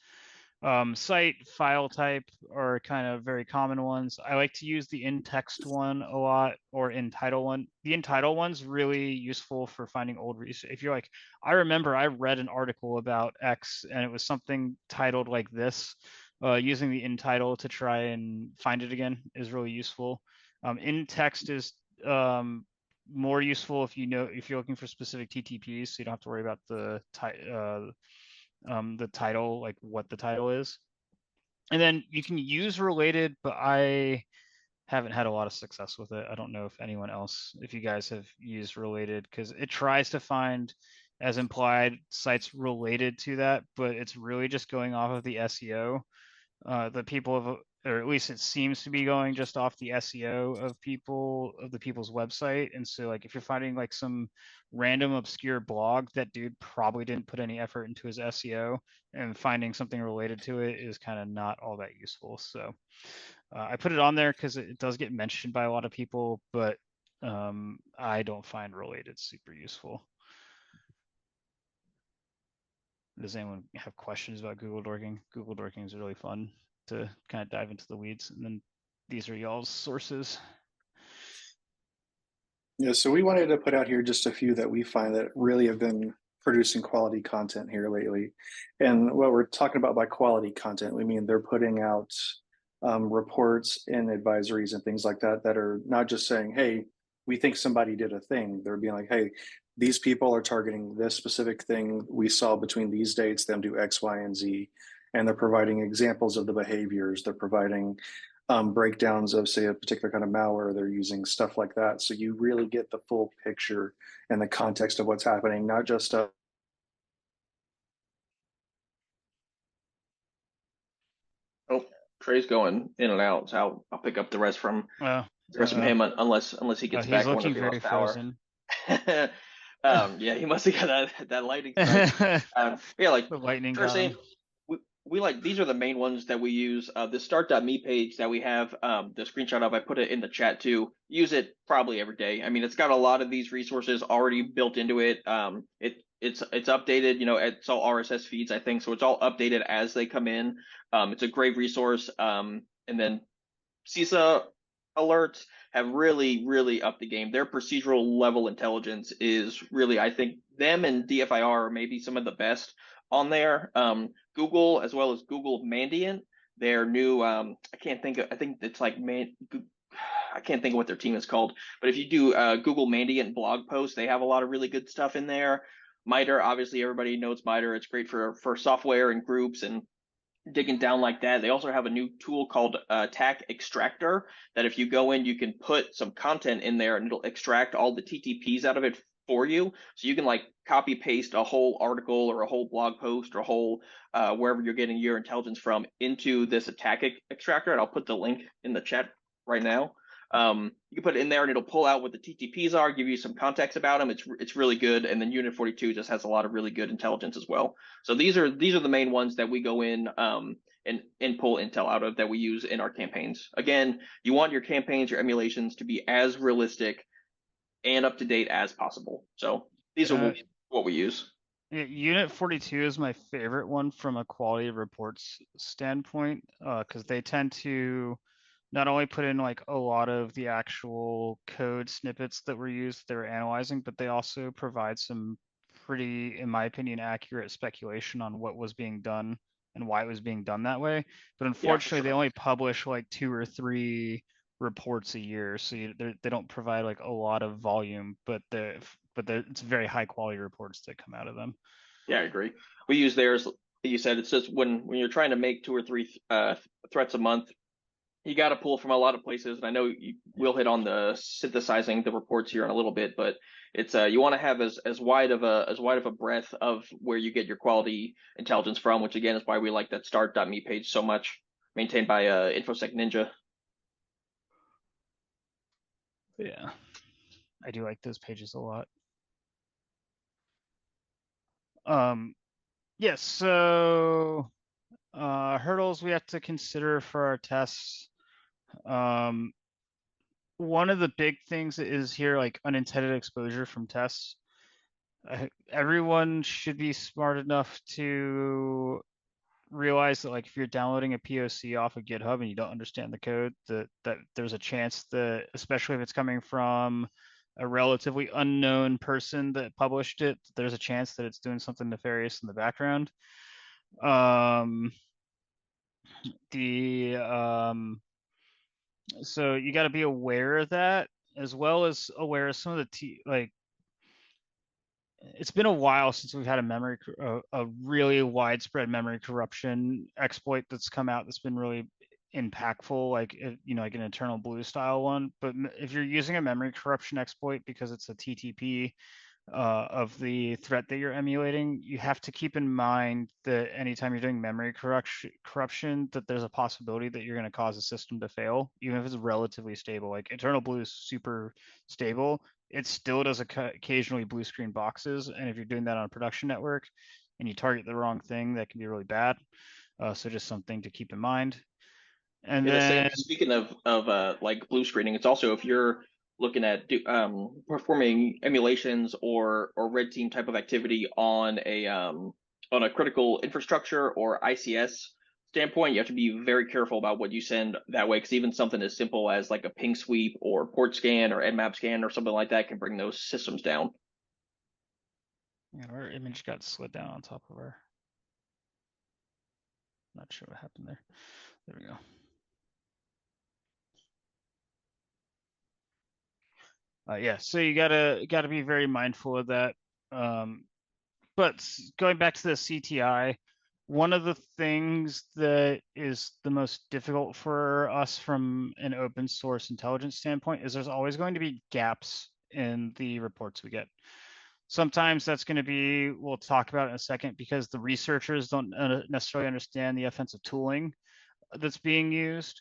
[SPEAKER 2] Site, file type are kind of very common ones. I like to use the in-text one a lot, or in-title one. The in-title one's really useful for finding old research. If you're like, I remember I read an article about X and it was something titled like this, using the in-title to try and find it again is really useful. In-text is more useful if you're looking for specific TTPs, so you don't have to worry about the title, like what the title is. And then you can use related, but I haven't had a lot of success with it. I don't know if you guys have used related, because it tries to find, as implied, sites related to that, but it's really just going off of the SEO. The people have, or at least it seems to be going just off the SEO of the people's website. And so like if you're finding like some random obscure blog, that dude probably didn't put any effort into his SEO, and finding something related to it is kind of not all that useful. So I put it on there because it does get mentioned by a lot of people, but I don't find related super useful. Does anyone have questions about Google dorking? Google dorking is really fun to kind of dive into the weeds. And then these are y'all's sources.
[SPEAKER 1] Yeah, so we wanted to put out here just a few that we find that really have been producing quality content here lately. And what we're talking about by quality content, we mean they're putting out reports and advisories and things like that that are not just saying, hey, we think somebody did a thing. They're being like, hey, these people are targeting this specific thing. We saw between these dates them do X, Y, and Z, and they're providing examples of the behaviors. They're providing breakdowns of, say, a particular kind of malware they're using, stuff like that. So you really get the full picture and the context of what's happening, not just
[SPEAKER 3] Oh, Trey's going in and out, so I'll pick up the rest from him unless he gets back.
[SPEAKER 2] He's
[SPEAKER 3] I wonder
[SPEAKER 2] looking
[SPEAKER 3] if he
[SPEAKER 2] very
[SPEAKER 3] lost power.
[SPEAKER 2] frozen.
[SPEAKER 3] Yeah, he must have got that lightning strike. Yeah, like
[SPEAKER 2] The lightning
[SPEAKER 3] Trey
[SPEAKER 2] got
[SPEAKER 3] saying,
[SPEAKER 2] him.
[SPEAKER 3] we like these are the main ones that we use. The start.me page that we have the screenshot of, I put it in the chat too. Use it probably every day. I mean, it's got a lot of these resources already built into it. It's updated, it's all RSS feeds, I think, so it's all updated as they come in. It's a great resource. And then CISA alerts have really upped the game. Their procedural level intelligence is really, I think, them and DFIR are maybe some of the best on there. Google, as well as Google Mandiant, their new, I can't think of, I think it's like I can't think of what their team is called, but if you do Google Mandiant blog posts, they have a lot of really good stuff in there. MITRE, obviously everybody knows MITRE. It's great for software and groups and digging down like that. They also have a new tool called Attack Extractor that if you go in, you can put some content in there and it'll extract all the TTPs out of it for you. So you can like copy paste a whole article or a whole blog post or a whole wherever you're getting your intelligence from into this Attack Extractor. And I'll put the link in the chat right now. You can put it in there and it'll pull out what the TTPs are, give you some context about them. It's really good. And then Unit 42 just has a lot of really good intelligence as well. So these are the main ones that we go in and pull intel out of that we use in our campaigns. Again, you want your campaigns, your emulations to be as realistic and up to date as possible. So these are what we use.
[SPEAKER 2] Unit 42 is my favorite one from a quality of reports standpoint, because they tend to not only put in like a lot of the actual code snippets that were used they were analyzing, but they also provide some pretty, in my opinion, accurate speculation on what was being done and why it was being done that way. But unfortunately, they only publish like 2 or 3 reports a year, so they don't provide like a lot of volume, but it's very high quality reports that come out of them.
[SPEAKER 3] Yeah, I agree. We use theirs. You said it's just when you're trying to make 2 or 3 threats a month, you got to pull from a lot of places. And I know we'll hit on the synthesizing the reports here in a little bit, but it's you want to have as wide of a breadth of where you get your quality intelligence from, which again is why we like that start.me page so much, maintained by InfoSec Ninja.
[SPEAKER 2] Yeah, I do like those pages a lot. Yes, so hurdles we have to consider for our tests. One of the big things is here, like unintended exposure from tests. Everyone should be smart enough to realize that, like, if you're downloading a POC off of GitHub and you don't understand the code, that there's a chance that, especially if it's coming from a relatively unknown person that published it, there's a chance that it's doing something nefarious in the background. So you got to be aware of that, as well as aware of some of the it's been a while since we've had a really widespread memory corruption exploit that's come out that's been really impactful, like like an Eternal Blue style one. But if you're using a memory corruption exploit because it's a TTP of the threat that you're emulating, you have to keep in mind that anytime you're doing memory corruption, that there's a possibility that you're going to cause a system to fail, even if it's relatively stable. Like Eternal Blue is super stable. It still does occasionally blue screen boxes. And if you're doing that on a production network and you target the wrong thing, that can be really bad. So just something to keep in mind. And then
[SPEAKER 3] speaking of like blue screening, it's also if you're looking at performing emulations or red team type of activity on a critical infrastructure or ICS standpoint, you have to be very careful about what you send that way, because even something as simple as like a ping sweep or port scan or nmap scan or something like that can bring those systems down.
[SPEAKER 2] Yeah, our image got slid down on top of our. Not sure what happened there. There we Yeah, so you gotta be very mindful of that. But going back to the CTI, one of the things that is the most difficult for us from an open source intelligence standpoint is there's always going to be gaps in the reports we get. Sometimes that's going to be, we'll talk about in a second, because the researchers don't necessarily understand the offensive tooling that's being used.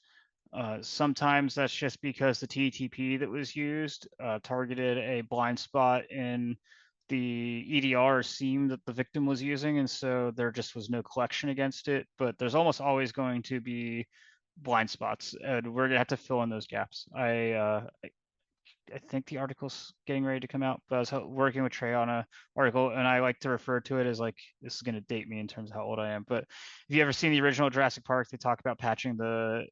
[SPEAKER 2] Sometimes that's just because the TTP that was used targeted a blind spot in the EDR SIEM that the victim was using, and so there just was no collection against it. But there's almost always going to be blind spots, and we're gonna have to fill in those gaps. I think the article's getting ready to come out, but I was working with Trey on a article, and I like to refer to it as like, this is going to date me in terms of how old I am. But if you ever seen the original Jurassic Park, they talk about patching the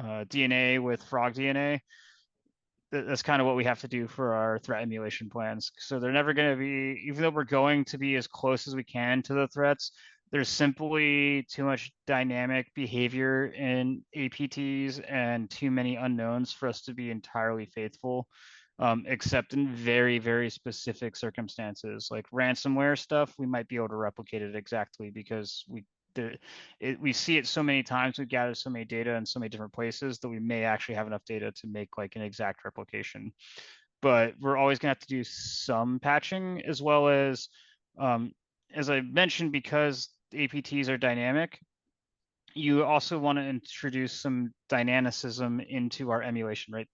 [SPEAKER 2] DNA with frog DNA. That's kind of what we have to do for our threat emulation plans. So they're never going to be, even though we're going to be as close as we can to the threats, there's simply too much dynamic behavior in APTs and too many unknowns for us to be entirely faithful, except in very, very specific circumstances. Like ransomware stuff, we might be able to replicate it exactly because we see it so many times, we've gathered so many data in so many different places that we may actually have enough data to make like an exact replication. But we're always going to have to do some patching, as well as I mentioned, because APTs are dynamic, you also want to introduce some dynamicism into our emulation, right?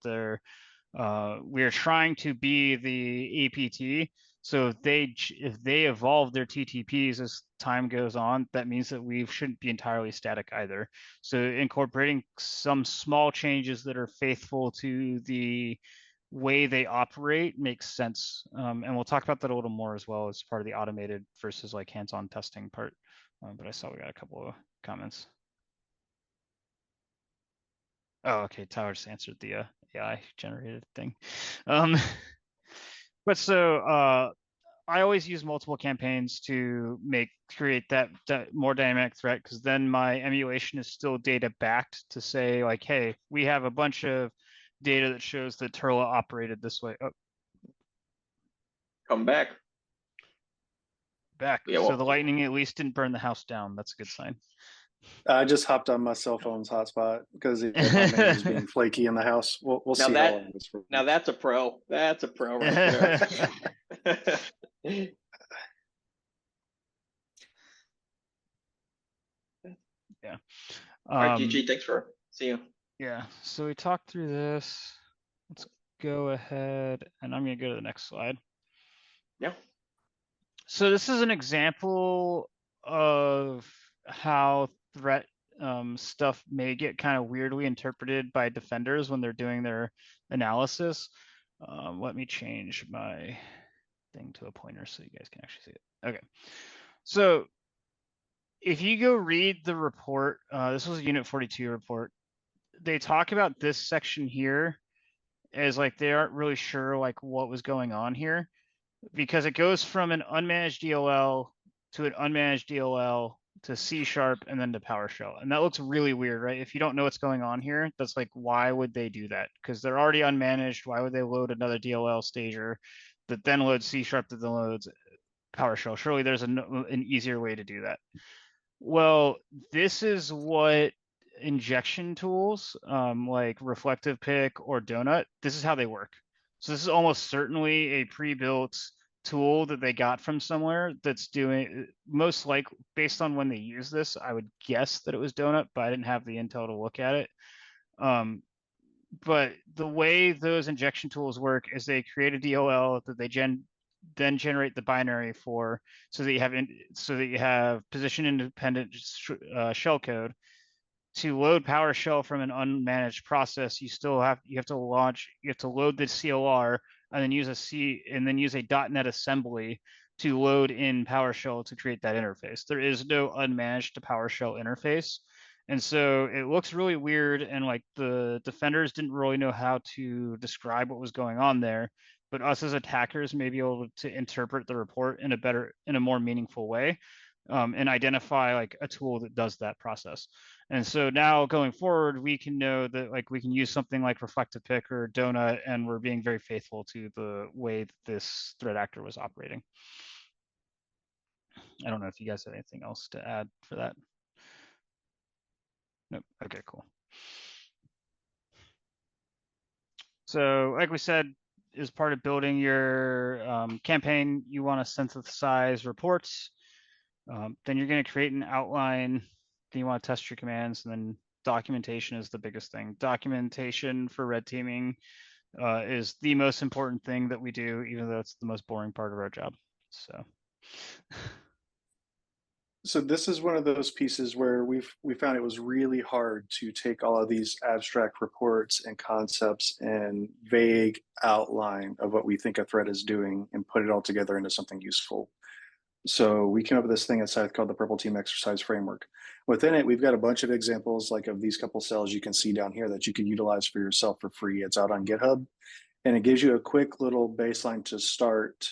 [SPEAKER 2] We're trying to be the APT. So if they evolve their TTPs as time goes on, that means that we shouldn't be entirely static either. So incorporating some small changes that are faithful to the way they operate makes sense. And we'll talk about that a little more as well as part of the automated versus like hands-on testing part. But I saw we got a couple of comments. Oh, okay. Tyler just answered the AI generated thing. But so I always use multiple campaigns to create that more dynamic threat, because then my emulation is still data backed to say like, hey, we have a bunch of data that shows that Turla operated this way. Oh,
[SPEAKER 3] Come back.
[SPEAKER 2] back.
[SPEAKER 3] Yeah,
[SPEAKER 2] So
[SPEAKER 3] well,
[SPEAKER 2] the lightning at least didn't burn the house down. That's a good sign.
[SPEAKER 1] I just hopped on my cell phone's hotspot because my man was being flaky in the house. We'll
[SPEAKER 3] Now
[SPEAKER 1] see
[SPEAKER 3] that-
[SPEAKER 1] how long this for.
[SPEAKER 3] now that's a pro. That's a pro right there.
[SPEAKER 2] Yeah.
[SPEAKER 3] All right, GG, thanks for seeing you.
[SPEAKER 2] Yeah, so we talked through this. Let's go ahead, and I'm going to go to the next slide.
[SPEAKER 3] Yeah.
[SPEAKER 2] So this is an example of how threat stuff may get kind of weirdly interpreted by defenders when they're doing their analysis. Let me change my thing to a pointer so you guys can actually see it. Okay, so if you go read the report, this was a Unit 42 report. They talk about this section here as like they aren't really sure like what was going on here, because it goes from an unmanaged DLL to an unmanaged DLL to C# and then to PowerShell. And that looks really weird, right? If you don't know what's going on here, that's like, why would they do that? Because they're already unmanaged. Why would they load another DLL stager that then loads C# that then loads PowerShell? Surely there's an easier way to do that. Well, this is what injection tools like Reflective Pick or Donut, this is how they work. So this is almost certainly a pre-built tool that they got from somewhere that's doing, most likely based on when they use this, I would guess that it was Donut, but I didn't have the intel to look at it. But the way those injection tools work is they create a DLL that they then generate the binary for, so that you have position independent shellcode. To load PowerShell from an unmanaged process, you have to load the CLR and then use a .NET assembly to load in PowerShell to create that interface. There is no unmanaged to PowerShell interface. And so it looks really weird, and like the defenders didn't really know how to describe what was going on there, but us as attackers may be able to interpret the report in a more meaningful way. and identify like a tool that does that process. And so now going forward, we can know that like we can use something like reflective pick or donut, and we're being very faithful to the way that this threat actor was operating. I don't know if you guys have anything else to add for that. Nope. Okay, cool. So like we said, as part of building your campaign, you want to synthesize reports. Then you're going to create an outline. Then you want to test your commands, and then documentation is the biggest thing. Documentation for red teaming is the most important thing that we do, even though it's the most boring part of our job.
[SPEAKER 1] So this is one of those pieces where we found it was really hard to take all of these abstract reports and concepts and vague outline of what we think a threat is doing and put it all together into something useful. So we came up with this thing at SCYTHE called the Purple Team Exercise Framework. Within it, we've got a bunch of examples like of these couple cells you can see down here that you can utilize for yourself for free. It's out on GitHub, and it gives you a quick little baseline to start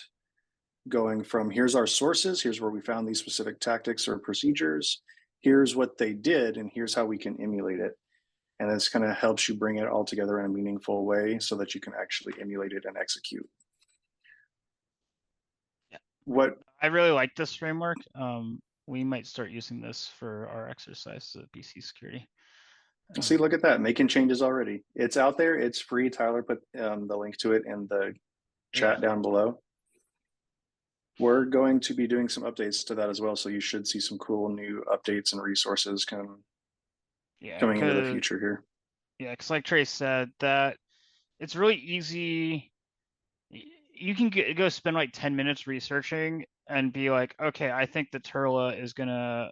[SPEAKER 1] going from here's our sources, here's where we found these specific tactics or procedures, here's what they did, and here's how we can emulate it. And this kind of helps you bring it all together in a meaningful way so that you can actually emulate it and execute.
[SPEAKER 2] Yeah.
[SPEAKER 1] What
[SPEAKER 2] I really like this framework. We might start using this for our exercise at BC Security.
[SPEAKER 1] See, look at that, making changes already. It's out there, it's free. Tyler put the link to it in the chat down below. We're going to be doing some updates to that as well, so you should see some cool new updates and resources coming into the future here.
[SPEAKER 2] Yeah, because like Trace said, that it's really easy. You can go spend like 10 minutes researching and be like, okay, I think that Turla is gonna,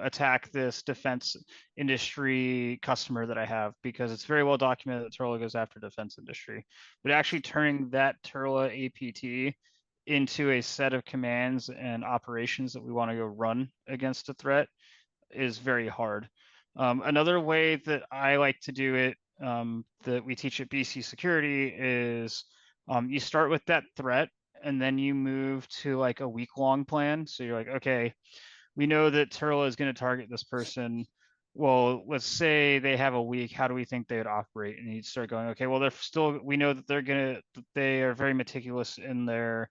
[SPEAKER 2] attack this defense industry customer that I have, because it's very well documented that Turla goes after defense industry. But actually turning that Turla APT into a set of commands and operations that we want to go run against a threat is very hard. Another way that I like to do it, that we teach at BC Security, is you start with that threat and then you move to like a week-long plan. So you're like, okay, we know that Turla is going to target this person. Well, let's say they have a week. How do we think they would operate? And you start going, okay, well, we know that they are very meticulous in their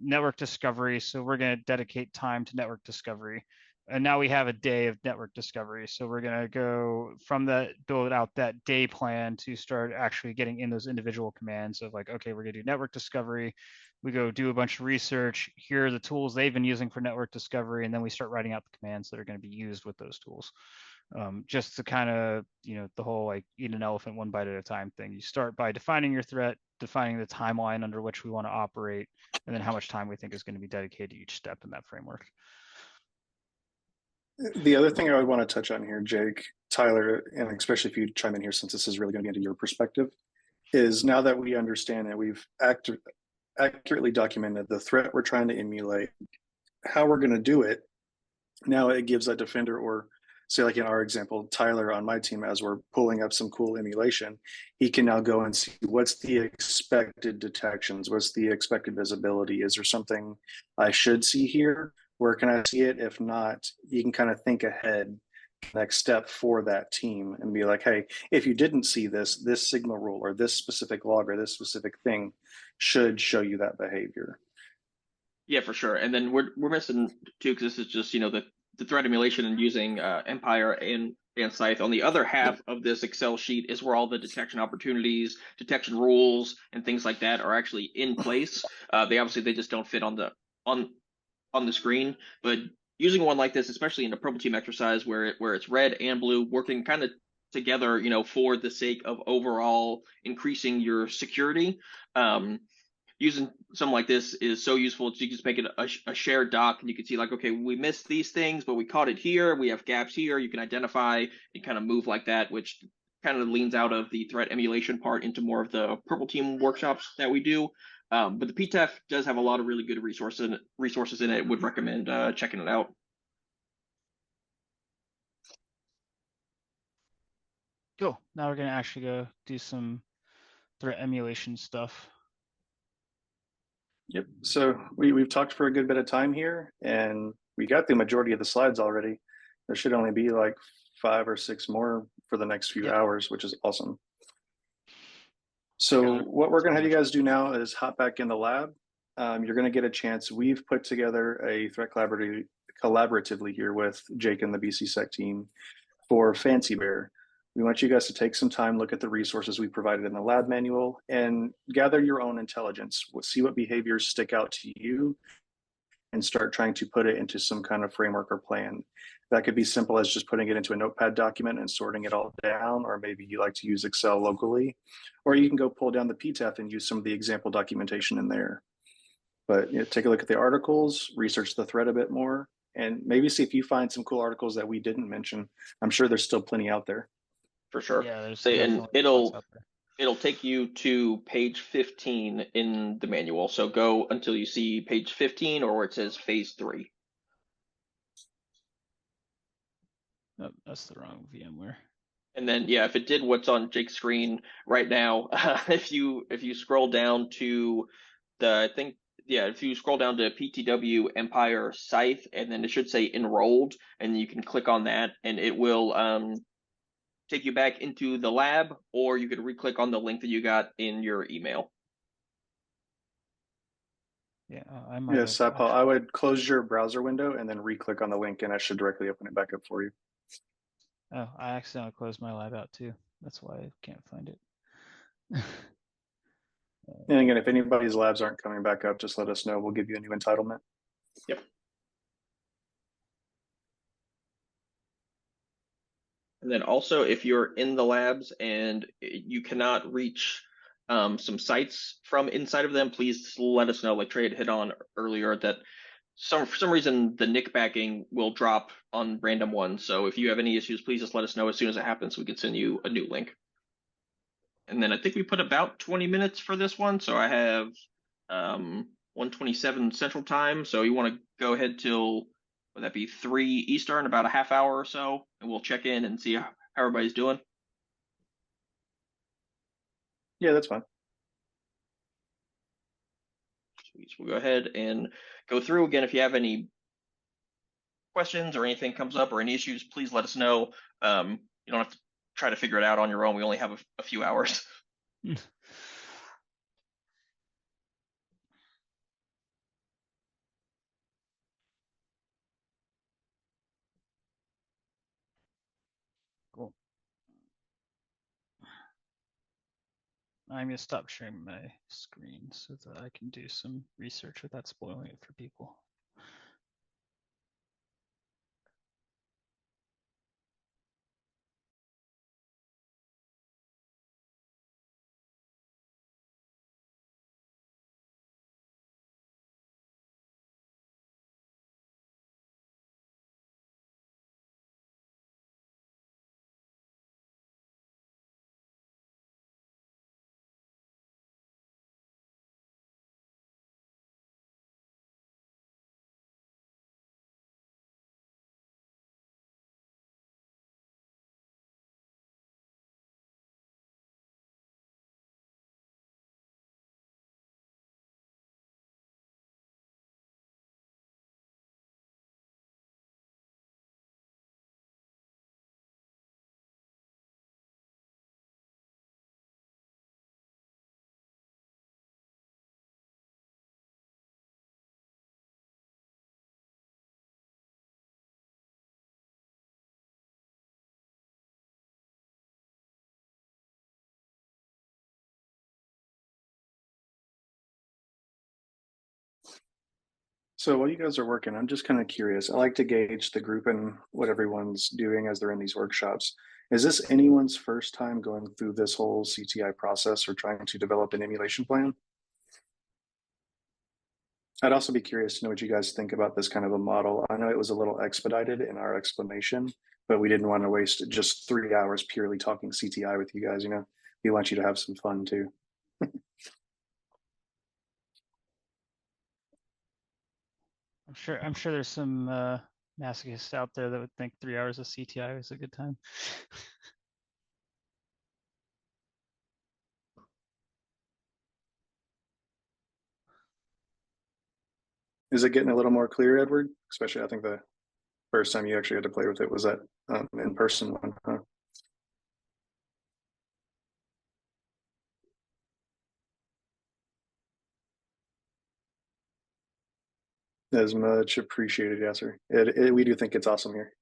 [SPEAKER 2] network discovery. So we're going to dedicate time to network discovery. And now we have a day of network discovery. So we're going to go from that, build out that day plan to start actually getting in those individual commands of like, okay, we're going to do network discovery. We go do a bunch of research. Here are the tools they've been using for network discovery. And then we start writing out the commands that are going to be used with those tools. Just to kind of, the whole like eat an elephant one bite at a time thing. You start by defining your threat, defining the timeline under which we want to operate, and then how much time we think is going to be dedicated to each step in that framework.
[SPEAKER 1] The other thing I would want to touch on here, Jake, Tyler, and especially if you chime in here, since this is really going to get into your perspective, is now that we understand that we've accurately documented the threat we're trying to emulate, how we're going to do it, now it gives that defender, or say like in our example, Tyler on my team, as we're pulling up some cool emulation, he can now go and see what's the expected detections, what's the expected visibility, is there something I should see here? Where can I see it? If not, you can kind of think ahead, next step for that team and be like, hey, if you didn't see this signal rule or this specific log or this specific thing should show you that behavior.
[SPEAKER 3] Yeah, for sure. And then we're missing too, because this is just, the threat emulation and using Empire and SCYTHE. On the other half of this Excel sheet is where all the detection opportunities, detection rules, and things like that are actually in place. They just don't fit on the screen, but using one like this, especially in a purple team exercise where it's red and blue working kind of together, for the sake of overall increasing your security, using something like this is so useful. You can just make it a shared doc, and you can see like, okay, we missed these things, but we caught it here. We have gaps here. You can identify and kind of move like that, which kind of leans out of the threat emulation part into more of the purple team workshops that we do. But the PTEF does have a lot of really good resources in it. Would recommend checking it out.
[SPEAKER 2] Cool. Now we're going to actually go do some threat emulation stuff.
[SPEAKER 1] Yep. So we've talked for a good bit of time here, and we got the majority of the slides already. There should only be like 5 or 6 more for the next few
[SPEAKER 2] Yep.
[SPEAKER 1] hours, which is awesome. So what we're going to have you guys do now is hop back in the lab. You're going to get a chance. We've put together a threat collaboratively here with Jake and the BCSec team for Fancy Bear. We want you guys to take some time, look at the resources we provided in the lab manual, and gather your own intelligence. See what behaviors stick out to you and start trying to put it into some kind of framework or plan. That could be simple as just putting it into a notepad document and sorting it all down, or maybe you like to use Excel locally, or you can go pull down the PTAF and use some of the example documentation in there. But take a look at the articles, research the thread a bit more, and maybe see if you find some cool articles that we didn't mention. I'm sure there's still plenty out there.
[SPEAKER 3] For sure.
[SPEAKER 2] Yeah, there's
[SPEAKER 3] And
[SPEAKER 2] definitely lots out there.
[SPEAKER 3] it'll take you to page 15 in the manual. So go until you see page 15 or where it says phase 3.
[SPEAKER 2] Oh, that's the wrong VMware.
[SPEAKER 3] And then, yeah, if it did what's on Jake's screen right now, if you scroll down to if you scroll down to PTW Empire Scythe, and then it should say enrolled, and you can click on that, and it will take you back into the lab, or you could re-click on the link that you got in your email.
[SPEAKER 2] Yeah, I might.
[SPEAKER 1] Yes, Paul, I would close your browser window and then re-click on the link, and I should directly open it back up for you.
[SPEAKER 2] Oh, I accidentally closed my lab out too. That's why I can't find it.
[SPEAKER 1] And again, if anybody's labs aren't coming back up, just let us know. We'll give you a new entitlement.
[SPEAKER 3] Yep. And then also, if you're in the labs and you cannot reach some sites from inside of them, please let us know. Like Trey had hit on earlier, that for some reason the NIC backing will drop on random ones. So if you have any issues, please just let us know as soon as it happens so we can send you a new link. And then I think we put about 20 minutes for this one. So I have 1:27 Central Time. So you want to go ahead till, would that be 3 Eastern, about a half hour or so, and we'll check in and see how everybody's doing.
[SPEAKER 1] Yeah, that's fine.
[SPEAKER 3] Sweet. So we'll go ahead and go through again. If you have any questions or anything comes up or any issues, please let us know. You don't have to try to figure it out on your own. We only have a few hours.
[SPEAKER 2] Cool. I'm gonna stop sharing my screen so that I can do some research without spoiling it for people.
[SPEAKER 1] So while you guys are working, I'm just kind of curious. I like to gauge the group and what everyone's doing as they're in these workshops. Is this anyone's first time going through this whole CTI process or trying to develop an emulation plan? I'd also be curious to know what you guys think about this kind of a model. I know it was a little expedited in our explanation, but we didn't want to waste just 3 hours purely talking CTI with you guys. We want you to have some fun too.
[SPEAKER 2] I'm sure there's some masochists out there that would think 3 hours of CTI was a good time.
[SPEAKER 1] Is it getting a little more clear, Edward? Especially, I think the first time you actually had to play with it was that in-person one, huh? As much appreciated, Yasser. We do think it's awesome here.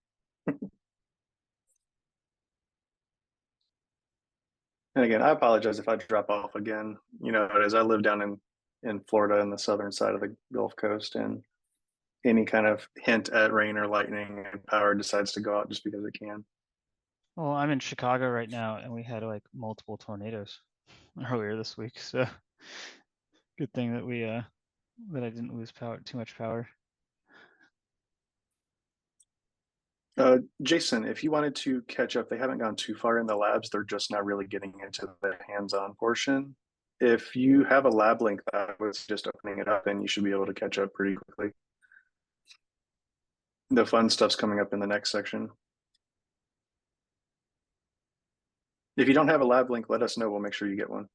[SPEAKER 1] And again, I apologize if I drop off again. You know, as I live down in Florida in the southern side of the Gulf Coast, and any kind of hint at rain or lightning and power decides to go out just because it can.
[SPEAKER 2] Well, I'm in Chicago right now, and we had like multiple tornadoes earlier this week. So good thing that we that I didn't lose too much power.
[SPEAKER 1] Jason, if you wanted to catch up, they haven't gone too far in the labs. They're just now really getting into the hands-on portion. If you have a lab link, that was just opening it up, and you should be able to catch up pretty quickly. The fun stuff's coming up in the next section. If you don't have a lab link, let us know. We'll make sure you get one.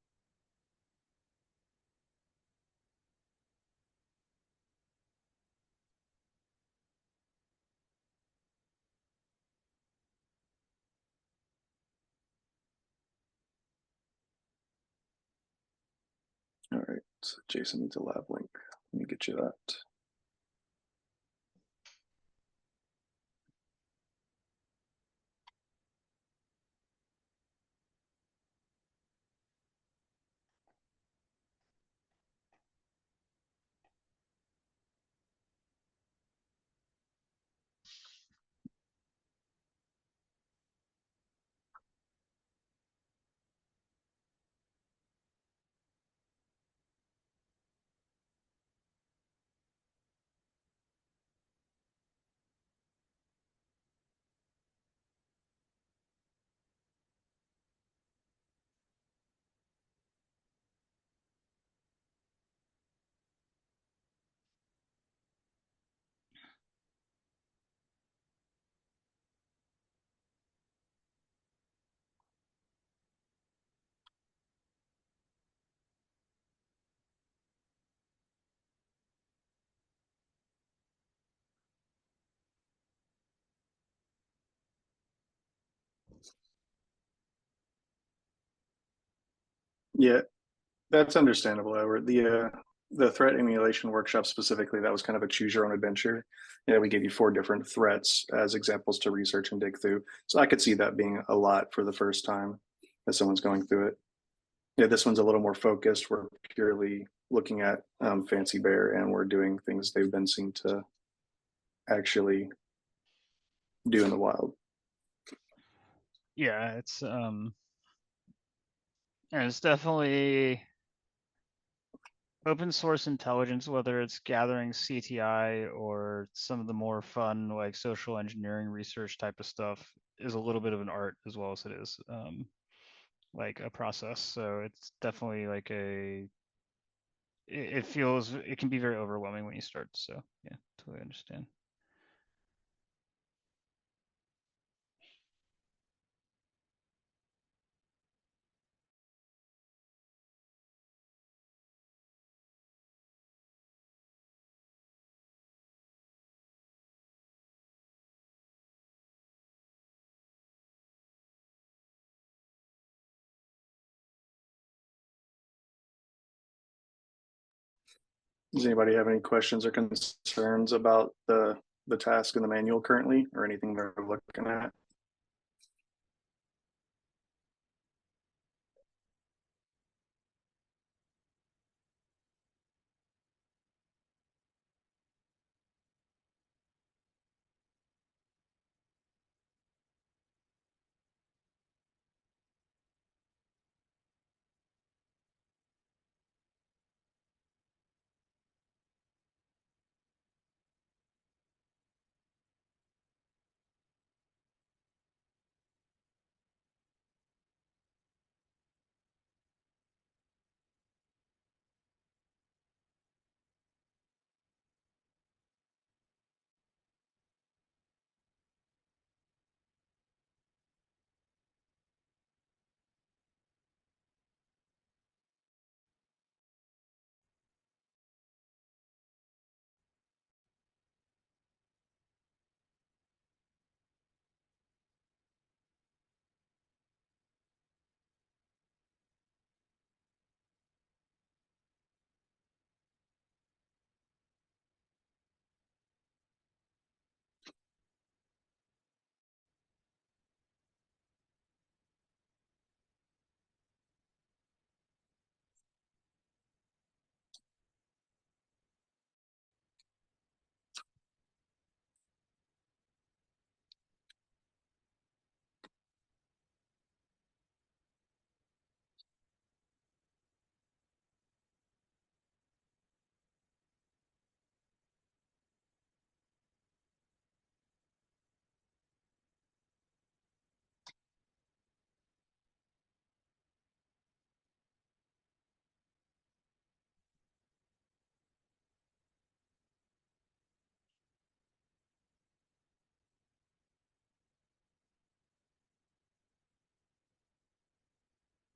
[SPEAKER 1] All right, so Jason needs a lab link. Let me get you that. Yeah, that's understandable, Edward. The threat emulation workshop specifically, that was kind of a choose your own adventure. Yeah, we gave you 4 different threats as examples to research and dig through. So I could see that being a lot for the first time as someone's going through it. Yeah, this one's a little more focused. We're purely looking at Fancy Bear, and we're doing things they've been seen to actually do in the wild.
[SPEAKER 2] Yeah, it's definitely open source intelligence, whether it's gathering CTI or some of the more fun like social engineering research type of stuff, is a little bit of an art as well as it is like a process. So it's definitely like it can be very overwhelming when you start. So yeah, totally understand.
[SPEAKER 1] Does anybody have any questions or concerns about the task in the manual currently, or anything they're looking at?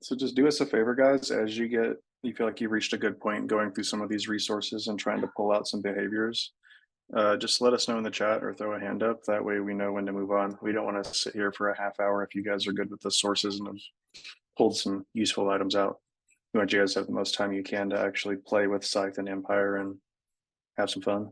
[SPEAKER 1] So just do us a favor, guys, as you feel like you've reached a good point going through some of these resources and trying to pull out some behaviors. Just let us know in the chat or throw a hand up. That way we know when to move on. We don't want to sit here for a half hour if you guys are good with the sources and have pulled some useful items out. We want you guys to have the most time you can to actually play with Scythe and Empire and have some fun.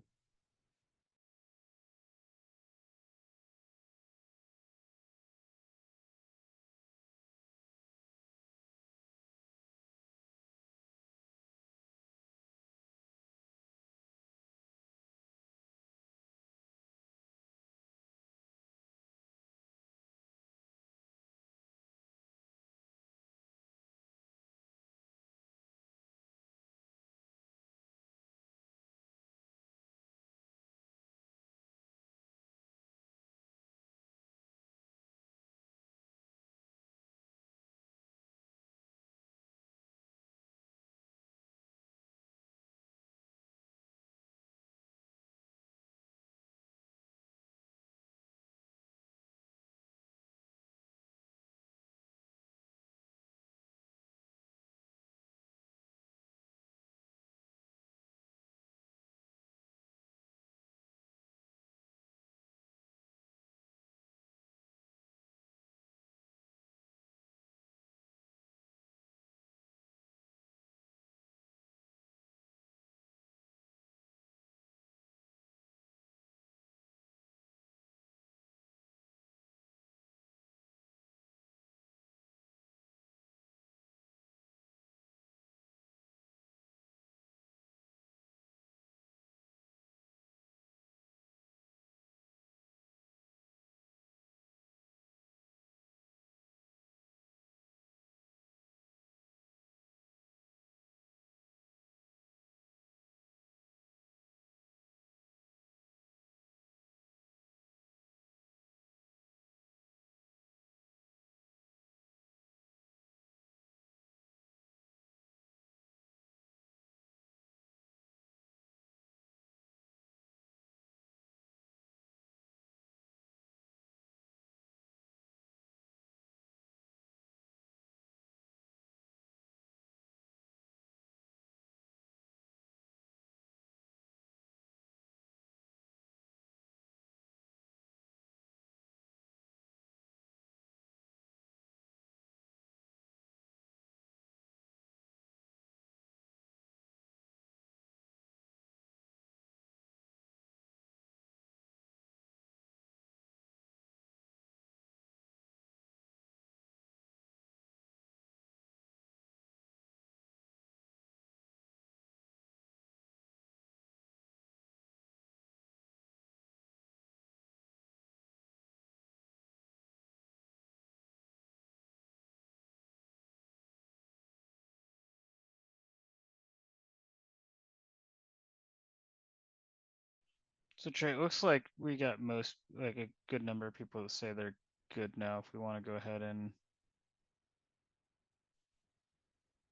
[SPEAKER 2] So Trey, it looks like we got like a good number of people that say they're good now. If we want to go ahead and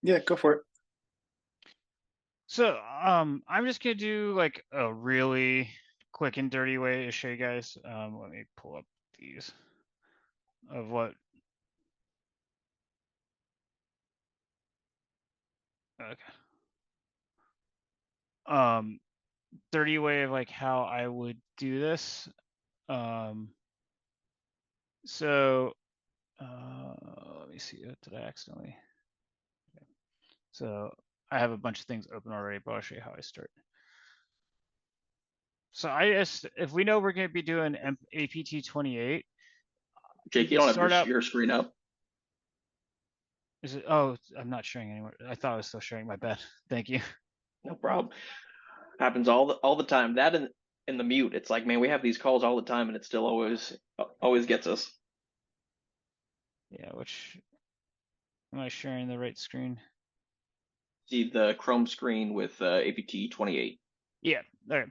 [SPEAKER 1] Yeah, go for it.
[SPEAKER 2] so I'm just gonna do like a really quick and dirty way to show you guys. Let me pull up these of what. Okay. Dirty way of like how I would do this. Um, so let me see. Did I accidentally? Okay. So I have a bunch of things open already, but I'll show you how I start. So if we know we're going to be doing APT 28,
[SPEAKER 3] Jake, you don't have your screen up.
[SPEAKER 2] Is it? Oh, I'm not sharing anymore. I thought I was still sharing. My bad. Thank you.
[SPEAKER 3] No problem. Happens all the time. That and in the mute, it's like, man, we have these calls all the time, and it still always gets us.
[SPEAKER 2] Yeah. Which am I sharing the right screen?
[SPEAKER 3] See the Chrome screen with APT 28.
[SPEAKER 2] Yeah. All right.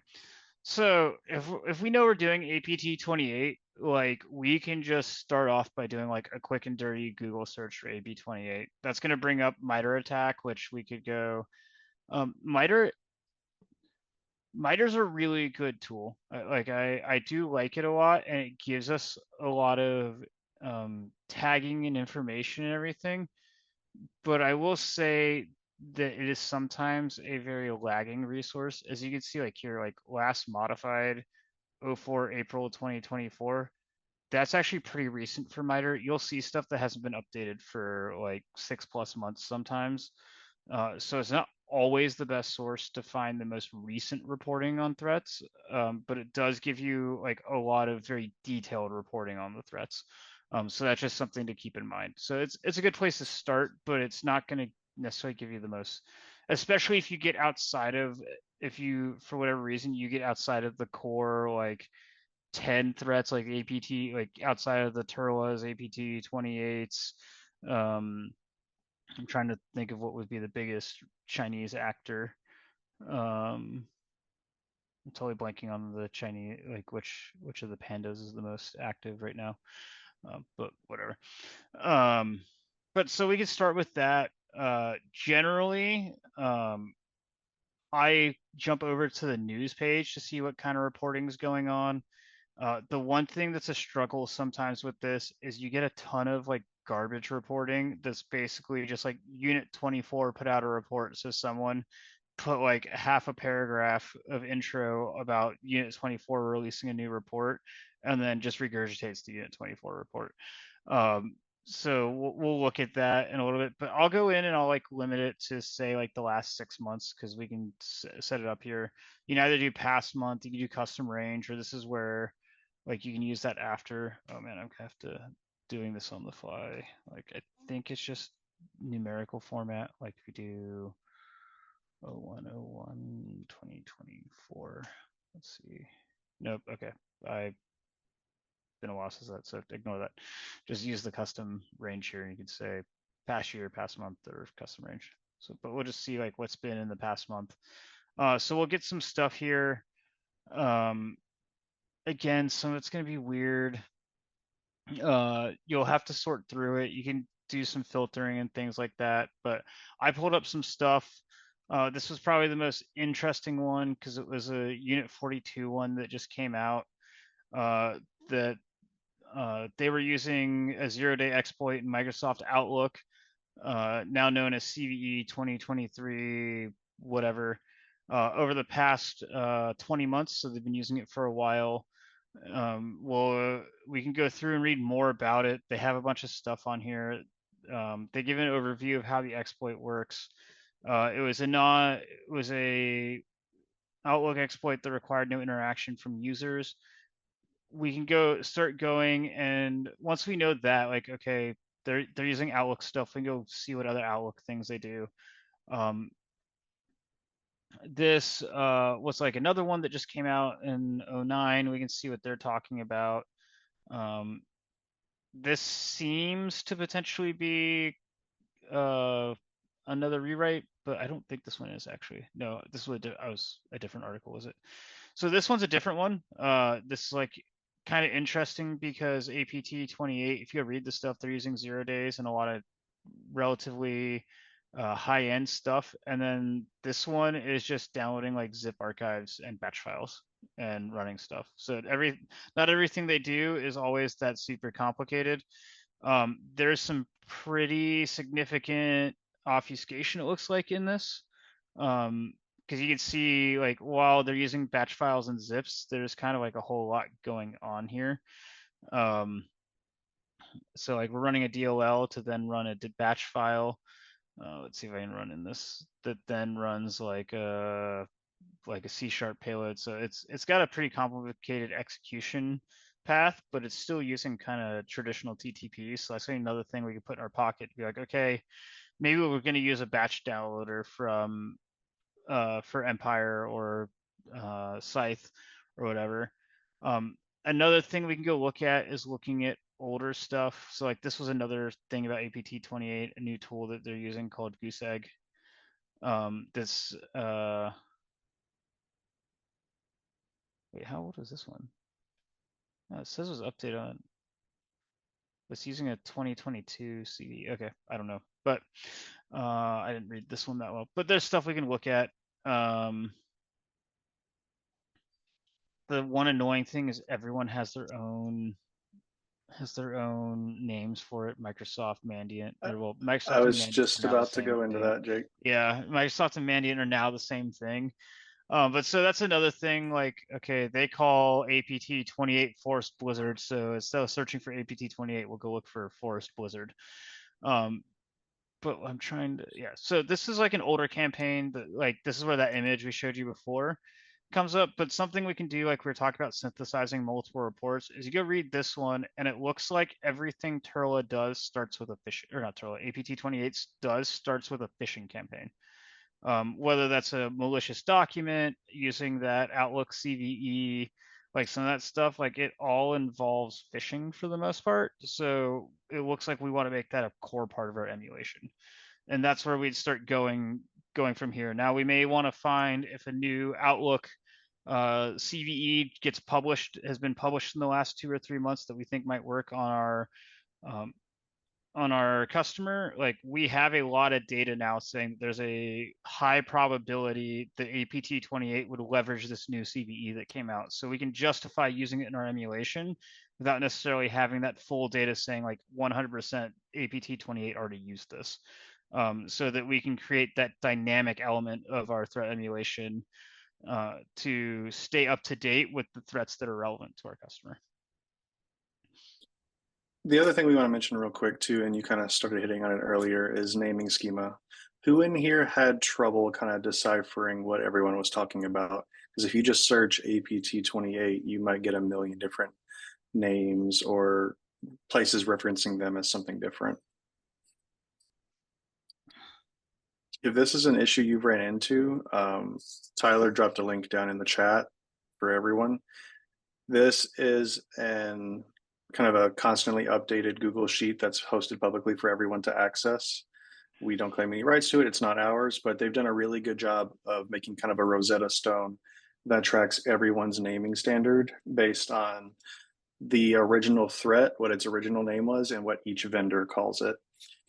[SPEAKER 2] So if we know we're doing APT 28, like we can just start off by doing like a quick and dirty Google search for AB 28. That's going to bring up miter attack, which we could go. Miter's a really good tool. I do like it a lot, and it gives us a lot of tagging and information and everything. but I will say that it is sometimes a very lagging resource. As you can see, like here, like last modified 04 April 2024. That's actually pretty recent for MITRE. You'll see stuff that hasn't been updated for like 6+ months sometimes. So it's not always the best source to find the most recent reporting on threats, but it does give you like a lot of very detailed reporting on the threats. So that's just something to keep in mind. So it's a good place to start, but it's not going to necessarily give you the most, especially if you get outside of, if you for whatever reason you get outside of the core like 10 threats like APT, like outside of the Turlas, APT 28s. I'm trying to think of what would be the biggest Chinese actor. I'm totally blanking on the Chinese, like which of the pandas is the most active right now. But whatever. But so we can start with that. Generally, I jump over to the news page to see what kind of reporting is going on. The one thing that's a struggle sometimes with this is you get a ton of like garbage reporting that's basically just like Unit 24 put out a report. So someone put like half a paragraph of intro about Unit 24 releasing a new report and then just regurgitates the Unit 24 report. So we'll look at that in a little bit, but I'll go in and I'll like limit it to say like the last 6 months because we can set it up here. You can either do past month, you can do custom range, or this is where like you can use that after. Oh man, I'm gonna have to doing this on the fly. Like I think it's just numerical format. Like if you do 0101 2024. Let's see. Nope. Okay. I've been a while since that, so ignore that. Just use the custom range here, and you can say past year, past month, or custom range. So, but we'll just see like what's been in the past month. So we'll get some stuff here. Again, some of it's gonna be weird. You'll have to sort through it. You can do some filtering and things like that, but I pulled up some stuff. This was probably the most interesting one because it was a Unit 42 one that just came out. That they were using a zero-day exploit in Microsoft Outlook, now known as CVE 2023, whatever, over the past 20 months. So they've been using it for a while. Well, we can go through and read more about it. They have a bunch of stuff on here. They give an overview of how the exploit works. It was a Outlook exploit that required no interaction from users. We can start going, and once we know that, like, okay, they're using Outlook stuff, we can go see what other Outlook things they do. This was like another one that just came out in 09. We can see what they're talking about. This seems to potentially be another rewrite, but I don't think this one is actually. No, this was a different article, was it? So this one's a different one. This is like kind of interesting because APT 28, if you read the stuff, they're using 0 days and a lot of relatively high-end stuff. And then this one is just downloading like zip archives and batch files and running stuff. So not everything they do is always that super complicated. There's some pretty significant obfuscation, it looks like, in this. Because you can see, like, while they're using batch files and zips, there's kind of like a whole lot going on here. So like we're running a DLL to then run a batch file. Let's see if I can run in this. That then runs like a C# payload. So it's got a pretty complicated execution path, but it's still using kind of traditional TTP. So that's another thing we could put in our pocket to be like, okay, maybe we're going to use a batch downloader from for Empire or SCYTHE or whatever. Another thing we can go look at is looking at older stuff. So like this was another thing about APT 28, a new tool that they're using called Goose Egg. This wait, how old is this one? It says it was updated on. It's using a 2022 CD. Okay, I don't know, but I didn't read this one that well. But there's stuff we can look at. The one annoying thing is everyone has their own has their own names for it. Microsoft, Mandiant, or well,
[SPEAKER 1] I
[SPEAKER 2] Microsoft and
[SPEAKER 1] was
[SPEAKER 2] Mandiant
[SPEAKER 1] just
[SPEAKER 2] are now the
[SPEAKER 1] about to
[SPEAKER 2] same
[SPEAKER 1] go into
[SPEAKER 2] thing.
[SPEAKER 1] that, Jake.
[SPEAKER 2] Yeah, Microsoft and Mandiant are now the same thing. But so that's another thing. Like, okay, they call APT 28 Forest Blizzard. So instead of searching for APT 28, we'll go look for Forest Blizzard. But I'm trying to, yeah. So this is like an older campaign. That, like, this is where that image we showed you before comes up. But something we can do, like we were talking about synthesizing multiple reports, is you go read this one, and it looks like everything Turla does starts with a phishing, or not Turla, APT 28 does starts with a phishing campaign. Whether that's a malicious document, using that Outlook CVE, like some of that stuff, like it all involves phishing for the most part. So it looks like we want to make that a core part of our emulation. And that's where we'd start going from here. Now we may want to find if a new Outlook CVE gets published, has been published in the last 2 or 3 months that we think might work um, on our customer. Like, we have a lot of data now saying that there's a high probability that APT 28 would leverage this new CVE that came out. So we can justify using it in our emulation without necessarily having that full data saying like 100% APT 28 already used this. So that we can create that dynamic element of our threat emulation to stay up to date with the threats that are relevant to our customer.
[SPEAKER 1] The other thing we want to mention real quick too, and you kind of started hitting on it earlier, is naming schema. Who in here had trouble kind of deciphering what everyone was talking about? Because if you just search APT 28, you might get a million different names or places referencing them as something different. If this is an issue you've ran into, Tyler dropped a link down in the chat for everyone. This is an kind of a constantly updated Google Sheet that's hosted publicly for everyone to access. We don't claim any rights to it. It's not ours, but they've done a really good job of making kind of a Rosetta Stone that tracks everyone's naming standard based on the original threat, what its original name was, and what each vendor calls it.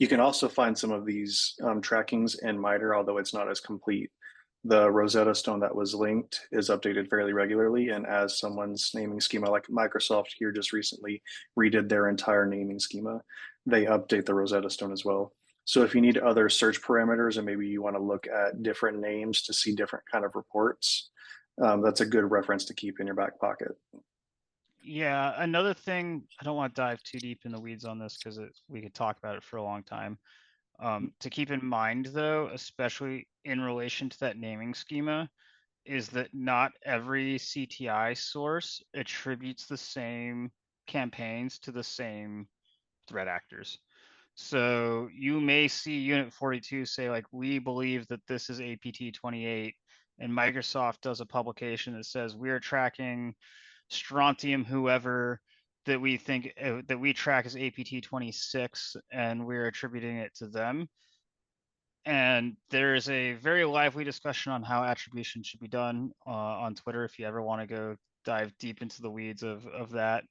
[SPEAKER 1] You can also find some of these trackings in MITRE, although it's not as complete. The Rosetta Stone that was linked is updated fairly regularly, and as someone's naming schema, like Microsoft here just recently redid their entire naming schema, they update the Rosetta Stone as well. So if you need other search parameters and maybe you want to look at different names to see different kind of reports, that's a good reference to keep in your back pocket.
[SPEAKER 2] Yeah, another thing, I don't want to dive too deep in the weeds on this because we could talk about it for a long time. To keep in mind, though, especially in relation to that naming schema, is that not every CTI source attributes the same campaigns to the same threat actors. So you may see Unit 42 say, like, we believe that this is APT 28, and Microsoft does a publication that says we're tracking strontium whoever that we think that we track as APT 26, and we're attributing it to them. And there's a very lively discussion on how attribution should be done on Twitter if you ever want to go dive deep into the weeds of that.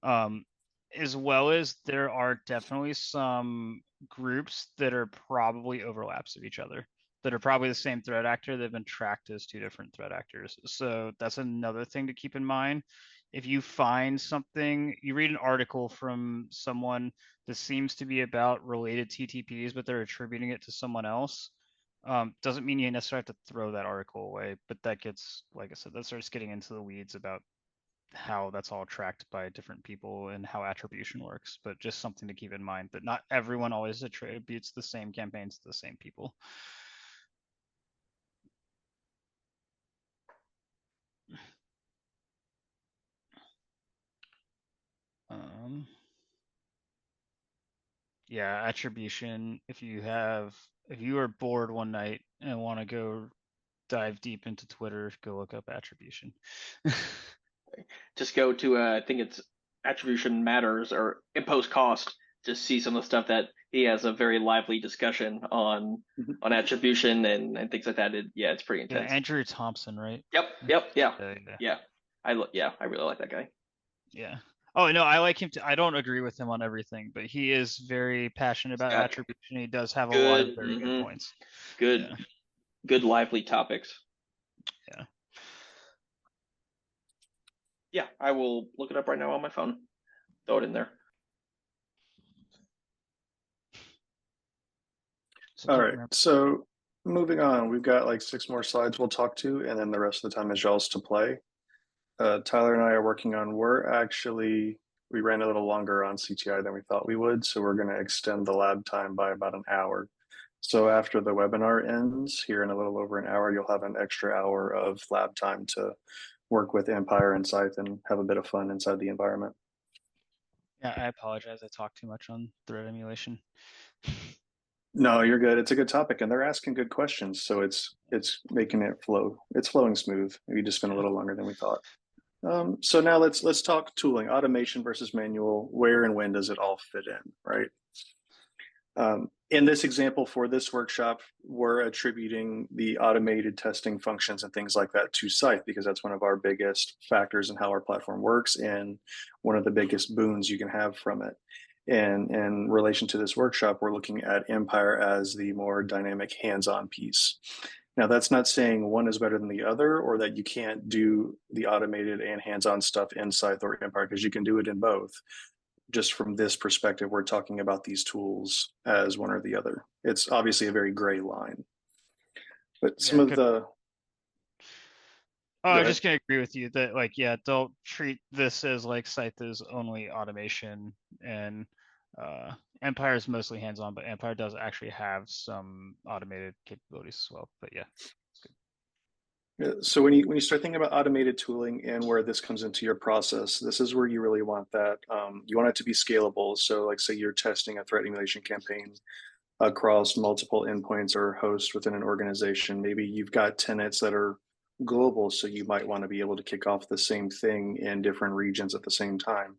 [SPEAKER 2] As well as there are definitely some groups that are probably overlaps of each other, that are probably the same threat actor that have been tracked as 2 different threat actors. So that's another thing to keep in mind. If you find something, you read an article from someone that seems to be about related TTPs, but they're attributing it to someone else, doesn't mean you necessarily have to throw that article away. But that gets, like I said, that starts getting into the weeds about how that's all tracked by different people and how attribution works. But just something to keep in mind that not everyone always attributes the same campaigns to the same people. Yeah, attribution. If you are bored one night and want to go dive deep into Twitter, go look up attribution.
[SPEAKER 3] Just go to I think it's Attribution Matters or Impose Cost. Just see some of the stuff that he has a very lively discussion on attribution and things like that. Yeah, it's pretty
[SPEAKER 2] Yeah,
[SPEAKER 3] intense.
[SPEAKER 2] Andrew Thompson, right?
[SPEAKER 3] Yeah. I really like that guy.
[SPEAKER 2] Yeah. Oh no, I like him too. I don't agree with him on everything, but he is very passionate about attribution. He does have a lot of very good points.
[SPEAKER 3] Good lively topics.
[SPEAKER 2] Yeah.
[SPEAKER 3] Yeah, I will look it up right now on my phone. Throw it in there.
[SPEAKER 1] All
[SPEAKER 2] can't
[SPEAKER 1] right,
[SPEAKER 2] remember.
[SPEAKER 1] so moving on, we've got like 6 more slides we'll talk to, and then the rest of the time is y'all's to play. Tyler and I are working on, we ran a little longer on CTI than we thought we would, so we're going to extend the lab time by about an hour. So after the webinar ends here in a little over an hour, you'll have an extra hour of lab time to work with Empire and Scythe and have a bit of fun inside the environment.
[SPEAKER 2] Yeah, I apologize. I talked too much on threat emulation.
[SPEAKER 1] No, you're good. It's a good topic, and they're asking good questions, so it's making it flow. It's flowing smooth. Maybe just been a little longer than we thought. So now let's talk tooling, automation versus manual. Where and when does it all fit in, right? In this example for this workshop, we're attributing the automated testing functions and things like that to Scythe because that's one of our biggest factors in how our platform works and one of the biggest boons you can have from it. And in relation to this workshop, we're looking at Empire as the more dynamic hands-on piece. Now, that's not saying one is better than the other or that you can't do the automated and hands-on stuff in Scythe or Empire because you can do it in both. Just from this perspective, we're talking about these tools as one or the other. It's obviously a very gray line. But some of the
[SPEAKER 2] Oh, I
[SPEAKER 1] Go
[SPEAKER 2] was
[SPEAKER 1] ahead.
[SPEAKER 2] just gonna agree with you that like, yeah, don't treat this as like Scythe is only automation and Empire is mostly hands-on, but Empire does actually have some automated capabilities as well. But yeah.
[SPEAKER 1] So when you start thinking about automated tooling and where this comes into your process, this is where you really want that. You want it to be scalable. So like say you're testing a threat emulation campaign across multiple endpoints or hosts within an organization. Maybe you've got tenants that are global, so you might want to be able to kick off the same thing in different regions at the same time.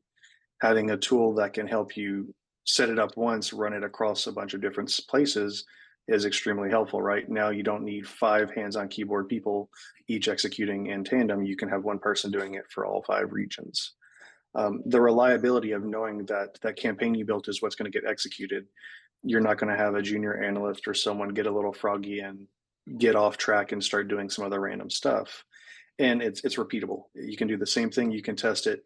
[SPEAKER 1] Having a tool that can help you set it up once, run it across a bunch of different places is extremely helpful. Right now, you don't need 5 hands-on keyboard people each executing in tandem. You can have one person doing it for all 5 regions. The reliability of knowing that that campaign you built is what's going to get executed. You're not going to have a junior analyst or someone get a little froggy and get off track and start doing some other random stuff. And it's repeatable. You can do the same thing. You can test it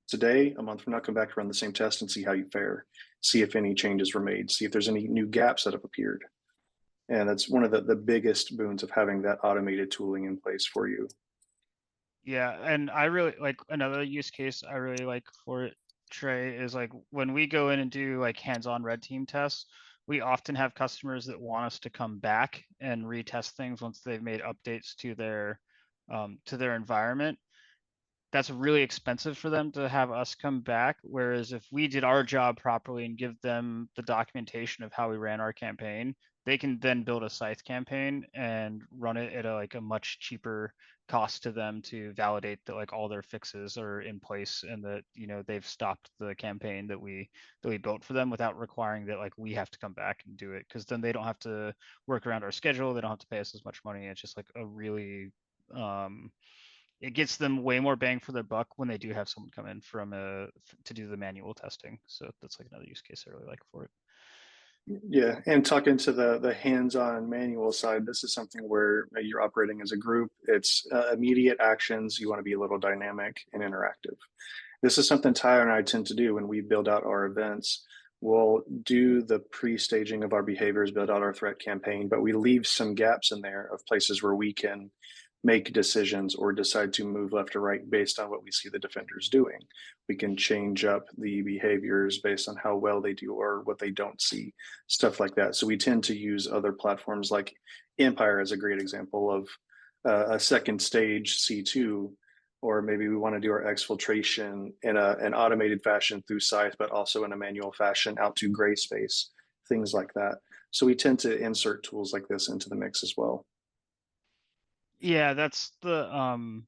[SPEAKER 1] today, a month from now, come back to run the same test and see how you fare. See if any changes were made. See if there's any new gaps that have appeared. And that's one of the biggest boons of having that automated tooling in place for you.
[SPEAKER 2] Yeah, and I really like another use case I really like for it, Trey, is like when we go in and do like hands-on red team tests, we often have customers that want us to come back and retest things once they've made updates to their environment. That's really expensive for them to have us come back. Whereas if we did our job properly and give them the documentation of how we ran our campaign, they can then build a Scythe campaign and run it at a much cheaper cost to them to validate that like all their fixes are in place and that they've stopped the campaign that we built for them without requiring that like we have to come back and do it, because then they don't have to work around our schedule, they don't have to pay us as much money. It's just like a really it gets them way more bang for their buck when they do have someone come in to do the manual testing. So that's like another use case I really like for it.
[SPEAKER 1] Yeah, and talking to the hands-on manual side, this is something where you're operating as a group. It's immediate actions. You want to be a little dynamic and interactive. This is something Tyler and I tend to do when we build out our events. We'll do the pre-staging of our behaviors, build out our threat campaign, but we leave some gaps in there of places where we can make decisions or decide to move left or right based on what we see the defenders doing. We can change up the behaviors based on how well they do or what they don't see, stuff like that. So we tend to use other platforms like Empire as a great example of a second stage C2, or maybe we want to do our exfiltration in an automated fashion through Scythe, but also in a manual fashion out to gray space, things like that. So we tend to insert tools like this into the mix as well.
[SPEAKER 2] Yeah, that's the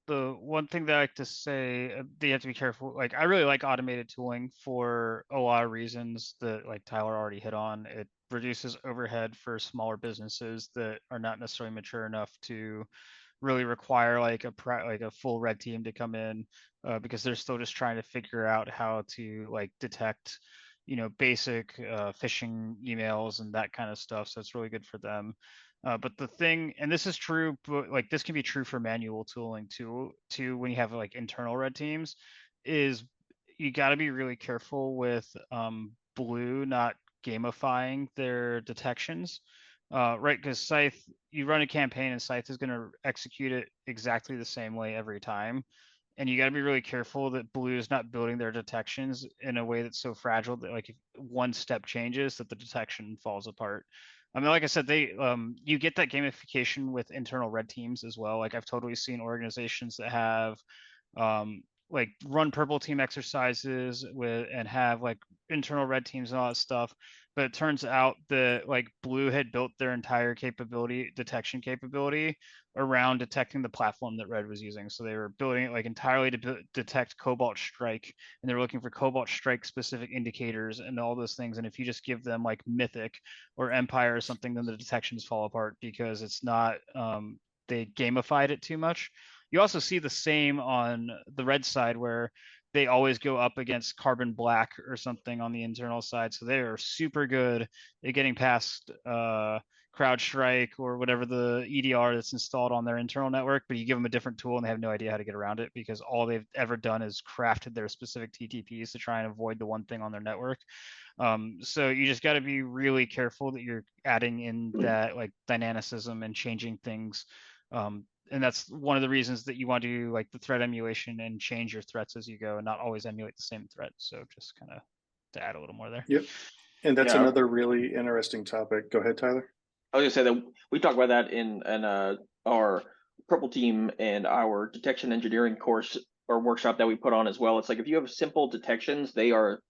[SPEAKER 2] one thing that I like to say, that you have to be careful. Like, I really like automated tooling for a lot of reasons that like Tyler already hit on. It reduces overhead for smaller businesses that are not necessarily mature enough to really require like a full red team to come in, because they're still just trying to figure out how to like detect basic phishing emails and that kind of stuff. So it's really good for them. But the thing, and this is true, but like this can be true for manual tooling too when you have like internal red teams, is you got to be really careful with blue not gamifying their detections, right? Because Scythe, you run a campaign and Scythe is going to execute it exactly the same way every time. And you got to be really careful that blue is not building their detections in a way that's so fragile that like if one step changes that the detection falls apart. I mean, like I said, you get that gamification with internal red teams as well. Like I've totally seen organizations that have like run purple team exercises with and have like internal red teams and all that stuff. But it turns out that like blue had built their entire detection capability around detecting the platform that red was using. So they were building it like entirely to detect Cobalt Strike, and they're looking for Cobalt Strike specific indicators and all those things. And if you just give them like Mythic or Empire or something, then the detections fall apart because it's not they gamified it too much. You also see the same on the red side where they always go up against Carbon Black or something on the internal side. So they are super good at getting past CrowdStrike or whatever the EDR that's installed on their internal network, but you give them a different tool and they have no idea how to get around it because all they've ever done is crafted their specific TTPs to try and avoid the one thing on their network. So you just got to be really careful that you're adding in that like dynamicism and changing things. And that's one of the reasons that you want to do like the threat emulation and change your threats as you go and not always emulate the same threat. So just kind of to add a little more there.
[SPEAKER 1] Yep. And that's
[SPEAKER 3] Yeah.
[SPEAKER 1] another really interesting topic. Go ahead, Tyler.
[SPEAKER 3] I was gonna say that we talked about that in our purple team and our detection engineering course or workshop that we put on as well. It's like if you have simple detections, they are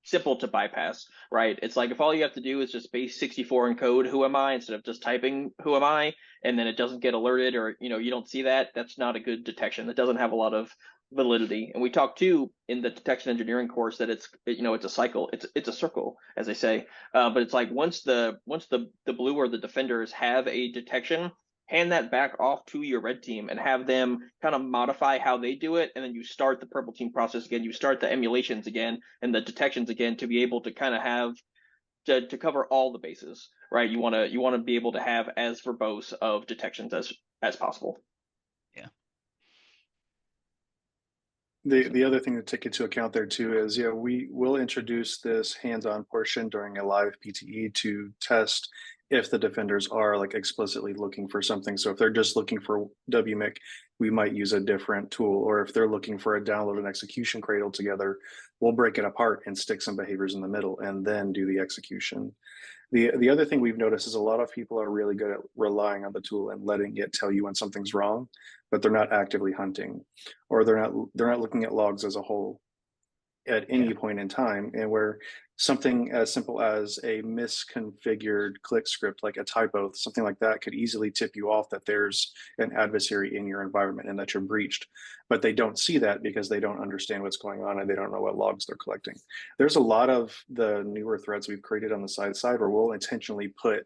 [SPEAKER 3] simple to bypass, right? It's like if all you have to do is just base 64 in code, who am I, instead of just typing who am I, and then it doesn't get alerted or you don't see that, that's not a good detection. That doesn't have a lot of validity. And we talked too in the detection engineering course that it's a cycle, it's a circle, as they say. But it's like once the blue or the defenders have a detection, hand that back off to your red team and have them kind of modify how they do it, and then you start the purple team process again. You start the emulations again and the detections again to be able to kind of have to cover all the bases, right? You want to be able to have as verbose of detections as possible.
[SPEAKER 2] Yeah.
[SPEAKER 1] The other thing to take into account there too is, we will introduce this hands-on portion during a live PTE to test if the defenders are like explicitly looking for something. So if they're just looking for WMIC, we might use a different tool. Or if they're looking for a download and execution cradle together, we'll break it apart and stick some behaviors in the middle and then do the execution. The other thing we've noticed is a lot of people are really good at relying on the tool and letting it tell you when something's wrong, but they're not actively hunting, or they're not looking at logs as a whole at any point in time. And where something as simple as a misconfigured click script, like a typo, something like that, could easily tip you off that there's an adversary in your environment and that you're breached. But they don't see that because they don't understand what's going on and they don't know what logs they're collecting. There's a lot of the newer threads we've created on the side where we'll intentionally put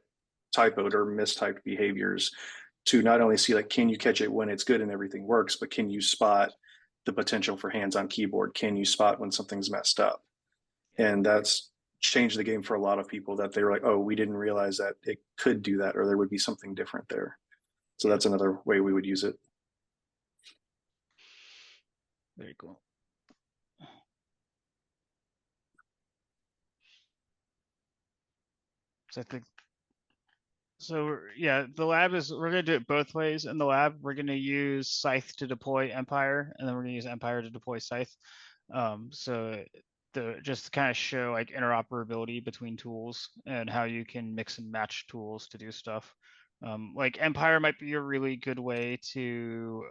[SPEAKER 1] typoed or mistyped behaviors to not only see like, can you catch it when it's good and everything works, but can you spot the potential for hands on keyboard? Can you spot when something's messed up? And that's changed the game for a lot of people, that they were like, oh, we didn't realize that it could do that, or there would be something different there. So that's another way we would use it.
[SPEAKER 2] Very cool. So I think so. Yeah, the lab we're gonna do it both ways. In the lab, we're gonna use Scythe to deploy Empire, and then we're gonna use Empire to deploy Scythe. So just to kind of show like interoperability between tools and how you can mix and match tools to do stuff. Like Empire might be a really good way to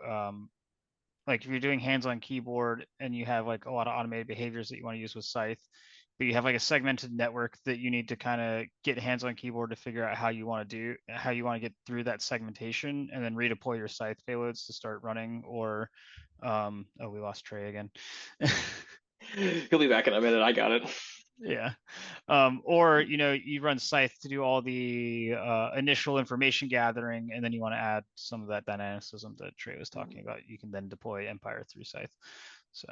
[SPEAKER 2] like if you're doing hands-on keyboard and you have like a lot of automated behaviors that you want to use with Scythe, but you have like a segmented network that you need to kind of get hands-on keyboard to figure out how you want to get through that segmentation, and then redeploy your Scythe payloads to start running. Or oh, we lost Trey again.
[SPEAKER 3] He'll be back in a minute. I got it.
[SPEAKER 2] Yeah. Or you run Scythe to do all the initial information gathering, and then you want to add some of that dynamicism that Trey was talking about. You can then deploy Empire through Scythe. So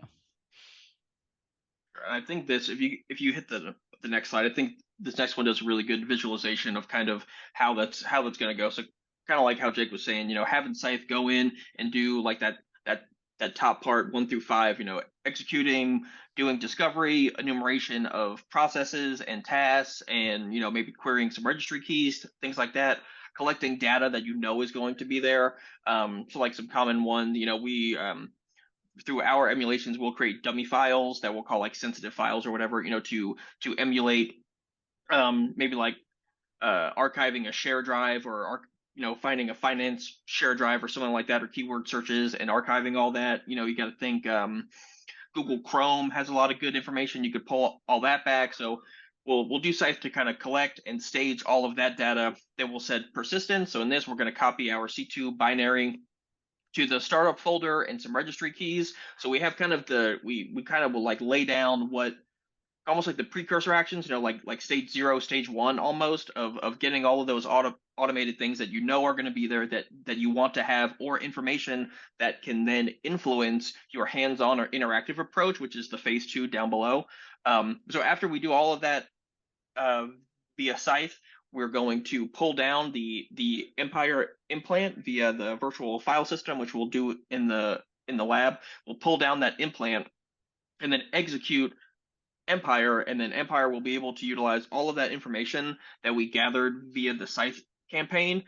[SPEAKER 3] I think this, if you hit the next slide, I think this next one does a really good visualization of kind of how that's going to go. So kind of like how Jake was saying, having Scythe go in and do like that that top part 1 through 5, executing, doing discovery, enumeration of processes and tasks, and maybe querying some registry keys, things like that, collecting data that is going to be there. So like some common one, we through our emulations we'll create dummy files that we'll call like sensitive files or whatever, to emulate maybe like archiving a share drive, or finding a finance share drive or something like that, or keyword searches and archiving all that. You got to think Google Chrome has a lot of good information. You could pull all that back. So we'll do Scythe to kind of collect and stage all of that data. Then we'll set persistence. So in this, we're going to copy our C2 binary to the startup folder and some registry keys. So we have kind of we kind of will like lay down what almost like the precursor actions, like stage 0, stage 1 almost of getting all of those automated things that are going to be there, that you want to have, or information that can then influence your hands-on or interactive approach, which is the phase 2 down below. So after we do all of that via Scythe, we're going to pull down the Empire implant via the virtual file system, which we'll do in the lab. We'll pull down that implant and then execute Empire, and then Empire will be able to utilize all of that information that we gathered via the Scythe campaign.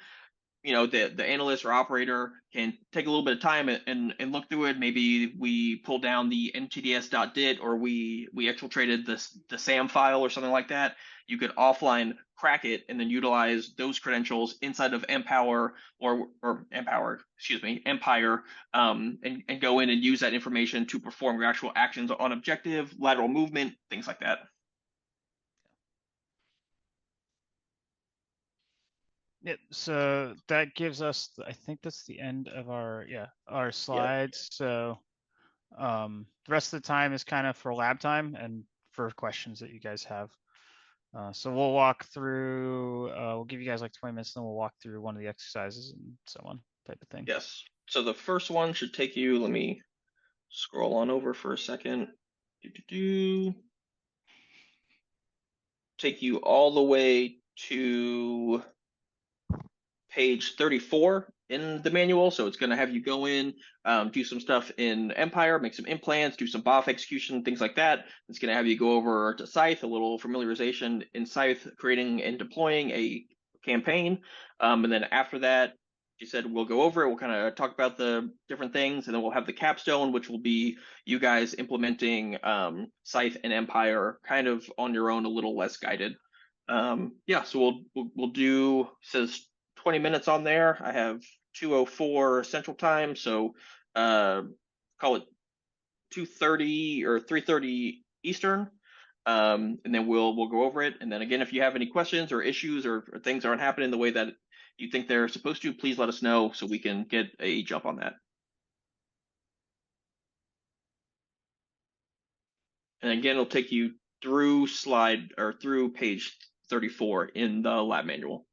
[SPEAKER 3] The analyst or operator can take a little bit of time and look through it. Maybe we pull down the ntds.dit, or we exfiltrated the SAM file or something like that. You could offline crack it and then utilize those credentials inside of Empower or Empower, excuse me, Empire, and go in and use that information to perform your actual actions on objective, lateral movement, things like that.
[SPEAKER 2] Yeah, so that gives us, I think that's the end of our slides. So the rest of the time is kind of for lab time and for questions that you guys have. So we'll walk through, we'll give you guys like 20 minutes, then we'll walk through one of the exercises and so on, type of thing.
[SPEAKER 3] Yes. So the first one should take you, let me scroll on over for a second. Take you all the way to page 34 in the manual. So it's going to have you go in, do some stuff in Empire, make some implants, do some BOF execution, things like that. It's going to have you go over to Scythe, a little familiarization in Scythe, creating and deploying a campaign. And then after that, she said we'll go over it. We'll kind of talk about the different things, and then we'll have the capstone, which will be you guys implementing Scythe and Empire kind of on your own, a little less guided. Yeah, so we'll do, says 20 minutes on there. I have 2:04 Central Time, so call it 2:30 or 3:30 Eastern. And then we'll go over it. And then again, if you have any questions or issues, or things aren't happening the way that you think they're supposed to, please let us know so we can get a jump on that. And again, it'll take you through through page 34 in the lab manual.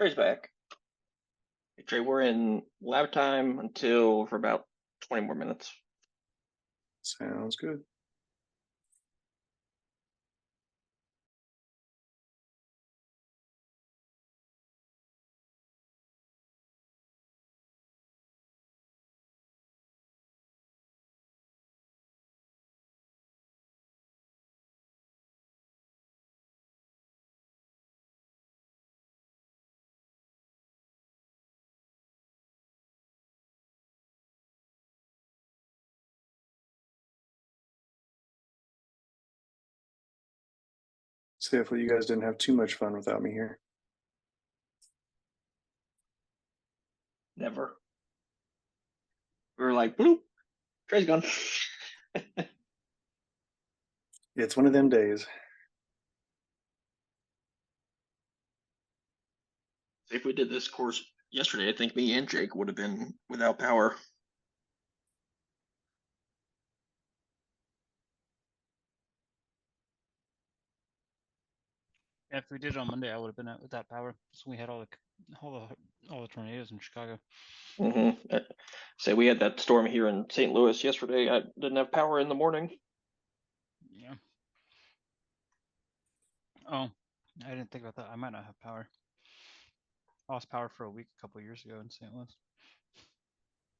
[SPEAKER 3] Trey's back. Hey, Trey, we're in lab time until for about 20 more minutes.
[SPEAKER 1] Sounds good. So hopefully you guys didn't have too much fun without me here.
[SPEAKER 3] Never. We were like, bloop, Trey's gone.
[SPEAKER 1] It's one of them days.
[SPEAKER 3] If we did this course yesterday, I think me and Jake would have been without power.
[SPEAKER 2] If we did it on Monday, I would have been out without power. So we had all the tornadoes in Chicago.
[SPEAKER 3] Mm-hmm. Say we had that storm here in St. Louis yesterday. I didn't have power in the morning.
[SPEAKER 2] Yeah. Oh, I didn't think about that. I might not have power. I lost power for a week a couple years ago in St. Louis.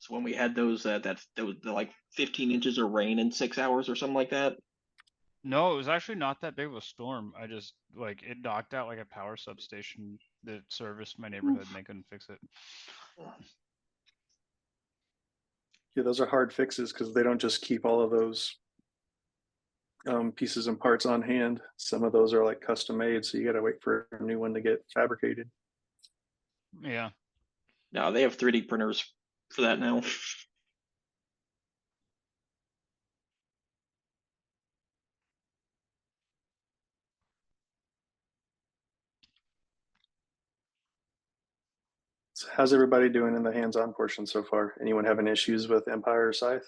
[SPEAKER 3] So when we had those like 15 inches of rain in 6 hours or something like that.
[SPEAKER 2] No, it was actually not that big of a storm. I just like it knocked out like a power substation that serviced my neighborhood and they couldn't fix it.
[SPEAKER 1] Yeah, those are hard fixes because they don't just keep all of those pieces and parts on hand. Some of those are like custom made, so you got to wait for a new one to get fabricated.
[SPEAKER 2] Yeah.
[SPEAKER 3] No, they have 3D printers for that now.
[SPEAKER 1] So how's everybody doing in the hands-on portion so far? Anyone having issues with Empire or Scythe?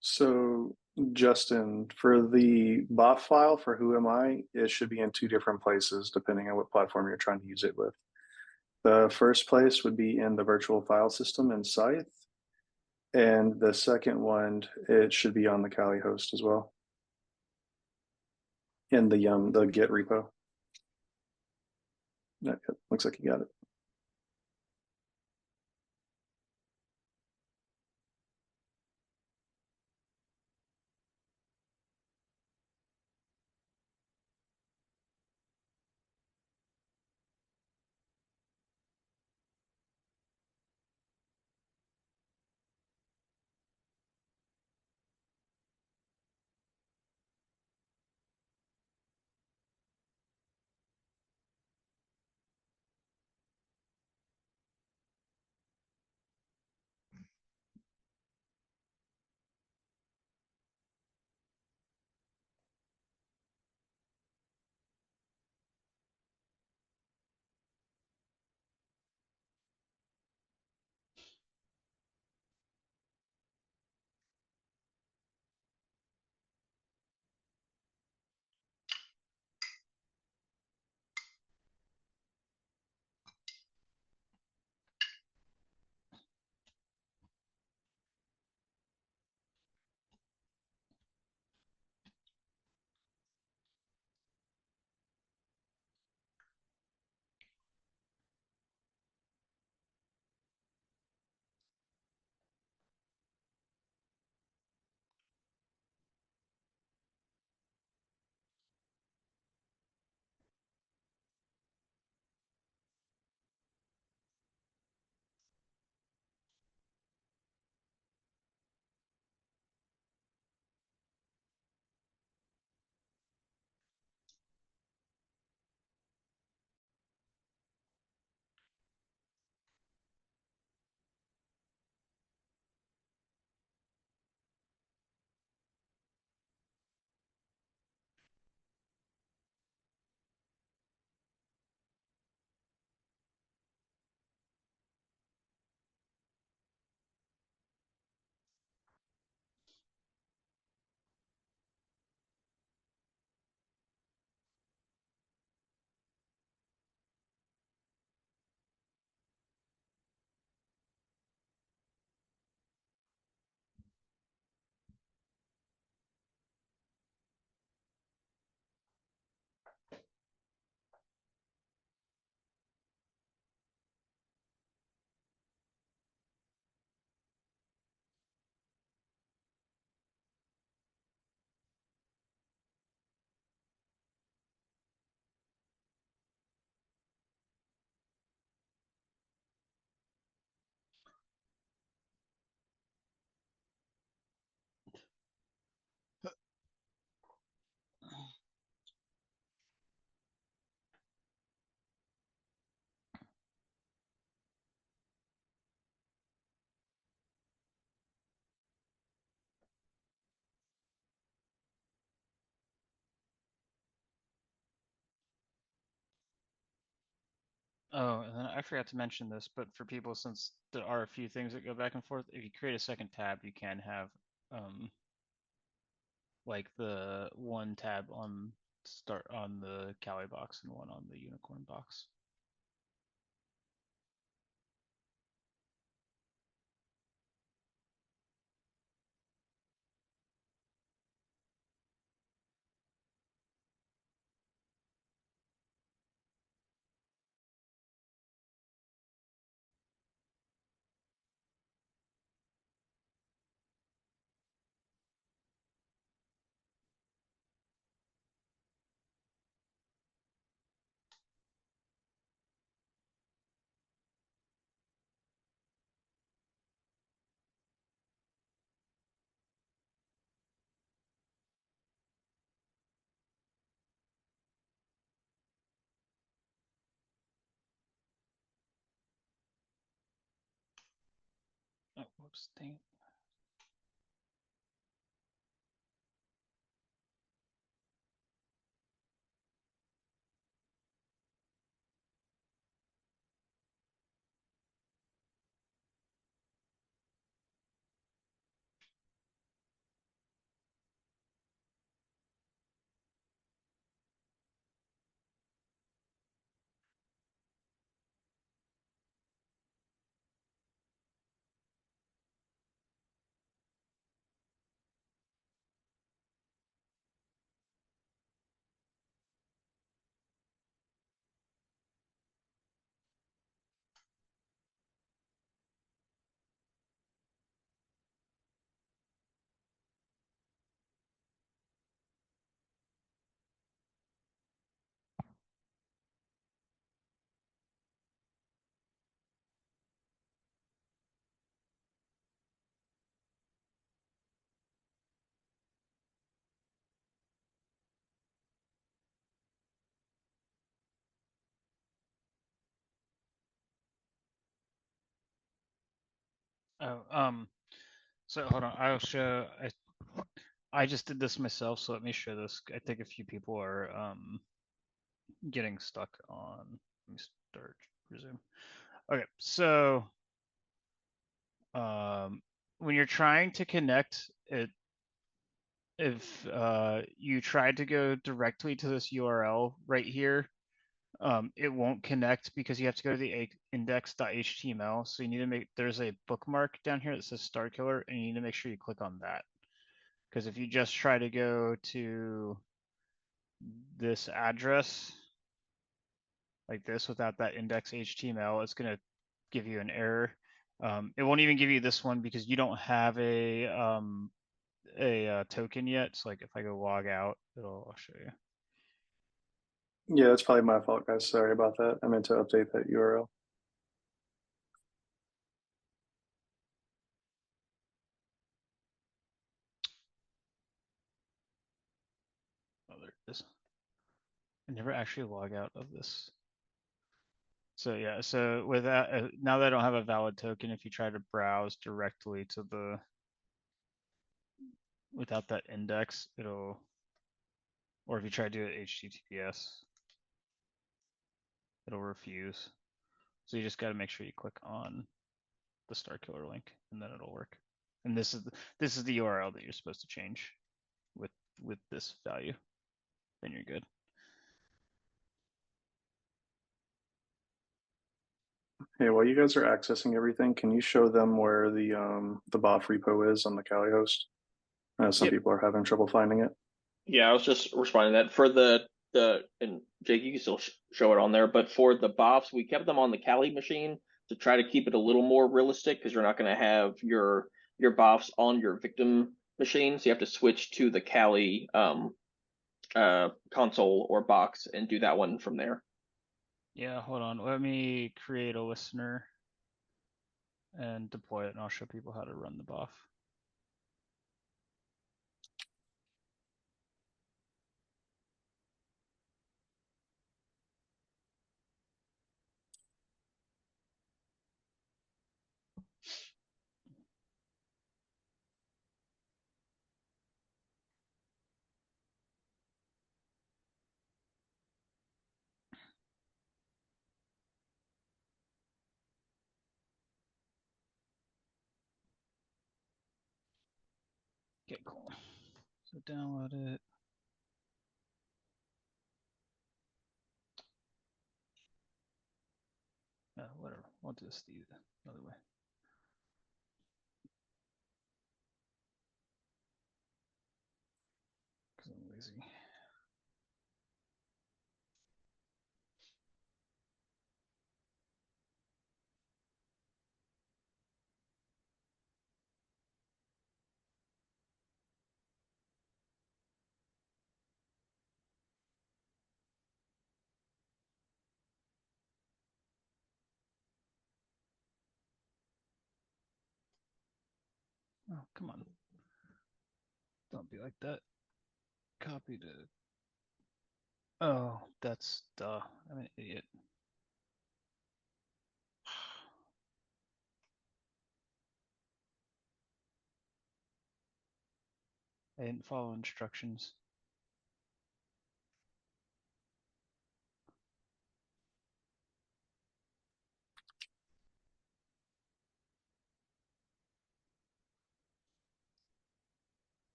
[SPEAKER 1] So Justin, for the BOF file for Who Am I, it should be in two different places depending on what platform you're trying to use it with. The first place would be in the virtual file system in Scythe. And the second one, it should be on the Kali host as well. In the Git repo. That looks like you got it.
[SPEAKER 2] Oh, and then I forgot to mention this, but for people, since there are a few things that go back and forth, if you create a second tab, you can have like the one tab on start on the Kali box and one on the unicorn box. Oh, whoops, dang it. Oh, so hold on, I'll show. I just did this myself, so let me show this. I think a few people are getting stuck on. Let me start resume. Okay, so when you're trying to connect it, if you tried to go directly to this URL right here, it won't connect because you have to go to the index.html. So you need to make, there's a bookmark down here that says Starkiller, and you need to make sure you click on that. Because if you just try to go to this address like this without that index HTML, it's going to give you an error. It won't even give you this one because you don't have a token yet. So like if I go log out, I'll show you.
[SPEAKER 1] Yeah, that's probably my fault, guys. Sorry about that. I meant to update that URL.
[SPEAKER 2] Oh, there it is. I never actually log out of this. So yeah, so with that, now that I don't have a valid token, if you try to browse directly to the, without that index, it'll, or if you try to do it HTTPS, it'll refuse. So you just got to make sure you click on the Starkiller link, and then it'll work. And this is the URL that you're supposed to change with this value. Then you're good.
[SPEAKER 1] Hey, while you guys are accessing everything, can you show them where the BOF repo is on the Kali host? Some
[SPEAKER 3] Yep.
[SPEAKER 1] people are having trouble finding it.
[SPEAKER 3] Yeah, I was just responding to that for the and Jake, you can still show it on there, but for the BOFs, we kept them on the Kali machine to try to keep it a little more realistic because you're not going to have your BOFs on your victim machine, so you have to switch to the Kali console or box and do that one from there.
[SPEAKER 2] Yeah, hold on. Let me create a listener and deploy it, and I'll show people how to run the BOF. Okay, cool. So download it. Whatever. We'll just do it another way. Because I'm lazy. Oh, come on. Don't be like that. Copy to. Oh, that's duh. I'm an idiot. I didn't follow instructions.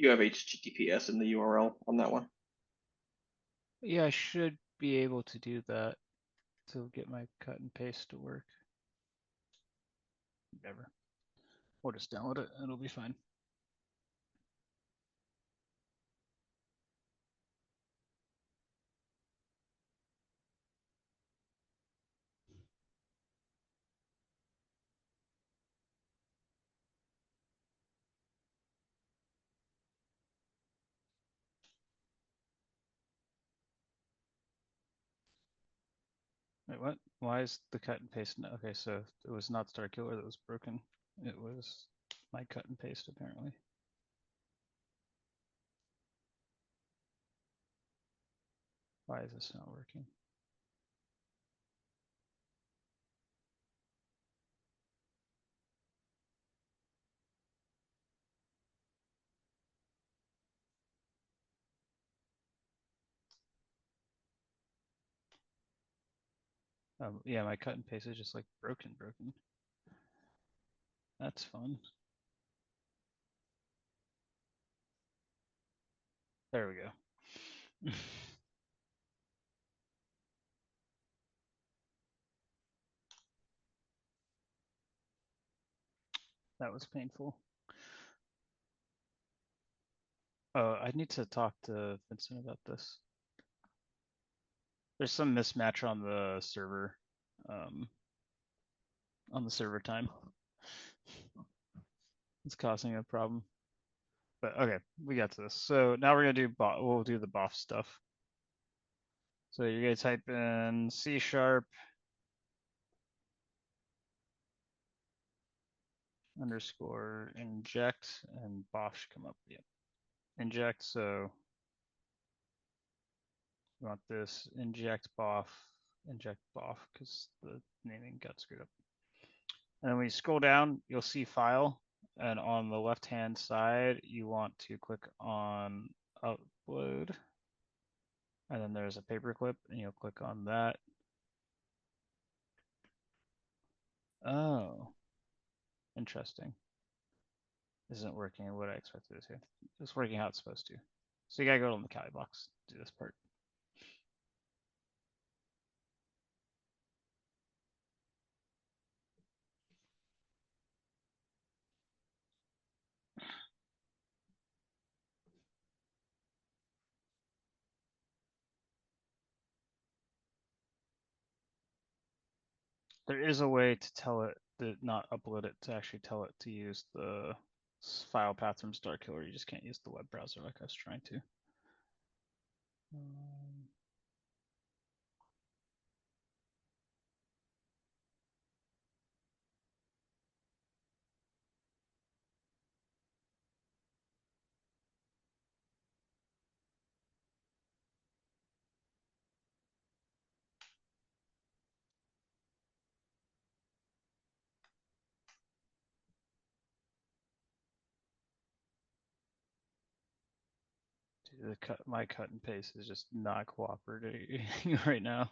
[SPEAKER 3] You have HTTPS in the URL on that one.
[SPEAKER 2] Yeah, I should be able to do that to get my cut and paste to work. Whatever. We'll just download it and it'll be fine. Wait, what? Why is the cut and paste? Okay, so it was not Starkiller that was broken. It was my cut and paste apparently. Why is this not working? Yeah, my cut and paste is just like broken. That's fun. There we go. That was painful. I need to talk to Vincent about this. There's some mismatch on the server time. It's causing a problem. But okay, we got to this. So now we're gonna do we'll do the BOF stuff. So you're gonna type in C# underscore inject and BOF should come up. Yep. Inject, so we want this inject BOF because the naming got screwed up. And then when you scroll down, you'll see file. And on the left-hand side, you want to click on upload. And then there's a paperclip, and you'll click on that. Oh, interesting. This isn't working what I expected it to. It's working how it's supposed to. So you gotta go to the Kali box to do this part. There is a way to tell it to not upload it to actually tell it to use the file path from Starkiller. You just can't use the web browser like I was trying to. My cut and paste is just not cooperating right now.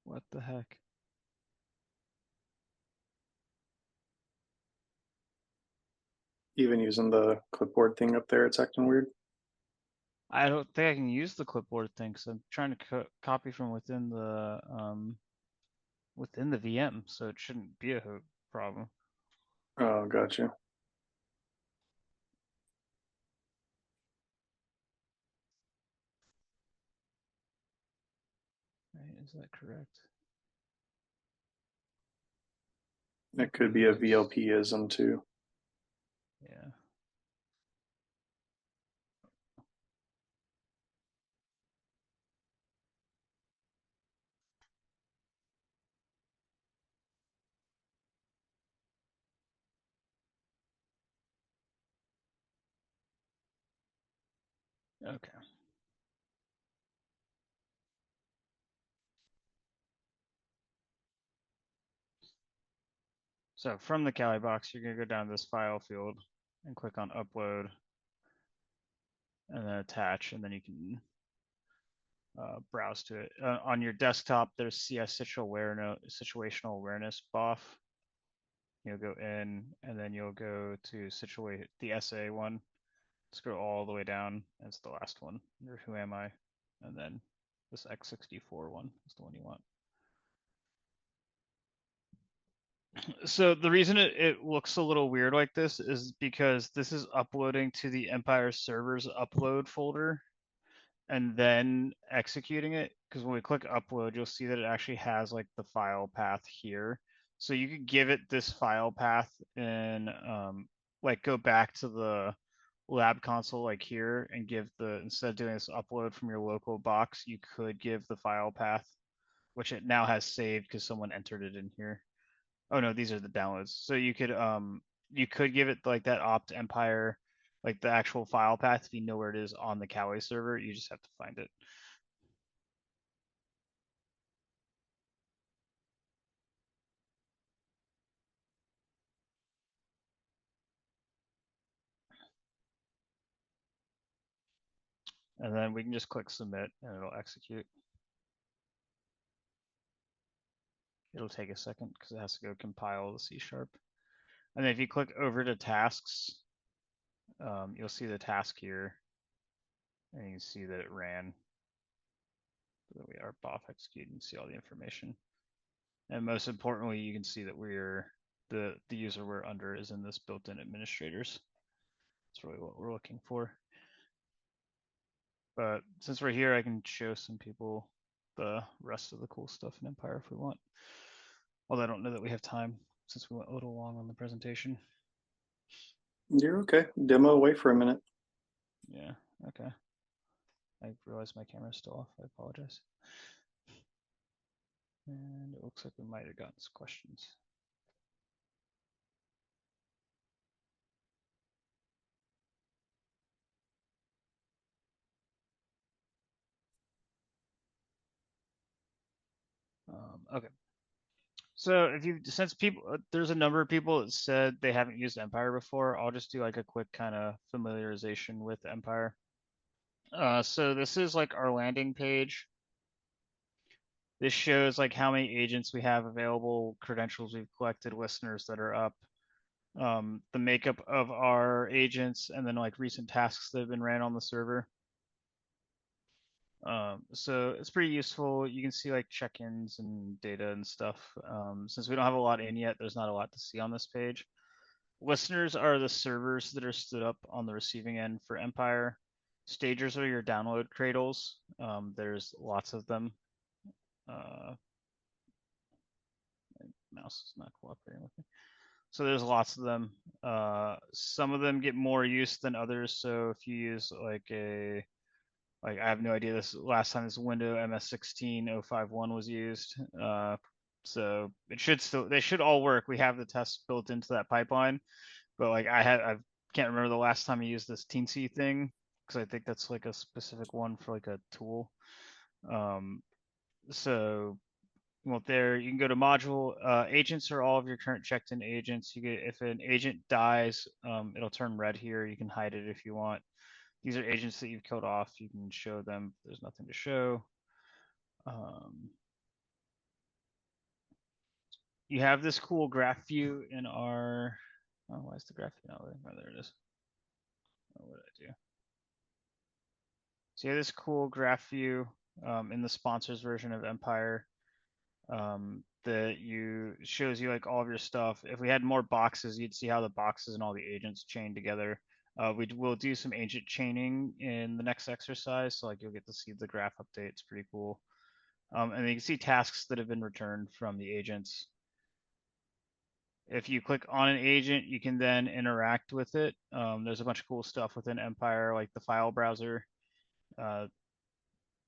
[SPEAKER 2] What the heck?
[SPEAKER 1] Even using the clipboard thing up there, it's acting weird.
[SPEAKER 2] I don't think I can use the clipboard thing because I'm trying to copy from within the VM, so it shouldn't be a problem.
[SPEAKER 1] Oh, gotcha.
[SPEAKER 2] Right? Is that correct?
[SPEAKER 1] It could be a VLP-ism too.
[SPEAKER 2] Yeah. Okay. So from the Kali box, you're gonna go down this file field and click on upload and then attach, and then you can browse to it. On your desktop, there's CS situational awareness BOF. You'll go in and then you'll go to situate the SA one. Scroll all the way down. It's the last one. Who am I? And then this X64 one is the one you want. So the reason it looks a little weird like this is because this is uploading to the Empire server's upload folder and then executing it. Because when we click upload, you'll see that it actually has like the file path here. So you could give it this file path and like go back to the lab console like here and give instead of doing this upload from your local box, you could give the file path, which it now has saved because someone entered it in here. Oh no, these are the downloads. So you could give it like that opt empire, like the actual file path if you know where it is on the Kali server. You just have to find it. And then we can just click submit and it'll execute. It'll take a second because it has to go compile the C#. And then if you click over to tasks, you'll see the task here. And you can see that it ran. So we are BOF executed and see all the information. And most importantly, you can see that the user we're under is in this built-in administrators. That's really what we're looking for. But since we're here, I can show some people the rest of the cool stuff in Empire if we want. Although I don't know that we have time since we went a little long on the presentation.
[SPEAKER 1] You're okay. Demo away for a minute.
[SPEAKER 2] Yeah, okay. I realized my camera's still off. I apologize. And it looks like we might have gotten some questions. Okay. So since there's a number of people that said they haven't used Empire before, I'll just do like a quick kind of familiarization with Empire. So this is like our landing page. This shows like how many agents we have available, credentials we've collected, listeners that are up, the makeup of our agents, and then like recent tasks that have been ran on the server. So it's pretty useful. You can see like check-ins and data and stuff. Since we don't have a lot in yet, there's not a lot to see on this page. Listeners are the servers that are stood up on the receiving end for Empire. Stagers are your download cradles. There's lots of them. My mouse is not cooperating with me. So there's lots of them. Some of them get more use than others. So if you use I have no idea this last time this window MS16 051 was used. So they should all work. We have the tests built into that pipeline, but like I can't remember the last time I used this teensy thing because I think that's like a specific one for like a tool. So Well, there you can go to module. Agents are all of your current checked in agents. You get if an agent dies, it'll turn red here. You can hide it if you want. These are agents that you've killed off. You can show them. There's nothing to show. You have this cool graph view in our. Oh, why is the graph view not there? Oh, there it is. Oh, what did I do? So you have this cool graph view in the sponsors version of Empire. That you shows you like all of your stuff. If we had more boxes, you'd see how the boxes and all the agents chain together. We'll do some agent chaining in the next exercise, so like you'll get to see the graph update. It's pretty cool. And then you can see tasks that have been returned from the agents. If you click on an agent, you can then interact with it. There's a bunch of cool stuff within Empire, like the file browser.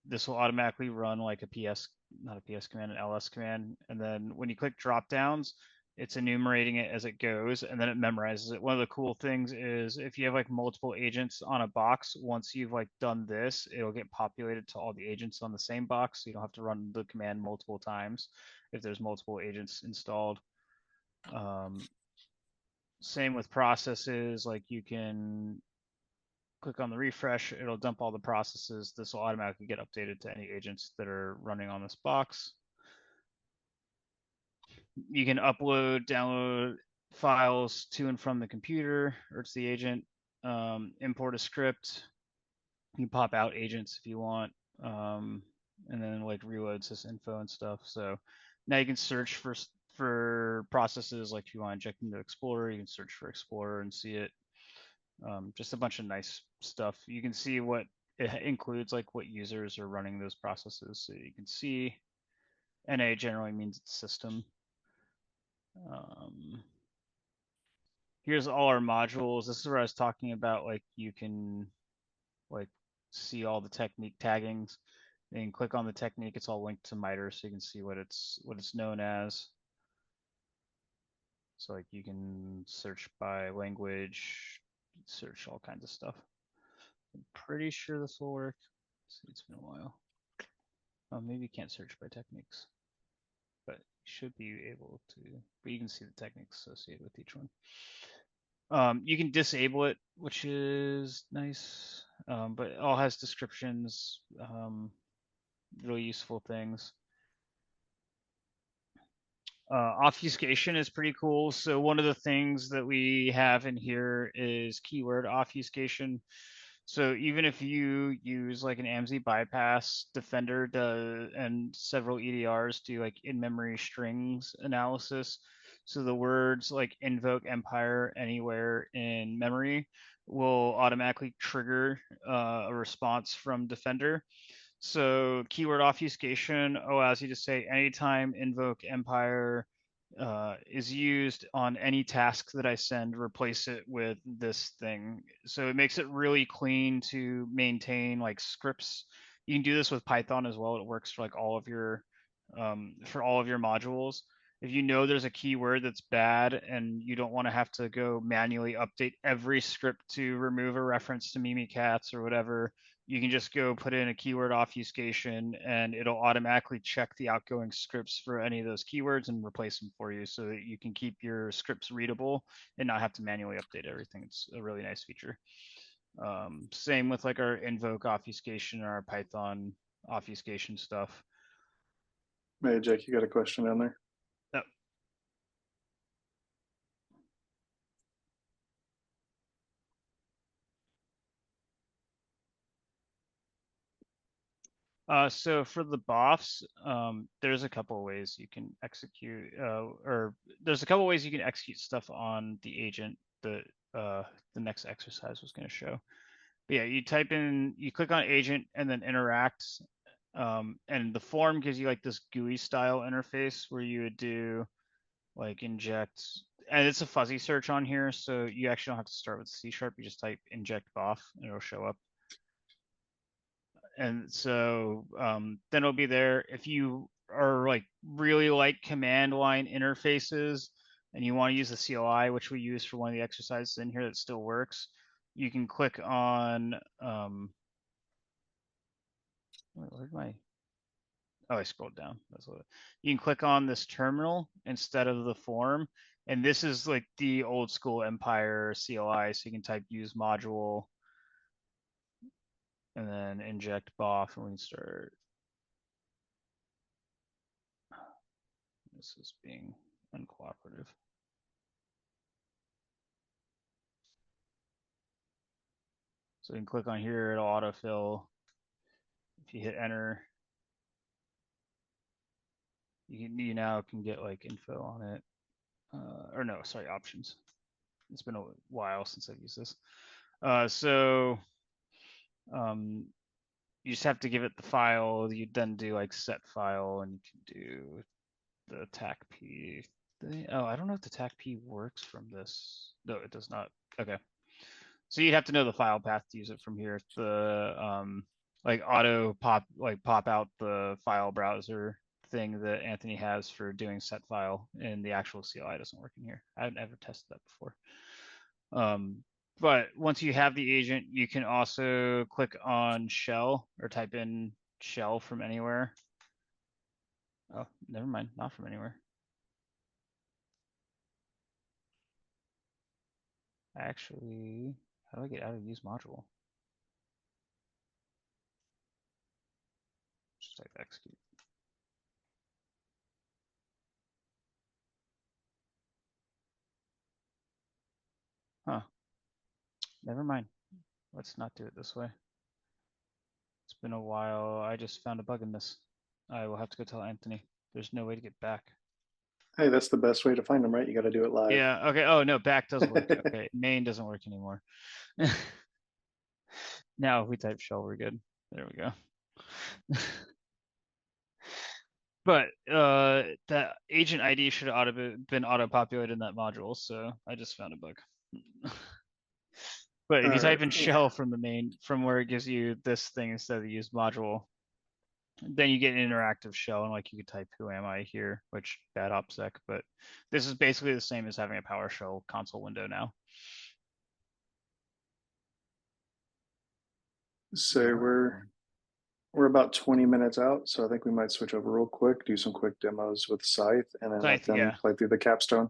[SPEAKER 2] This will automatically run like a PS, not a PS command, an LS command. And then when you click drop downs, it's enumerating it as it goes, and then it memorizes it. One of the cool things is if you have like multiple agents on a box, once you've like done this, it'll get populated to all the agents on the same box. So you don't have to run the command multiple times if there's multiple agents installed. Same with processes, like you can click on the refresh, it'll dump all the processes. This will automatically get updated to any agents that are running on this box. You can upload, download files to and from the computer or to the agent, import a script. You can pop out agents if you want, and then like reload sysinfo and stuff. So now you can search for processes. Like if you want to inject into Explorer, you can search for Explorer and see it. Just a bunch of nice stuff. You can see what it includes, like what users are running those processes. So you can see NA generally means it's system. Here's all our modules. This is where I was talking about, like you can like see all the technique taggings. You can click on the technique. It's all linked to MITRE, so you can see what it's known as. So like you can search by language, search all kinds of stuff. I'm pretty sure this will work. It's been a while. Maybe you can't search by techniques, but you should be able to. But you can see the techniques associated with each one. You can disable it, which is nice, but it all has descriptions, really useful things. Obfuscation is pretty cool. So one of the things that we have in here is keyword obfuscation. So even if you use like an AMSI bypass, Defender does, and several EDRs do like in-memory strings analysis. So the words like invoke Empire anywhere in memory will automatically trigger a response from Defender. So keyword obfuscation allows you to say anytime invoke Empire is used on any task that I send, replace it with this thing. So it makes it really clean to maintain like scripts. You can do this with Python as well. It works for like all of your modules. If you know there's a keyword that's bad and you don't want to have to go manually update every script to remove a reference to Mimikatz or whatever, you can just go put in a keyword obfuscation and it'll automatically check the outgoing scripts for any of those keywords and replace them for you so that you can keep your scripts readable and not have to manually update everything. It's a really nice feature. Same with like our invoke obfuscation or our Python obfuscation stuff.
[SPEAKER 1] Hey, Jake, you got a question down there?
[SPEAKER 2] Yep. So for the buffs, there's a couple of ways you can execute, or there's a couple of ways you can execute stuff on the agent that the next exercise was going to show. But yeah, you click on agent and then interact, and the form gives you like this GUI style interface where you would do like inject, and it's a fuzzy search on here, so you actually don't have to start with C#. You just type inject buff and it'll show up. And so then it'll be there. If you are like really like command line interfaces and you want to use the CLI, which we use for one of the exercises in here that still works, you can click on Oh, I scrolled down. That's what you can click on this terminal instead of the form. And this is like the old school Empire CLI. So you can type use module and then inject BOF and we can start. This is being uncooperative. So you can click on here, it'll autofill. If you hit enter, you now can get like info on it. Or no, sorry, options. It's been a while since I've used this. You just have to give it the file. You then do like set file, and you can do the TACP thing. Oh, I don't know if the TACP works from this. No, it does not. Okay. So you'd have to know the file path to use it from here. The like auto pop out the file browser thing that Anthony has for doing set file in the actual CLI doesn't work in here. I've never tested that before. But once you have the agent, you can also click on shell or type in shell from anywhere. Oh, never mind, not from anywhere. Actually, how do I get out of use module? Just type execute. Huh. Never mind. Let's not do it this way. It's been a while. I just found a bug in this. I will have to go tell Anthony. There's no way to get back.
[SPEAKER 1] Hey, that's the best way to find them, right? You got to do it live.
[SPEAKER 2] Yeah. Okay. Oh no, back does work. Okay. Main doesn't work anymore. Now if we type shell, we're good. There we go. But that agent ID should have been auto-populated in that module, so I just found a bug. But if you type in shell from the main, from where it gives you this thing instead of the use module, then you get an interactive shell, and like you could type "who am I" here, which bad opsec, but this is basically the same as having a PowerShell console window now.
[SPEAKER 1] So we're about 20 minutes out, so I think we might switch over real quick, do some quick demos with Scythe, and then let them play through the capstone.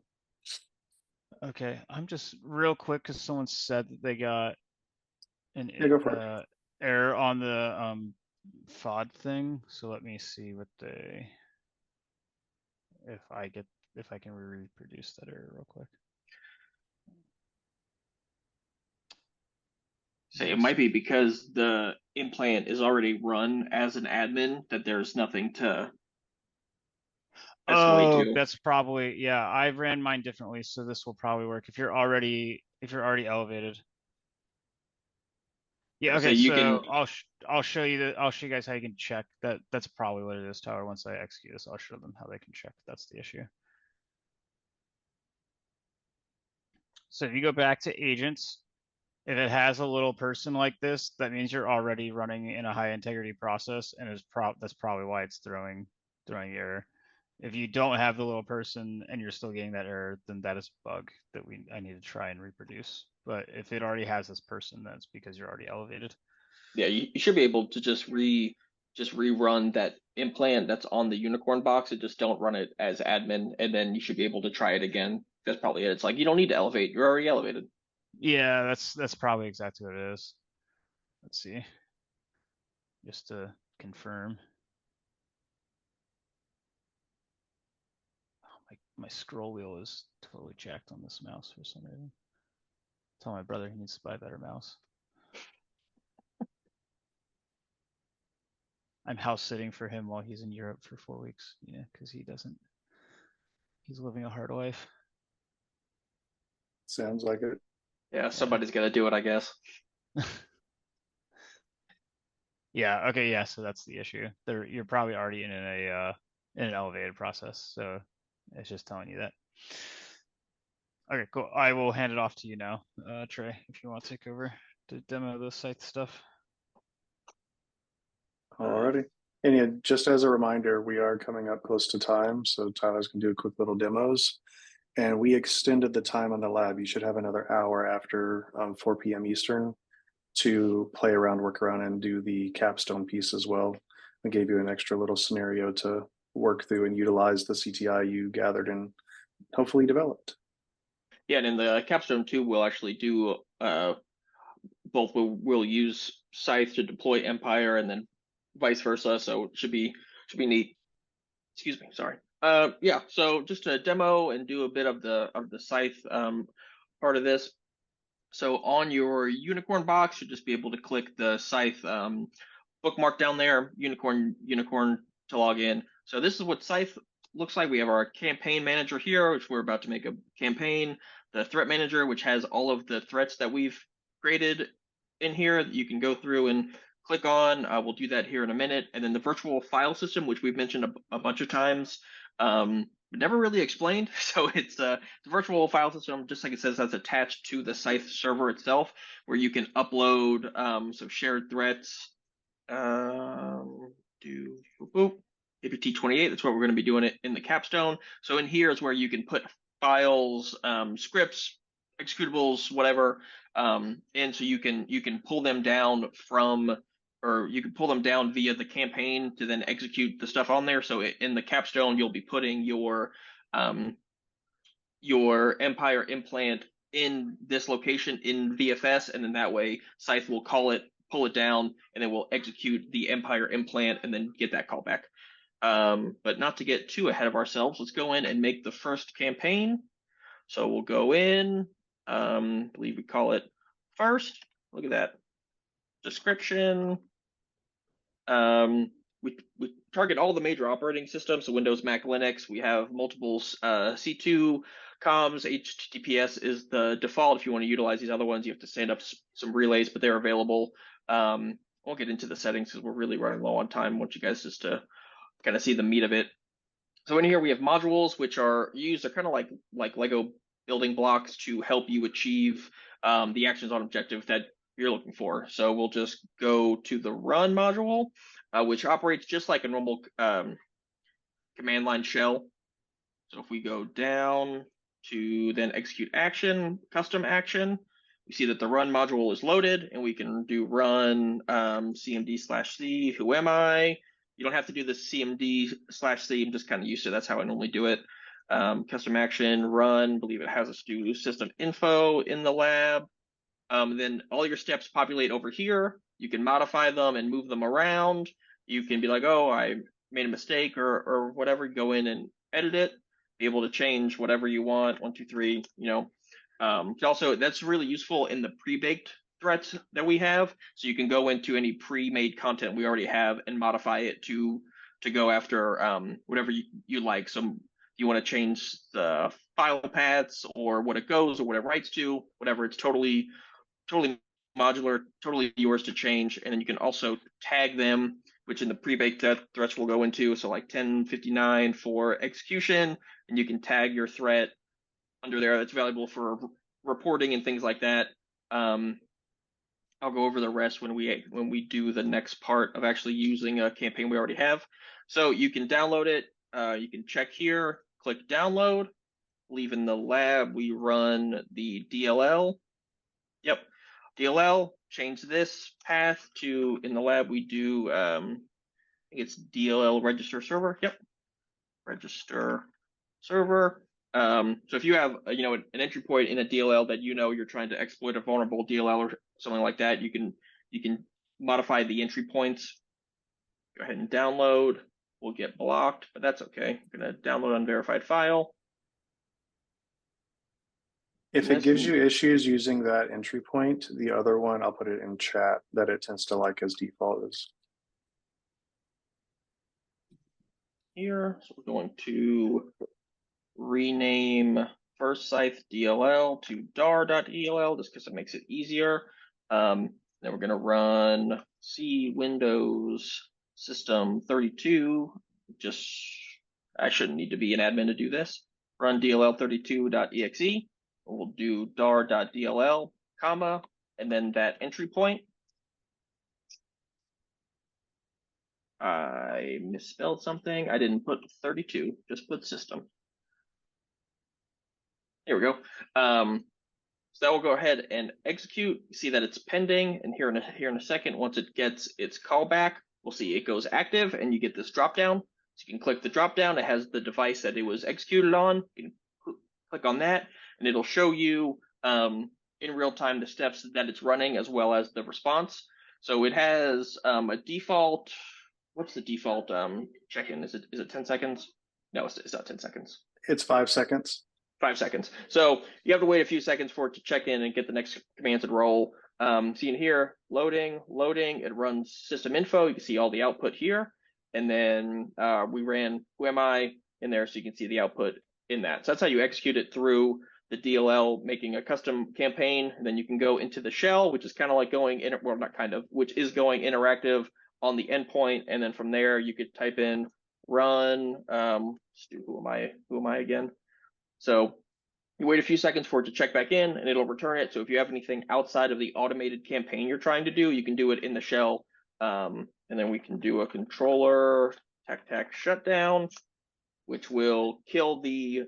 [SPEAKER 2] Okay, I'm just real quick because someone said that they got an error on the FOD thing. So let me see what they, if I can reproduce that error real quick.
[SPEAKER 3] Say it might be because the implant is already run as an admin that there's nothing to
[SPEAKER 2] escalate to. That's probably, yeah, I ran mine differently, so this will probably work if you're already elevated. Yeah, okay, so I'll show you guys how you can check that. That's probably what it is, Tyler. Once I execute this, I'll show them how they can check that's the issue. So if you go back to agents, if it has a little person like this, that means you're already running in a high integrity process, and that's probably why it's throwing error. If you don't have the little person and you're still getting that error, then that is a bug that I need to try and reproduce. But if it already has this person, that's because you're already elevated.
[SPEAKER 3] Yeah, you should be able to just rerun that implant that's on the unicorn box and just don't run it as admin, and then you should be able to try it again. That's probably it. It's like you don't need to elevate, you're already elevated.
[SPEAKER 2] Yeah, that's probably exactly what it is. Let's see. Just to confirm. Oh, my scroll wheel is totally jacked on this mouse for some reason. Tell my brother he needs to buy a better mouse. I'm house sitting for him while he's in Europe for 4 weeks, because he's living a hard life.
[SPEAKER 1] Sounds like it.
[SPEAKER 3] Yeah, somebody's got to do it, I guess.
[SPEAKER 2] Yeah, okay, yeah, so that's the issue. You're probably already in an elevated process, so it's just telling you that. Okay, cool. I will hand it off to you now, Trey, if you want to take over to demo the SCYTHE stuff.
[SPEAKER 1] Alrighty. And yeah, just as a reminder, we are coming up close to time, so Tyler's gonna do a quick little demos. And we extended the time on the lab. You should have another hour after 4 p.m. Eastern to play around, work around, and do the capstone piece as well. I gave you an extra little scenario to work through and utilize the CTI you gathered and hopefully developed.
[SPEAKER 3] Yeah, and in the capstone too, we'll actually do both. We'll use Scythe to deploy Empire, and then vice versa. So it should be neat. Excuse me, sorry. Yeah. So just to demo and do a bit of the Scythe part of this. So on your Unicorn box, you'll just be able to click the Scythe bookmark down there, Unicorn to log in. So this is what Scythe looks like. We have our campaign manager here, which we're about to make a campaign. The threat manager, which has all of the threats that we've created in here that you can go through and click on. We'll do that here in a minute. And then the virtual file system, which we've mentioned a bunch of times, never really explained. So it's the virtual file system, just like it says, that's attached to the Scythe server itself, where you can upload some shared threats. Do boop, APT28. That's what we're going to be doing it in the capstone. So in here is where you can put files, scripts, executables, whatever. And so you can pull them down from, or you can pull them down via the campaign to then execute the stuff on there. So in the capstone, you'll be putting your Empire implant in this location in VFS, and then that way Scythe will pull it down, and then we'll execute the Empire implant and then get that call back. But not to get too ahead of ourselves, let's go in and make the first campaign. So we'll go in, I believe we call it first. Look at that description. We target all the major operating systems, so Windows, Mac, Linux. We have multiple C2 comms. HTTPS is the default. If you want to utilize these other ones, you have to stand up some relays, but they're available. We'll get into the settings because we're really running low on time. I want you guys just to kind of see the meat of it. So in here we have modules, which are used. They're kind of like Lego building blocks to help you achieve the actions on objective that you're looking for. So we'll just go to the run module, which operates just like a normal command line shell. So if we go down to then execute action, custom action, we see that the run module is loaded, and we can do run cmd/c, who am I? You don't have to do the cmd/c, I'm just kind of used to it. That's how I normally do it. Custom action, run, believe it has us do system info in the lab. Then all your steps populate over here. You can modify them and move them around. You can be like, oh, I made a mistake or whatever, go in and edit it, be able to change whatever you want, 1, 2, 3, you know. Also, that's really useful in the pre-baked threats that we have. So you can go into any pre-made content we already have and modify it to go after whatever you like. So if you want to change the file paths or what it goes or what it writes to, whatever, it's totally modular, totally yours to change. And then you can also tag them, which in the pre-baked threats we'll go into. So like 1059 for execution, and you can tag your threat under there. That's valuable for reporting and things like that. I'll go over the rest when we do the next part of actually using a campaign we already have. So you can download it. You can check here, click download. Leave in the lab, we run the DLL. Yep, DLL. Change this path to, in the lab we do, I think it's DLL register server. Yep, register server. So if you have an entry point in a DLL that you're trying to exploit a vulnerable DLL or something like that, you can modify the entry points. Go ahead and download. We'll get blocked, but that's okay. I'm gonna download unverified file.
[SPEAKER 1] If it gives you issues using that entry point, the other one, I'll put it in chat, that it tends to like as default is.
[SPEAKER 3] Here, so we're going to rename first Scythe DLL to dar.dll just because it makes it easier. Then we're going to run C Windows System 32. I shouldn't need to be an admin to do this. Run dll32.exe. We'll do dar.dll, comma, and then that entry point. I misspelled something. I didn't put 32, just put system. Here we go. So that will go ahead and execute. You see that it's pending, and here in a second, once it gets its callback, we'll see it goes active and you get this drop down. So you can click the drop down. It has the device that it was executed on. You can click on that and it'll show you in real time the steps that it's running as well as the response. So it has a default. What's the default check-in? Is it 10 seconds? No, it's not 10 seconds.
[SPEAKER 1] It's 5 seconds.
[SPEAKER 3] 5 seconds. So you have to wait a few seconds for it to check in and get the next commands and roll. See in here, loading, it runs system info. You can see all the output here. And then we ran who am I in there so you can see the output in that. So that's how you execute it through the DLL, making a custom campaign. And then you can go into the shell, which is kind of like going in, well, not kind of, which is going interactive on the endpoint. And then from there, you could type in run, who am I again? So you wait a few seconds for it to check back in and it'll return it. So if you have anything outside of the automated campaign you're trying to do, you can do it in the shell. And then we can do a controller tac shutdown, which will kill the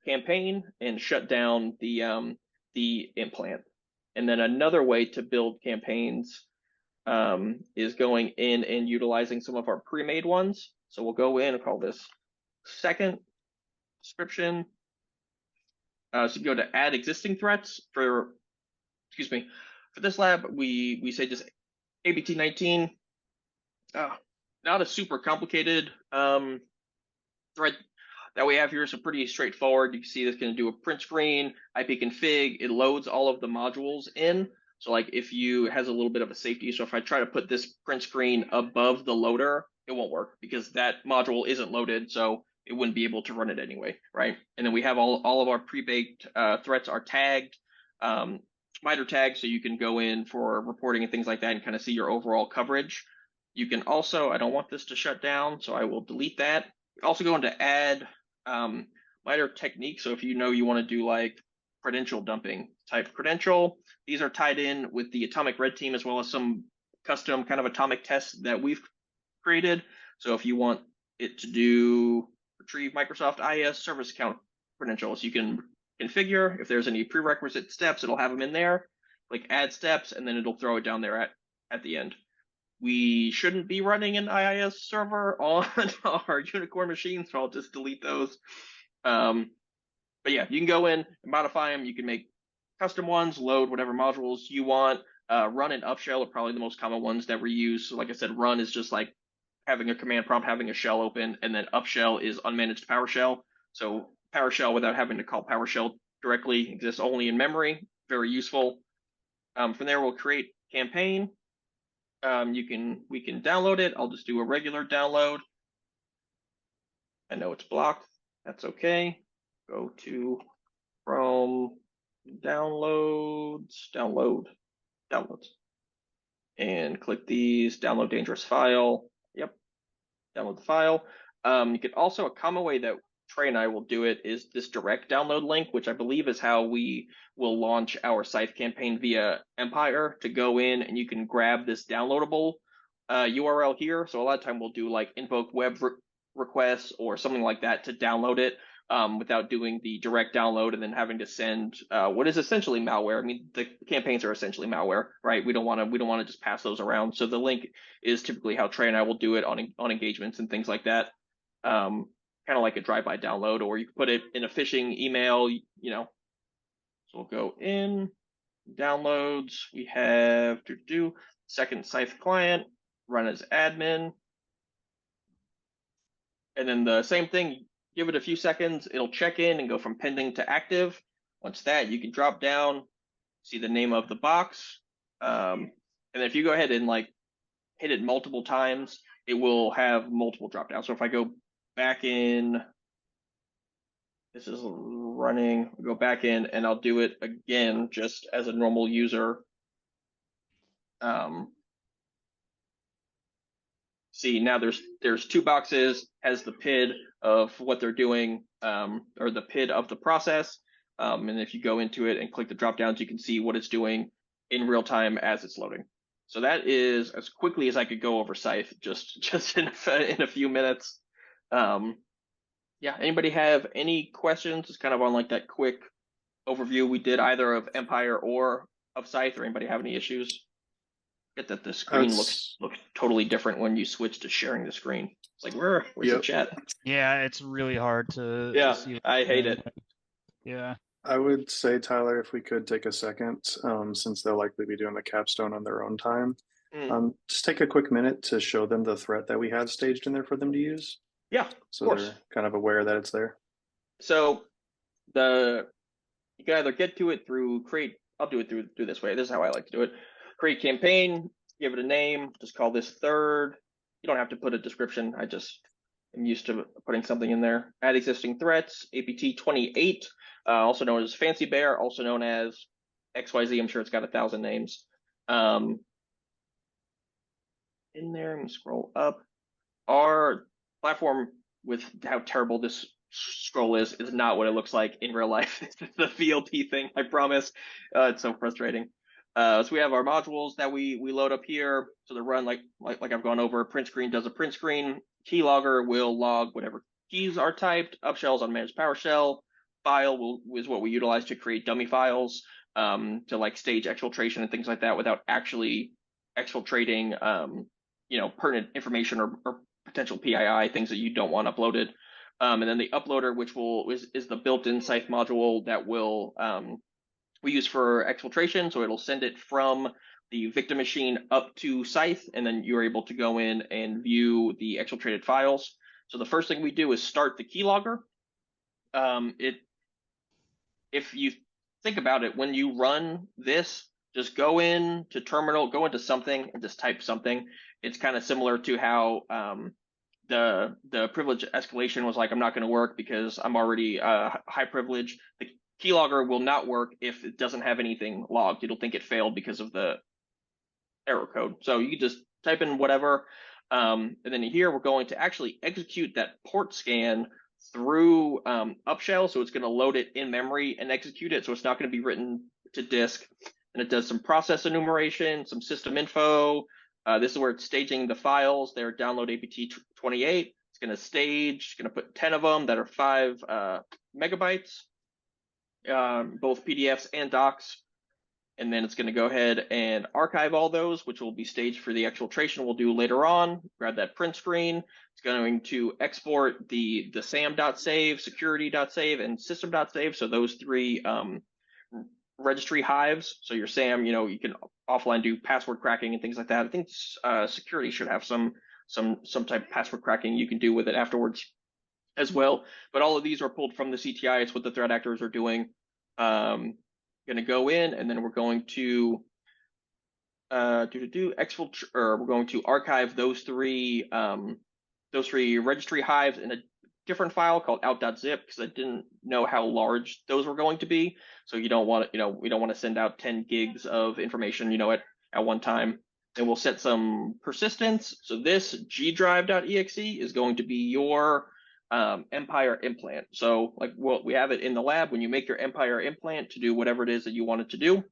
[SPEAKER 3] campaign and shut down the implant. And then another way to build campaigns is going in and utilizing some of our pre-made ones. So we'll go in and call this second description. So you go to add existing threats for this lab, we say just ABT19. Not a super complicated thread that we have here, so pretty straightforward. You can see this going to do a print screen, IP config. It loads all of the modules in. So like if you has a little bit of a safety, so if I try to put this print screen above the loader, it won't work because that module isn't loaded, so it wouldn't be able to run it anyway, right? And then we have all of our pre-baked threats are tagged, MITRE tagged, so you can go in for reporting and things like that and kind of see your overall coverage. You can also, I don't want this to shut down, so I will delete that. Also go into add MITRE technique. So if you know you want to do like credential dumping type credential, these are tied in with the Atomic Red Team as well as some custom kind of atomic tests that we've created. So if you want it to do retrieve Microsoft IS service account credentials, you can configure. If there's any prerequisite steps, it'll have them in there. Click add steps, and then it'll throw it down there at the end. We shouldn't be running an IIS server on our Unicorn machine, so I'll just delete those. But yeah, you can go in and modify them. You can make custom ones, load whatever modules you want. Run and upshell are probably the most common ones that we use. So like I said, run is just like having a command prompt, having a shell open, and then upshell is unmanaged PowerShell. So PowerShell without having to call PowerShell directly exists only in memory. Very useful. From there, we'll create campaign. We can download it. I'll just do a regular download. I know it's blocked. That's okay. Go to Chrome, downloads, and click these. Download dangerous file. Yep. Download the file. You could also, a common way that Trey and I will do it is this direct download link, which I believe is how we will launch our SCYTHE campaign via Empire, to go in and you can grab this downloadable URL here. So a lot of time we'll do like invoke web requests or something like that to download it without doing the direct download and then having to send what is essentially malware. I mean, the campaigns are essentially malware, right? We don't want to just pass those around. So the link is typically how Trey and I will do it on engagements and things like that. Kind of like a drive-by download, or you can put it in a phishing email, you know. So we'll go in downloads. We have to do second SCYTHE client, run as admin. And then the same thing, give it a few seconds, it'll check in and go from pending to active. Once that, you can drop down, see the name of the box. And then if you go ahead and like hit it multiple times, it will have multiple drop downs. So if I go back in, this is running, I'll go back in and I'll do it again just as a normal user. See, now there's two boxes, has the PID of what they're doing, or the PID of the process. And if you go into it and click the drop downs, you can see what it's doing in real time as it's loading. So that is as quickly as I could go over SCYTHE, just in a few minutes. Yeah, anybody have any questions? It's kind of on like that quick overview we did either of Empire or of SCYTHE, or anybody have any issues? Get that the screen
[SPEAKER 1] That's-
[SPEAKER 3] looks totally different when you switch to sharing the screen. It's like where's the
[SPEAKER 1] Yep.
[SPEAKER 3] chat?
[SPEAKER 2] Yeah, it's really hard to
[SPEAKER 3] Yeah,
[SPEAKER 2] see.
[SPEAKER 3] I hate it.
[SPEAKER 2] Yeah.
[SPEAKER 1] I would say, Tyler, if we could take a second, since they'll likely be doing the capstone on their own time, just take a quick minute to show them the threat that we have staged in there for them to use.
[SPEAKER 3] Yeah,
[SPEAKER 1] So
[SPEAKER 3] of course.
[SPEAKER 1] they're kind of aware that it's there.
[SPEAKER 3] So you can either get to it through create. I'll do it through this way. This is how I like to do it. Create campaign, give it a name, just call this third. You don't have to put a description. I just am used to putting something in there. Add existing threats, APT 28, also known as Fancy Bear, also known as XYZ. I'm sure it's got 1,000 names. In there, I'm gonna scroll up. Our platform, with how terrible this scroll is not what it looks like in real life. It's the VLP thing, I promise. It's so frustrating. So we have our modules that we load up here. So they run like I've gone over. Print screen does a print screen. Keylogger will log whatever keys are typed. Upshells on managed PowerShell. File is what we utilize to create dummy files to like stage exfiltration and things like that without actually exfiltrating pertinent information or potential PII, things that you don't want uploaded. And then the uploader, which is the built-in SCYTHE module that we use for exfiltration. So it'll send it from the victim machine up to SCYTHE, and then you're able to go in and view the exfiltrated files. So the first thing we do is start the keylogger. If you think about it, when you run this, just go into terminal, go into something, and just type something. It's kind of similar to how the privilege escalation was like, I'm not going to work because I'm already high privilege. The keylogger will not work if it doesn't have anything logged. It'll think it failed because of the error code. So you can just type in whatever. And then here we're going to actually execute that port scan through Upshell. So it's going to load it in memory and execute it. So it's not going to be written to disk. And it does some process enumeration, some system info. This is where it's staging the files. They're download APT 28. It's going to stage, it's going to put 10 of them that are 5 megabytes, both PDFs and docs. And then it's going to go ahead and archive all those, which will be staged for the exfiltration we'll do later on. Grab that print screen. It's going to export the SAM.save, security.save, and system.save. So those 3 registry hives. So your SAM, you can offline do password cracking and things like that. I think security should have some type of password cracking you can do with it afterwards as well. But all of these are pulled from the CTI. It's what the threat actors are doing. Going to go in, and then we're going to exfiltrate, or we're going to archive those 3 registry hives in a different file called out.zip, because I didn't know how large those were going to be. So you don't want to, we don't want to send out 10 gigs of information, at one time. And we'll set some persistence. So this gdrive.exe is going to be your Empire implant. So like we have it in the lab. When you make your Empire implant to do whatever it is that you want it to do,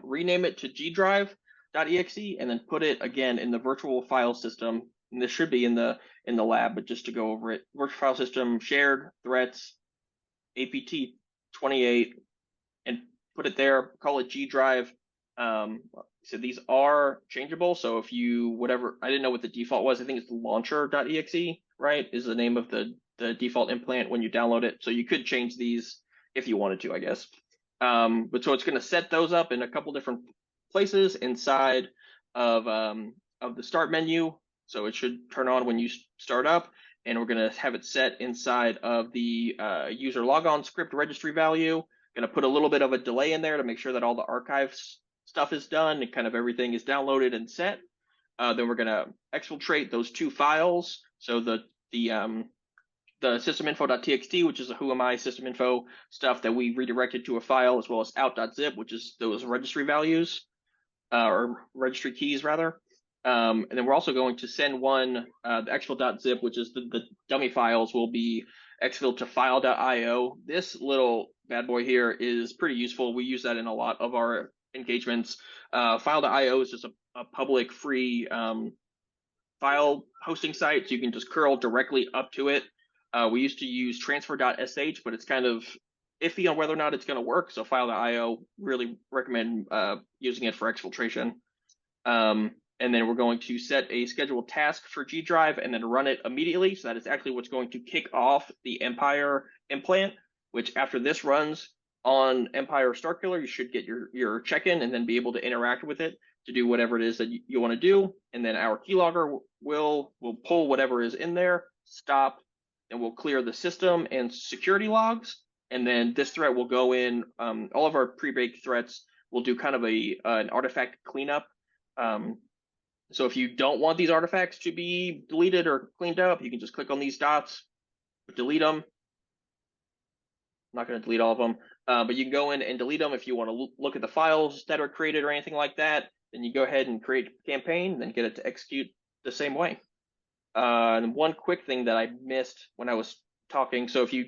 [SPEAKER 3] rename it to gdrive.exe and then put it again in the virtual file system. And this should be in the lab, but just to go over it, virtual file system, shared threats, APT 28, and put it there. Call it gdrive. So these are changeable. So if you I didn't know what the default was. I think it's launcher.exe, right? Is the name of the default implant when you download it. So you could change these if you wanted to, I guess. But so it's going to set those up in a couple different places inside of the start menu. So it should turn on when you start up, and we're going to have it set inside of the user logon script registry value. Going to put a little bit of a delay in there to make sure that all the archives stuff is done and kind of everything is downloaded and set. Then we're going to exfiltrate those 2 files. So the systeminfo.txt, which is the who am I system info stuff that we redirected to a file, as well as out.zip, which is those registry values or registry keys rather. And then we're also going to send one, the exfil.zip, which is the dummy files, will be exfil to file.io. This little bad boy here is pretty useful. We use that in a lot of our engagements. File.io is just a public free file hosting site, so you can just curl directly up to it. We used to use transfer.sh, but it's kind of iffy on whether or not it's going to work. So file.io, really recommend using it for exfiltration. And then we're going to set a scheduled task for G Drive and then run it immediately. So that is actually what's going to kick off the Empire implant, which after this runs on Empire Starkiller, you should get your check-in and then be able to interact with it to do whatever it is that you want to do. And then our keylogger will pull whatever is in there, stop, and we'll clear the system and security logs. And then this threat will go in, all of our pre-baked threats will do kind of an artifact cleanup. So if you don't want these artifacts to be deleted or cleaned up, you can just click on these dots, delete them. I'm not going to delete all of them, but you can go in and delete them if you want to look at the files that are created or anything like that. Then you go ahead and create a campaign, then get it to execute the same way. And one quick thing that I missed when I was talking. So if you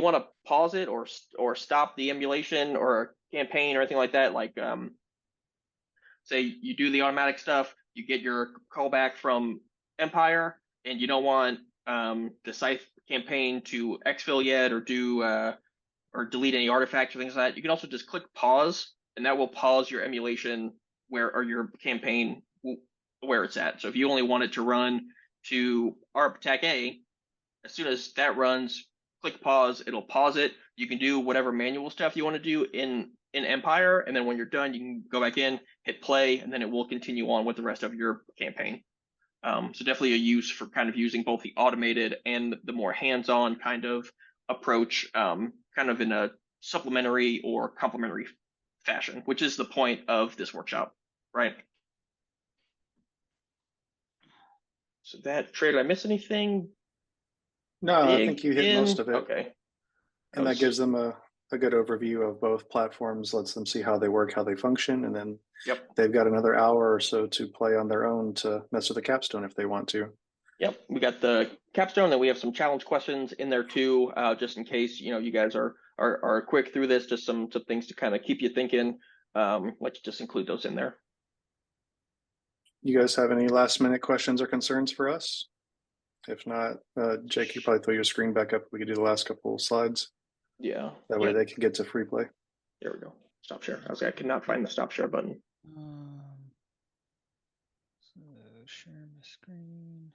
[SPEAKER 3] want to pause it or stop the emulation or campaign or anything like that, like say you do the automatic stuff, you get your callback from Empire, and you don't want the Scythe campaign to exfil yet or do or delete any artifacts or things like that. You can also just click pause, and that will pause your emulation or your campaign where it's at. So if you only want it to run to ARP attack A, as soon as that runs, click pause, it'll pause it. You can do whatever manual stuff you want to do in Empire, and then when you're done, you can go back in, hit play, and then it will continue on with the rest of your campaign. So definitely a use for kind of using both the automated and the more hands-on kind of approach, kind of in a supplementary or complementary fashion, which is the point of this workshop, right? So that trade, did I miss anything?
[SPEAKER 1] No, I think you hit most of it.
[SPEAKER 3] Okay.
[SPEAKER 1] And that gives them a good overview of both platforms, lets them see how they work, how they function, and then they've got another hour or so to play on their own to mess with the capstone if they want to.
[SPEAKER 3] Yep, we got the capstone, and we have some challenge questions in there too, just in case you guys are quick through this. Just some things to kind of keep you thinking. Let's just include those in there.
[SPEAKER 1] You guys have any last minute questions or concerns for us? If not, Jake, you probably throw your screen back up. We could do the last couple of slides.
[SPEAKER 3] Yeah.
[SPEAKER 1] That way they can get to free play.
[SPEAKER 3] There we go. Stop share. I could not find the stop share button.
[SPEAKER 2] So share my screen.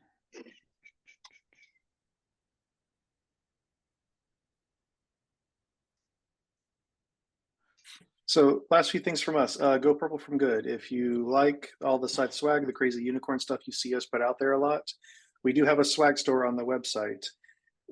[SPEAKER 1] So last few things from us. Go purple from good. If you like all the site swag, the crazy unicorn stuff you see us put out there a lot, we do have a swag store on the website.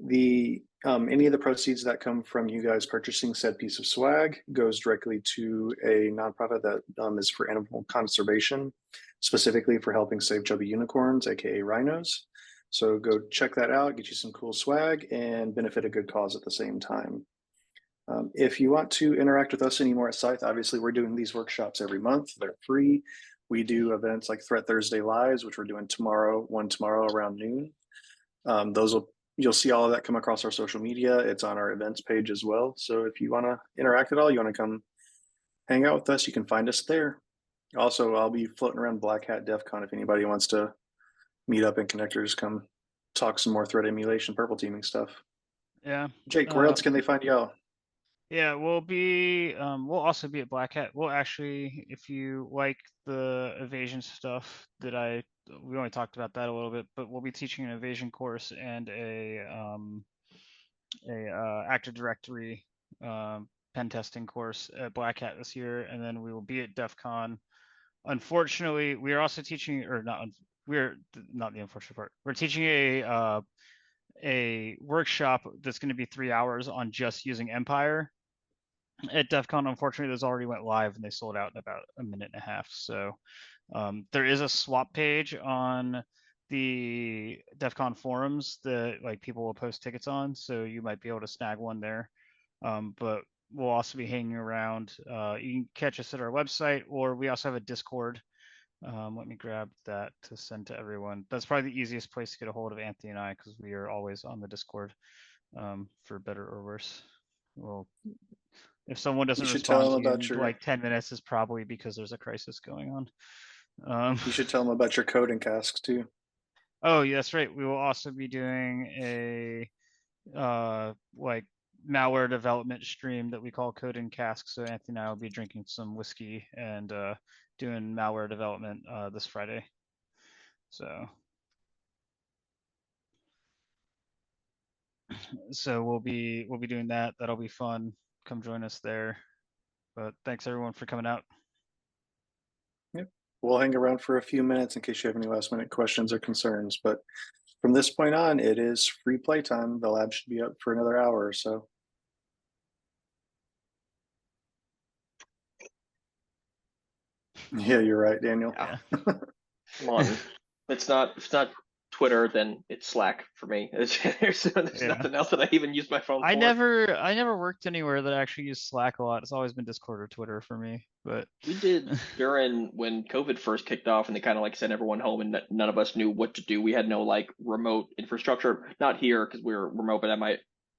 [SPEAKER 1] Any of the proceeds that come from you guys purchasing said piece of swag goes directly to a nonprofit that is for animal conservation, specifically for helping save chubby unicorns, aka rhinos. So go check that out, get you some cool swag, and benefit a good cause at the same time. If you want to interact with us anymore at Scythe, obviously we're doing these workshops every month. They're free. We do events like Threat Thursday Lives, which we're doing tomorrow around noon. You'll see all of that come across our social media. It's on our events page as well. So if you want to interact at all, you want to come hang out with us, you can find us there. Also, I'll be floating around Black Hat DEF CON if anybody wants to meet up and connect or just come talk some more threat emulation, purple teaming stuff.
[SPEAKER 2] Yeah.
[SPEAKER 1] Jake, where else can they find y'all?
[SPEAKER 2] Yeah, we'll also be at Black Hat. We'll actually, if you like the evasion stuff we only talked about that a little bit, but we'll be teaching an evasion course and a Active Directory pen testing course at Black Hat this year, and then we will be at DEF CON. Unfortunately, we are also teaching, we're not the unfortunate part. We're teaching a workshop that's going to be 3 hours on just using Empire. At DEF CON, unfortunately, those already went live and they sold out in about a minute and a half. So there is a swap page on the DEF CON forums that people will post tickets on, so you might be able to snag one there. But we'll also be hanging around. You can catch us at our website, or we also have a Discord. Let me grab that to send to everyone. That's probably the easiest place to get a hold of Anthony and I, because we are always on the Discord, for better or worse. Well, if someone doesn't respond to you in 10 minutes, is probably because there's a crisis going on.
[SPEAKER 1] You should tell them about your coding tasks too.
[SPEAKER 2] Oh, yeah, that's right. We will also be doing a malware development stream that we call Code and Cask. So Anthony and I will be drinking some whiskey and doing malware development this Friday. So we'll be doing that. That'll be fun. Come join us there. But thanks everyone for coming out.
[SPEAKER 1] We'll hang around for a few minutes in case you have any last minute questions or concerns. But from this point on, it is free play time. The lab should be up for another hour or so. Yeah, you're right, Daniel.
[SPEAKER 3] Yeah. Come on. It's not Twitter, then it's Slack for me. There's nothing else that I even use my phone for.
[SPEAKER 2] I never worked anywhere that actually used Slack a lot. It's always been Discord or Twitter for me. But
[SPEAKER 3] we did during when COVID first kicked off and they kind of like sent everyone home and none of us knew what to do. We had no like remote infrastructure, not here because we were remote, but at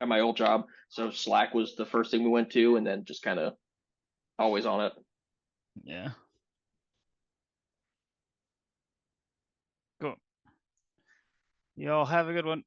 [SPEAKER 3] my old job. So Slack was the first thing we went to, and then just kind of always on it.
[SPEAKER 2] Yeah. Cool. Y'all have a good one.